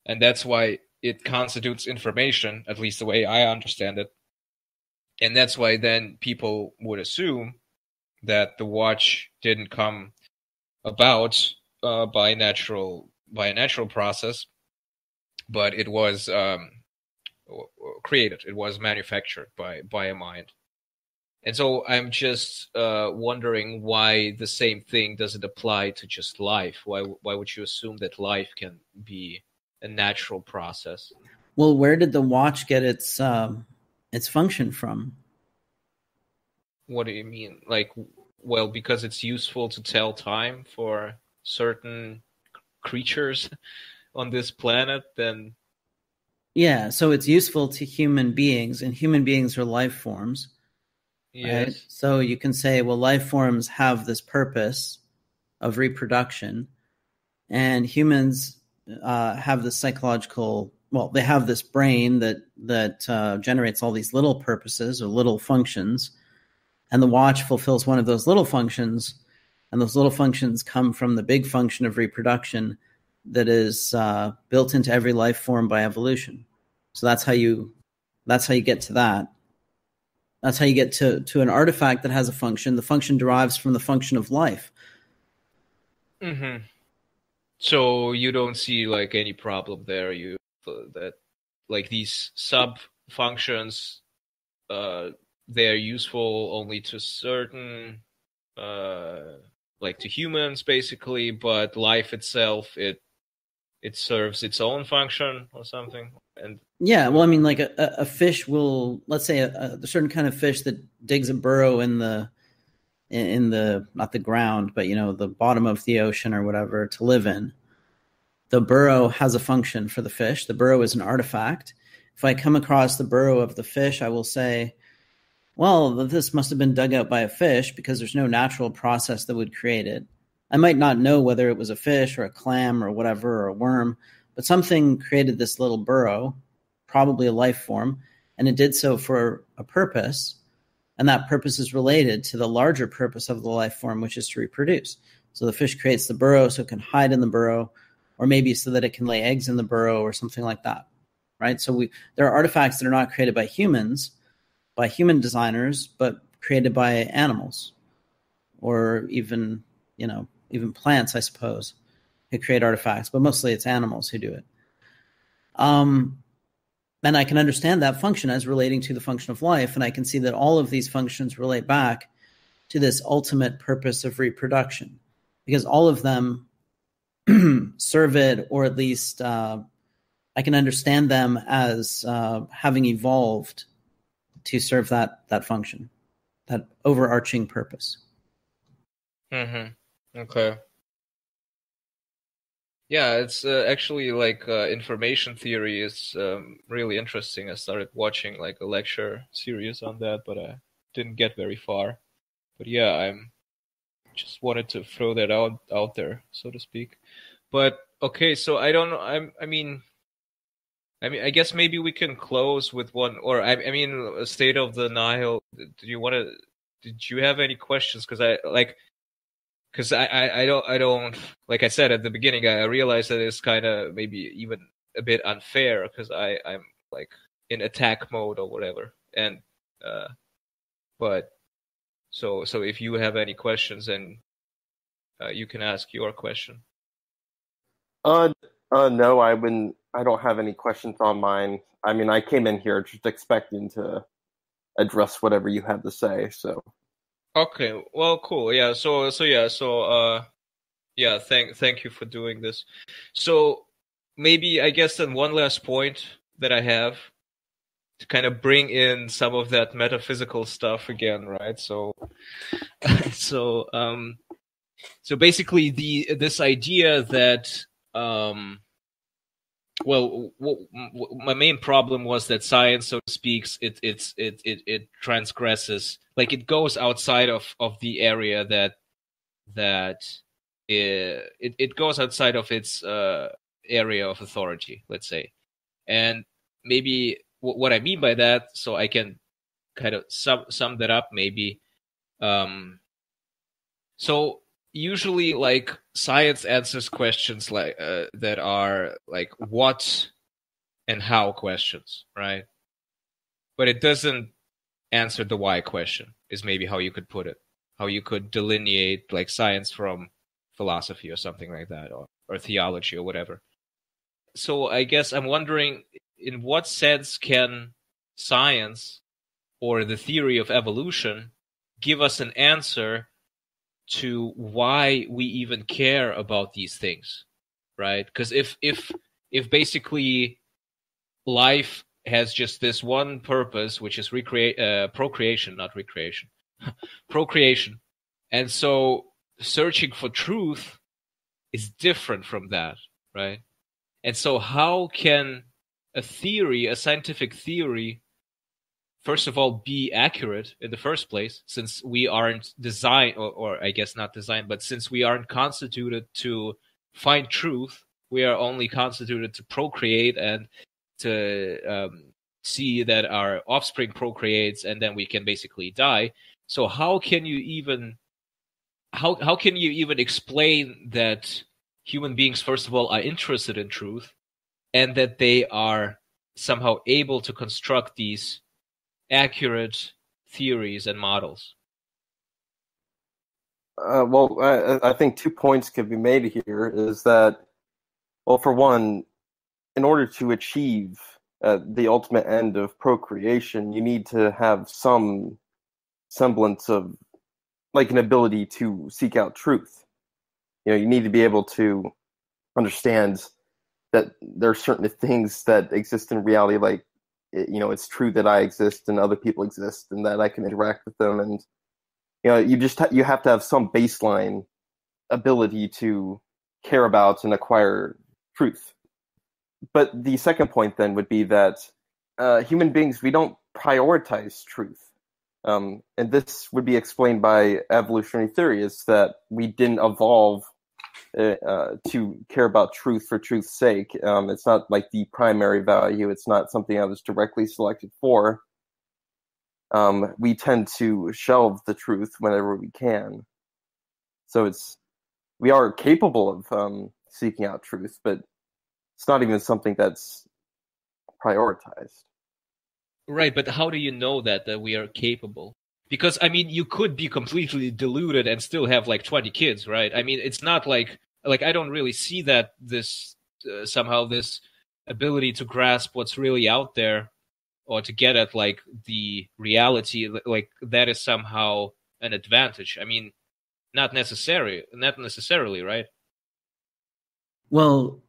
And that's why it constitutes information, at least the way I understand it. And that's why then people would assume that the watch didn't come about by a natural process, but it was created. It was manufactured by a mind. And so I'm just wondering why the same thing doesn't apply to just life. Why would you assume that life can be a natural process? Well, where did the watch get its function from? What do you mean? Like, well, because it's useful to tell time for certain creatures on this planet, then... Yeah, so it's useful to human beings, and human beings are life forms. Yes. Right? So you can say, well, life forms have this purpose of reproduction, and humans have this psychological... Well, they have this brain that generates all these little purposes or little functions, and the watch fulfills one of those little functions, and those little functions come from the big function of reproduction that is built into every life form by evolution. So that's how you get to that. That's how you get to an artifact that has a function. The function derives from the function of life. Mm-hmm. So you don't see like any problem there. That like these sub functions, they're useful only to certain, like to humans basically, but life itself, it serves its own function or something. And yeah, well, I mean, like a fish will, let's say a certain kind of fish that digs a burrow in the not the ground, but the bottom of the ocean or whatever to live in. The burrow has a function for the fish. The burrow is an artifact. If I come across the burrow of the fish, I will say, well, this must have been dug out by a fish because there's no natural process that would create it. I might not know whether it was a fish or a clam or whatever, or a worm, but something created this little burrow, probably a life form, and it did so for a purpose, and that purpose is related to the larger purpose of the life form, which is to reproduce. So the fish creates the burrow so it can hide in the burrow, or maybe so that it can lay eggs in the burrow or something like that, right? So there are artifacts that are not created by humans, by human designers, but created by animals, or even plants, I suppose, who create artifacts, but mostly it's animals who do it. And I can understand that function as relating to the function of life, and I can see that all of these functions relate back to this ultimate purpose of reproduction, because all of them serve it, or at least I can understand them as having evolved to serve that function, that overarching purpose. Okay. Yeah, it's actually like information theory is really interesting. I started watching like a lecture series on that, but I didn't get very far. But yeah, I'm just wanted to throw that out there, so to speak. But okay, so I don't know. I mean, I guess maybe we can close with one, or I mean, a state of the Nihil. Did you have any questions? Because I don't, like I said at the beginning, I realized that it's kind of maybe even a bit unfair because I'm like in attack mode or whatever. And but so if you have any questions, then you can ask your question. No, I don't have any questions on mine. I mean, I came in here just expecting to address whatever you had to say, so. Okay, well, cool. Yeah, yeah, thank you for doing this. So maybe I guess then one last point that I have to kind of bring in some of that metaphysical stuff again, right? So so basically this idea that my main problem was that science, so to speak, it transgresses, like it goes outside of the area that it goes outside of its area of authority, let's say. And maybe what I mean by that, so I can kind of sum that up maybe. So usually, like, science answers questions like that are like what and how questions, right? But it doesn't answer the why question, is maybe how you could put it, how you could delineate like science from philosophy or something like that, or theology or whatever. So I guess I'm wondering, in what sense can science or the theory of evolution give us an answer to why we even care about these things, right? Because if basically life has just this one purpose, which is procreation, not recreation, procreation, and so searching for truth is different from that, right? And so how can a scientific theory, first of all, be accurate in the first place, since we aren't designed, or I guess not designed, but since we aren't constituted to find truth, we are only constituted to procreate and to see that our offspring procreates, and then we can basically die. So how can you even explain that human beings, first of all, are interested in truth, and that they are somehow able to construct these accurate theories and models? Well, I think 2 points could be made here. Is that, well, for one, in order to achieve the ultimate end of procreation, you need to have some semblance of, like, an ability to seek out truth. You know, you need to be able to understand that there are certain things that exist in reality, like, it's true that I exist and other people exist and that I can interact with them. And, you have to have some baseline ability to care about and acquire truth. But the second point then would be that human beings, we don't prioritize truth. And this would be explained by evolutionary theory, is that we didn't evolve to care about truth for truth's sake. It's not like the primary value. It's not something I was directly selected for. We tend to shelve the truth whenever we can. So we are capable of seeking out truth, but it's not even something that's prioritized. Right, but how do you know that we are capable? Because, I mean, you could be completely deluded and still have, 20 kids, right? I mean, it's not like I don't really see that somehow this ability to grasp what's really out there or to get at, the reality, that is somehow an advantage. I mean, not necessarily, right? Well,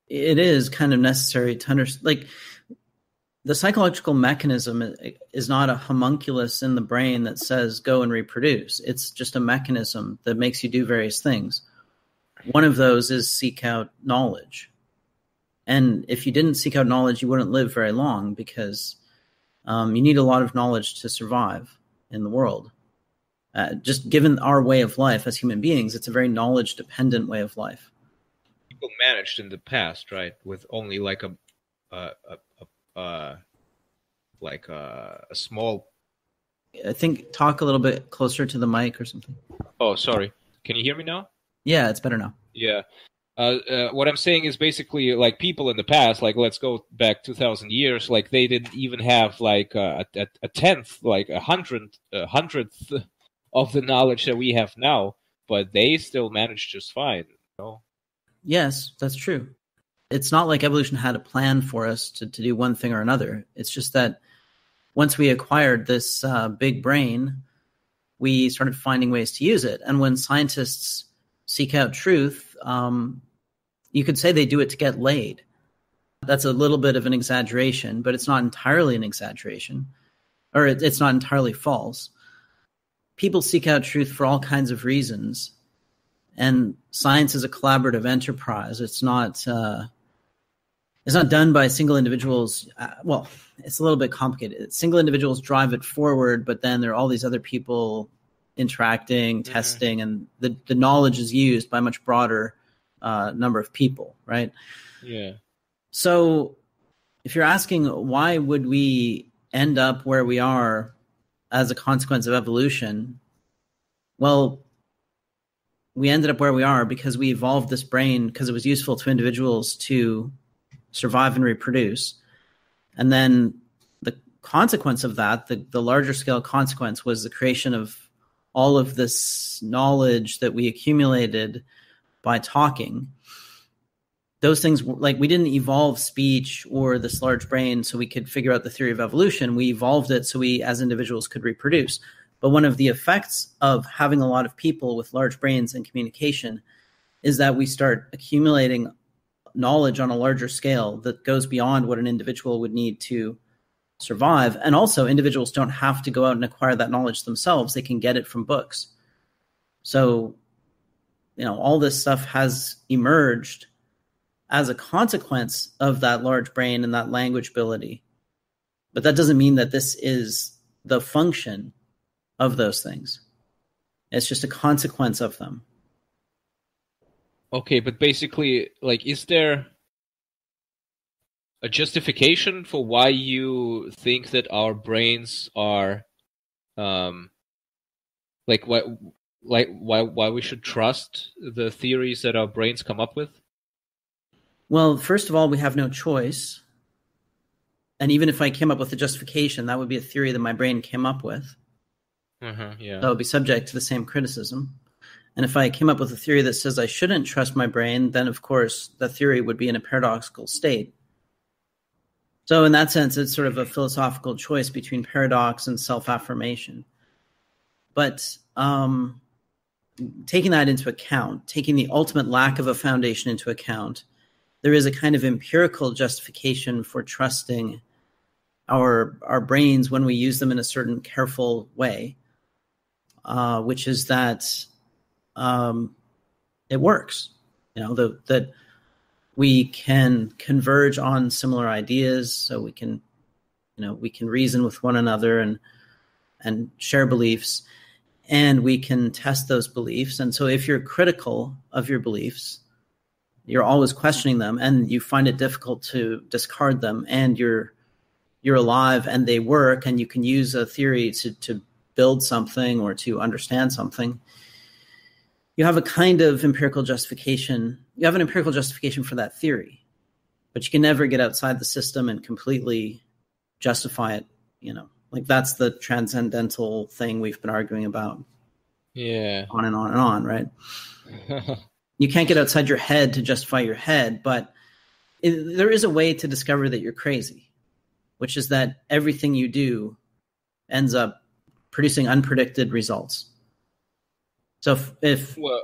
it is kind of necessary to understand, the psychological mechanism is not a homunculus in the brain that says go and reproduce. It's just a mechanism that makes you do various things. One of those is seek out knowledge. And if you didn't seek out knowledge, you wouldn't live very long, because you need a lot of knowledge to survive in the world. Just given our way of life as human beings, it's a very knowledge-dependent way of life. People managed in the past, right, with only a small. I think talk a little bit closer to the mic or something. Oh, sorry. Can you hear me now? Yeah, it's better now. Yeah. What I'm saying is basically, people in the past, let's go back 2,000 years, they didn't even have a tenth, a hundredth of the knowledge that we have now, but they still managed just fine. Yes, that's true. It's not like evolution had a plan for us to do one thing or another. It's just that once we acquired this big brain, we started finding ways to use it. And when scientists seek out truth, you could say they do it to get laid. That's a little bit of an exaggeration, but it's not entirely an exaggeration, or it's not entirely false. People seek out truth for all kinds of reasons, and science is a collaborative enterprise. It's not done by single individuals. Well, it's a little bit complicated. Single individuals drive it forward, but then there are all these other people interacting, testing, and the knowledge is used by a much broader number of people, right? Yeah. So if you're asking why would we end up where we are as a consequence of evolution, well, we ended up where we are because we evolved this brain because it was useful to individuals to survive and reproduce. And then the consequence of that, the larger scale consequence, was the creation of all of this knowledge that we accumulated by talking. Those things, we didn't evolve speech or this large brain so we could figure out the theory of evolution. We evolved it so we as individuals could reproduce. But one of the effects of having a lot of people with large brains and communication is that we start accumulating knowledge on a larger scale that goes beyond what an individual would need to survive. And also, individuals don't have to go out and acquire that knowledge themselves. They can get it from books. So, all this stuff has emerged as a consequence of that large brain and that language ability. But that doesn't mean that this is the function of those things. It's just a consequence of them. Okay, but basically, is there a justification for why you think that our brains are, why we should trust the theories that our brains come up with? Well, first of all, we have no choice. And even if I came up with a justification, that would be a theory that my brain came up with. Yeah. That would be subject to the same criticism. And if I came up with a theory that says I shouldn't trust my brain, then of course the theory would be in a paradoxical state. So in that sense, it's sort of a philosophical choice between paradox and self-affirmation. But taking that into account, taking the ultimate lack of a foundation into account, there is a kind of empirical justification for trusting our brains when we use them in a certain careful way, which is that it works. That we can converge on similar ideas, so we can reason with one another and share beliefs, and we can test those beliefs. And so if you're critical of your beliefs, you're always questioning them, and you find it difficult to discard them, and you're alive and they work, and you can use a theory to build something or to understand something, you have a kind of empirical justification. You have an empirical justification for that theory, but you can never get outside the system and completely justify it. Like that's the transcendental thing we've been arguing about. Yeah. On and on and on, right? You can't get outside your head to justify your head, but there is a way to discover that you're crazy, which is that everything you do ends up producing unpredicted results. So if your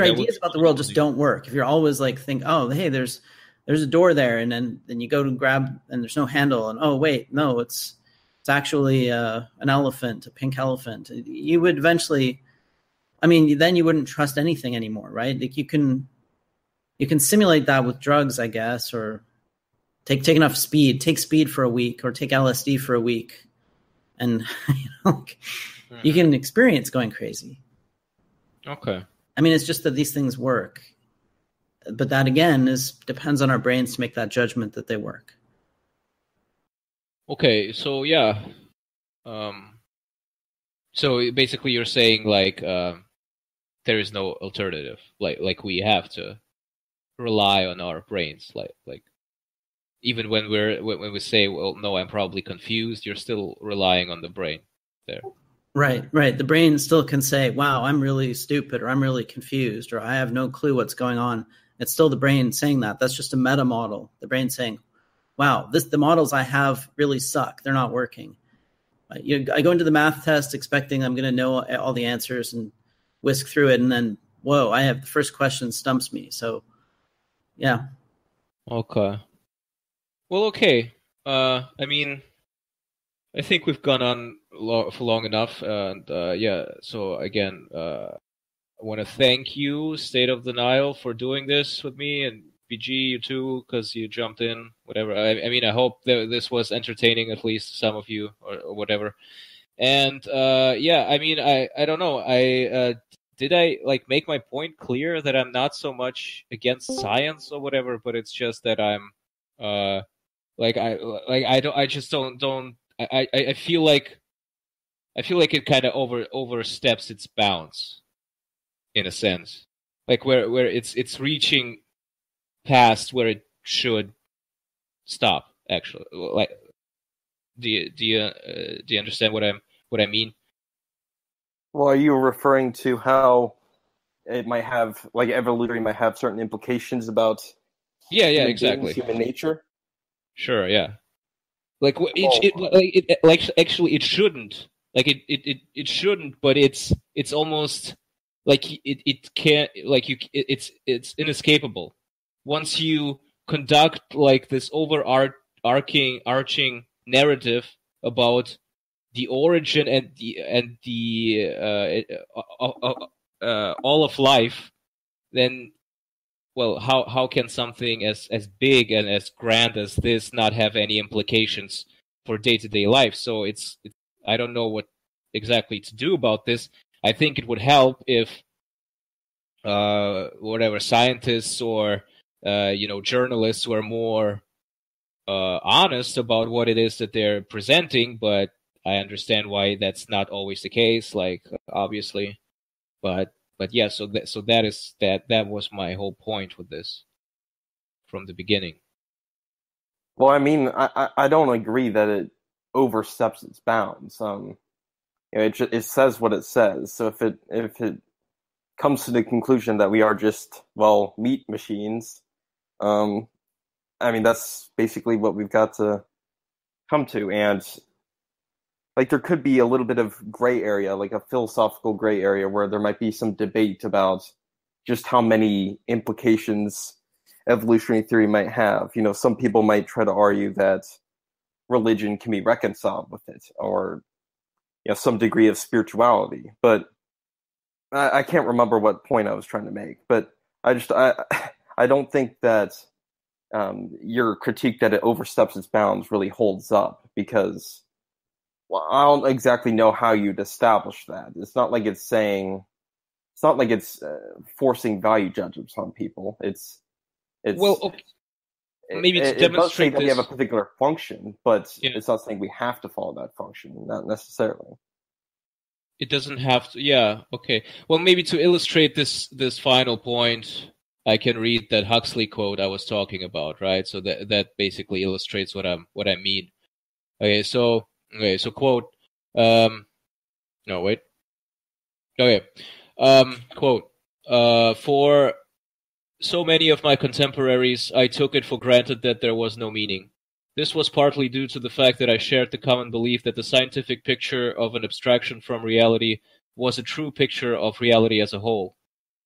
ideas about the world just don't work, if you're always like think, oh, hey, there's a door there, and then you go to grab and there's no handle, and oh wait, no, it's actually an elephant, a pink elephant, you would eventually, then you wouldn't trust anything anymore, right? Like you can simulate that with drugs, I guess, or take enough speed, take speed for a week, or take LSD for a week, and you can experience going crazy. Okay. It's just that these things work, but that again depends on our brains to make that judgment that they work. Okay, so yeah, so basically you're saying like there is no alternative, like we have to rely on our brains, like even when we say, well, no, I'm probably confused, you're still relying on the brain there. Right. The brain still can say, wow, I'm really stupid, or I'm really confused, or I have no clue what's going on. It's still the brain saying that. That's just a meta model. The brain saying, wow, the models I have really suck. They're not working. I go into the math test expecting I'm going to know all the answers and whisk through it, and then, whoa, the first question stumps me. So, yeah. Okay. Well, okay. I think we've gone on for long enough, and so again, I want to thank you, State of Denial, for doing this with me, and BG, you too, because you jumped in, whatever. I hope that this was entertaining, at least some of you, or whatever. And I don't know. Did I make my point clear that I'm not so much against science or whatever, but it's just that I'm I feel like it kind of oversteps its bounds, in a sense, like where it's reaching past where it should stop. Actually, like, do you understand what I mean? Well, are you referring to how it might have, like, evolutionary might have certain implications about exactly human nature? Sure, yeah. Like it shouldn't. Like it shouldn't, but it's almost like it can't. Like it's inescapable. Once you conduct like this arching narrative about the origin and the all of life, then, well, how can something as big and as grand as this not have any implications for day-to-day life? So it's I don't know what exactly to do about this. I think it would help if whatever scientists or journalists were more honest about what it is that they're presenting, but I understand why that's not always the case, like, obviously. But yeah, so that was my whole point with this from the beginning. Well, I don't agree that it oversteps its bounds. It says what it says. So if it comes to the conclusion that we are just, well, meat machines, that's basically what we've got to come to. And like, there could be a little bit of gray area, like a philosophical gray area, where there might be some debate about just how many implications evolutionary theory might have. Some people might try to argue that religion can be reconciled with it, or some degree of spirituality. But I can't remember what point I was trying to make. But I don't think that your critique that it oversteps its bounds really holds up, because I don't exactly know how you'd establish that. It's not like it's forcing value judgments on people. It's well, okay. Maybe to it does say demonstrate that we this. have a particular function, but Yeah. it's not saying we have to follow that function, not necessarily. It doesn't have to. Yeah. Okay. Well, maybe to illustrate this final point, I can read that Huxley quote I was talking about, right? So that basically illustrates what I mean. Okay. So quote. No, wait. Okay. Quote. For so many of my contemporaries, I took it for granted that there was no meaning. This was partly due to the fact that I shared the common belief that the scientific picture of an abstraction from reality was a true picture of reality as a whole,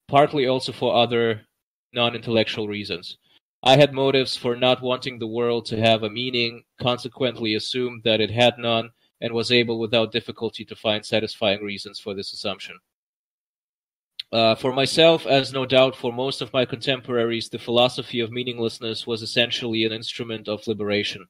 partly also for other non-intellectual reasons. I had motives for not wanting the world to have a meaning, consequently assumed that it had none, and was able without difficulty to find satisfying reasons for this assumption. For myself, as no doubt for most of my contemporaries, the philosophy of meaninglessness was essentially an instrument of liberation.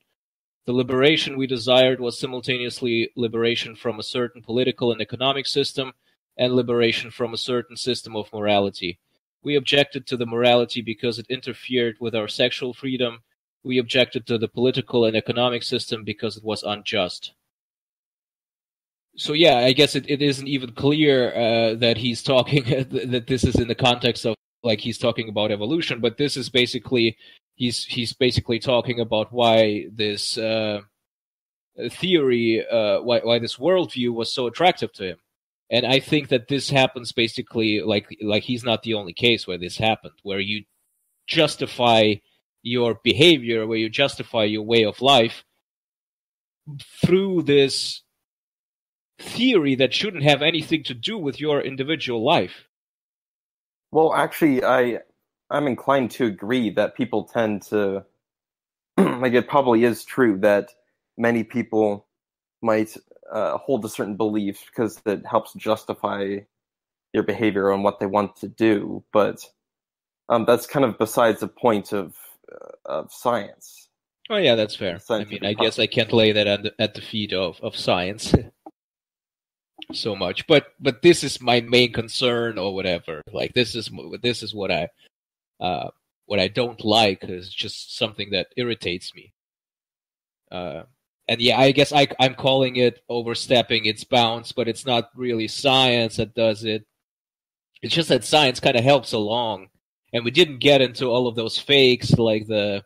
The liberation we desired was simultaneously liberation from a certain political and economic system and liberation from a certain system of morality. We objected to the morality because it interfered with our sexual freedom. We objected to the political and economic system because it was unjust. So yeah, I guess it isn't even clear that he's talking that this is in the context of like he's talking about evolution, but this is basically he's basically talking about why this theory, why this worldview was so attractive to him, and I think that this happens basically like he's not the only case where this happened, where you justify your behavior, where you justify your way of life through this theory that shouldn't have anything to do with your individual life. Well, actually, I'm inclined to agree that people tend to, like, it probably is true that many people might hold to certain beliefs because it helps justify their behavior and what they want to do, but that's kind of besides the point of science. Oh yeah, that's fair. I mean, I guess I can't lay that at the feet of science so much, but this is my main concern or whatever. Like this is what I don't like. Is just something that irritates me. And yeah, I guess I'm calling it overstepping its bounds, but it's not really science that does it. It's just that science kind of helps along, and we didn't get into all of those fakes like the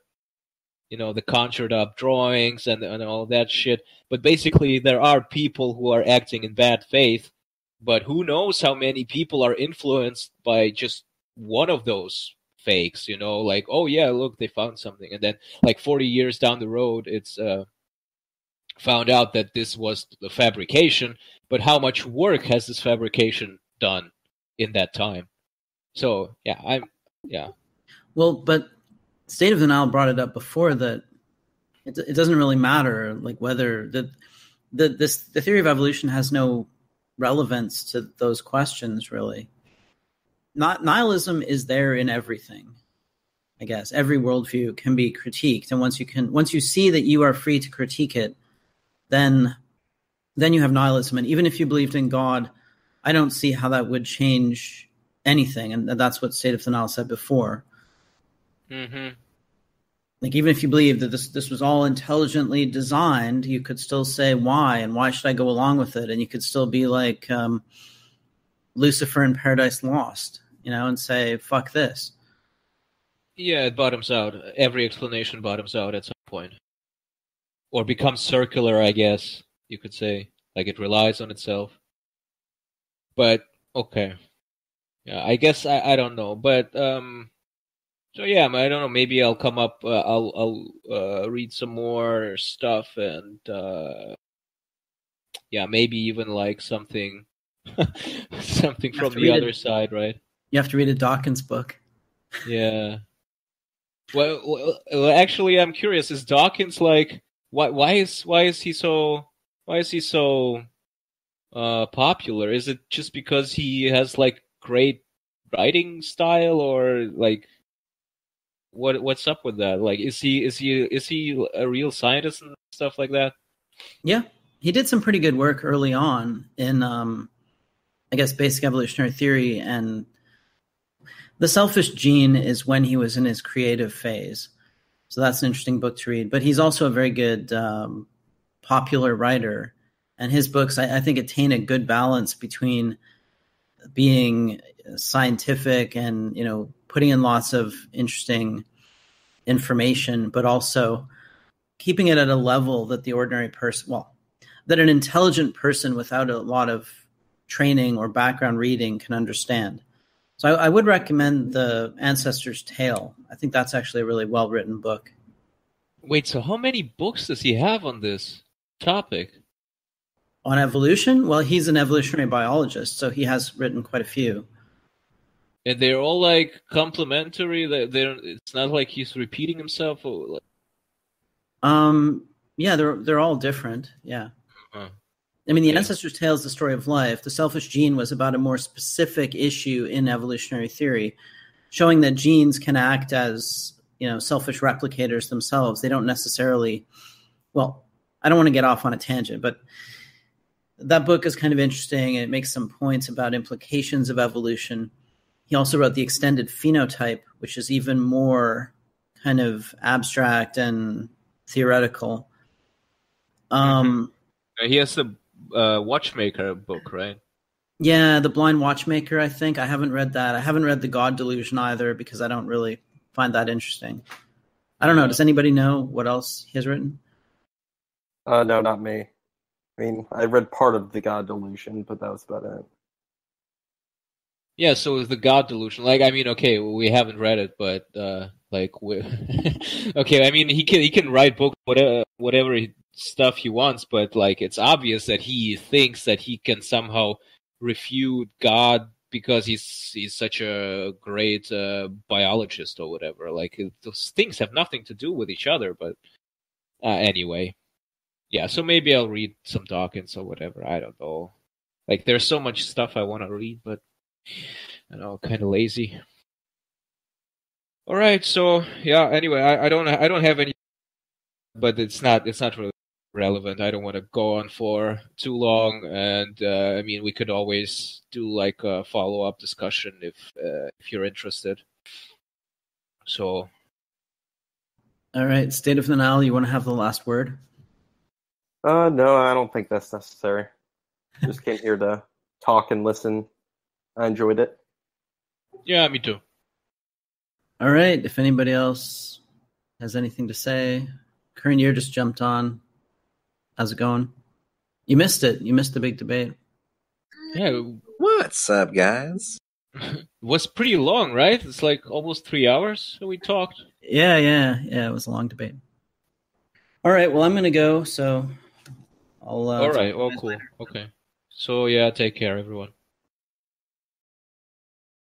conjured up drawings and all that shit. But basically, there are people who are acting in bad faith, but who knows how many people are influenced by just one of those fakes, like, oh yeah, look, they found something. And then like 40 years down the road, it's found out that this was the fabrication, but how much work has this fabrication done in that time? So, yeah. Well, but State of Denial brought it up before that it doesn't really matter like whether the theory of evolution has no relevance to those questions really. Not nihilism is there in everything. I guess every worldview can be critiqued, and once you see that you are free to critique it, then you have nihilism. And even if you believed in God, I don't see how that would change anything, and that's what State of Denial said before. Mm-hmm. Like, even if you believe that this was all intelligently designed, you could still say why, and why should I go along with it? And you could still be like Lucifer in Paradise Lost, and say, fuck this. Yeah, it bottoms out. Every explanation bottoms out at some point. Or becomes circular, I guess, you could say. Like, it relies on itself. But, okay. Yeah, I guess I don't know. But, so yeah, I don't know. Maybe I'll come up. I'll read some more stuff, and maybe even like something from the other side, right? You have to read a Dawkins book. Yeah, Well, actually, I'm curious. Is Dawkins like why is he so popular? Is it just because he has like great writing style, or like what's up with that? Like, is he a real scientist and stuff like that? Yeah, he did some pretty good work early on in, I guess, basic evolutionary theory, and The Selfish Gene is when he was in his creative phase. So that's an interesting book to read. But he's also a very good popular writer, and his books, I think, attain a good balance between being scientific and, you know, putting in lots of interesting information, but also keeping it at a level that the ordinary person, well, that an intelligent person without a lot of training or background reading can understand. So I would recommend The Ancestor's Tale. I think that's actually a really well-written book. Wait, so how many books does he have on this topic? On evolution? Well, he's an evolutionary biologist, so he has written quite a few. And they're all like complementary. It's not like he's repeating himself. Or like... Yeah, they're all different. Yeah. Uh-huh. I mean, The Ancestor's Tale is the story of life. The Selfish Gene was about a more specific issue in evolutionary theory, showing that genes can act as, you know, selfish replicators themselves. They don't necessarily, well, I don't want to get off on a tangent, but that book is kind of interesting. It makes some points about implications of evolution. He also wrote The Extended Phenotype, which is even more kind of abstract and theoretical. He has the Watchmaker book, right? Yeah, The Blind Watchmaker, I think. I haven't read that. I haven't read The God Delusion either, because I don't really find that interesting. I don't know. Does anybody know what else he has written? No, not me. I mean, I read part of The God Delusion, but that was about it. Yeah, so is the God Delusion. Like, I mean, okay, we haven't read it, but like, okay, I mean, he can write books, whatever stuff he wants, but like, it's obvious that he thinks that he can somehow refute God because he's such a great biologist or whatever. Like, those things have nothing to do with each other. But anyway, yeah. So maybe I'll read some Dawkins or whatever. I don't know. Like, there's so much stuff I want to read, but I know, kind of lazy. All right, so yeah. Anyway, I don't have any, but it's not really relevant. I don't want to go on for too long, and I mean, we could always do like a follow-up discussion if you're interested. So, all right, State of the Nile, you want to have the last word? No, I don't think that's necessary. Just came here to talk and listen. I enjoyed it. Yeah, me too. All right, if anybody else has anything to say. Curran, you just jumped on. How's it going? You missed it. You missed the big debate. Yeah. What's up, guys? It was pretty long, right? It's like almost 3 hours that we talked. Yeah. It was a long debate. All right, well, I'm going to go, so I'll... All right, well, cool. Later. Okay. So, yeah, take care, everyone.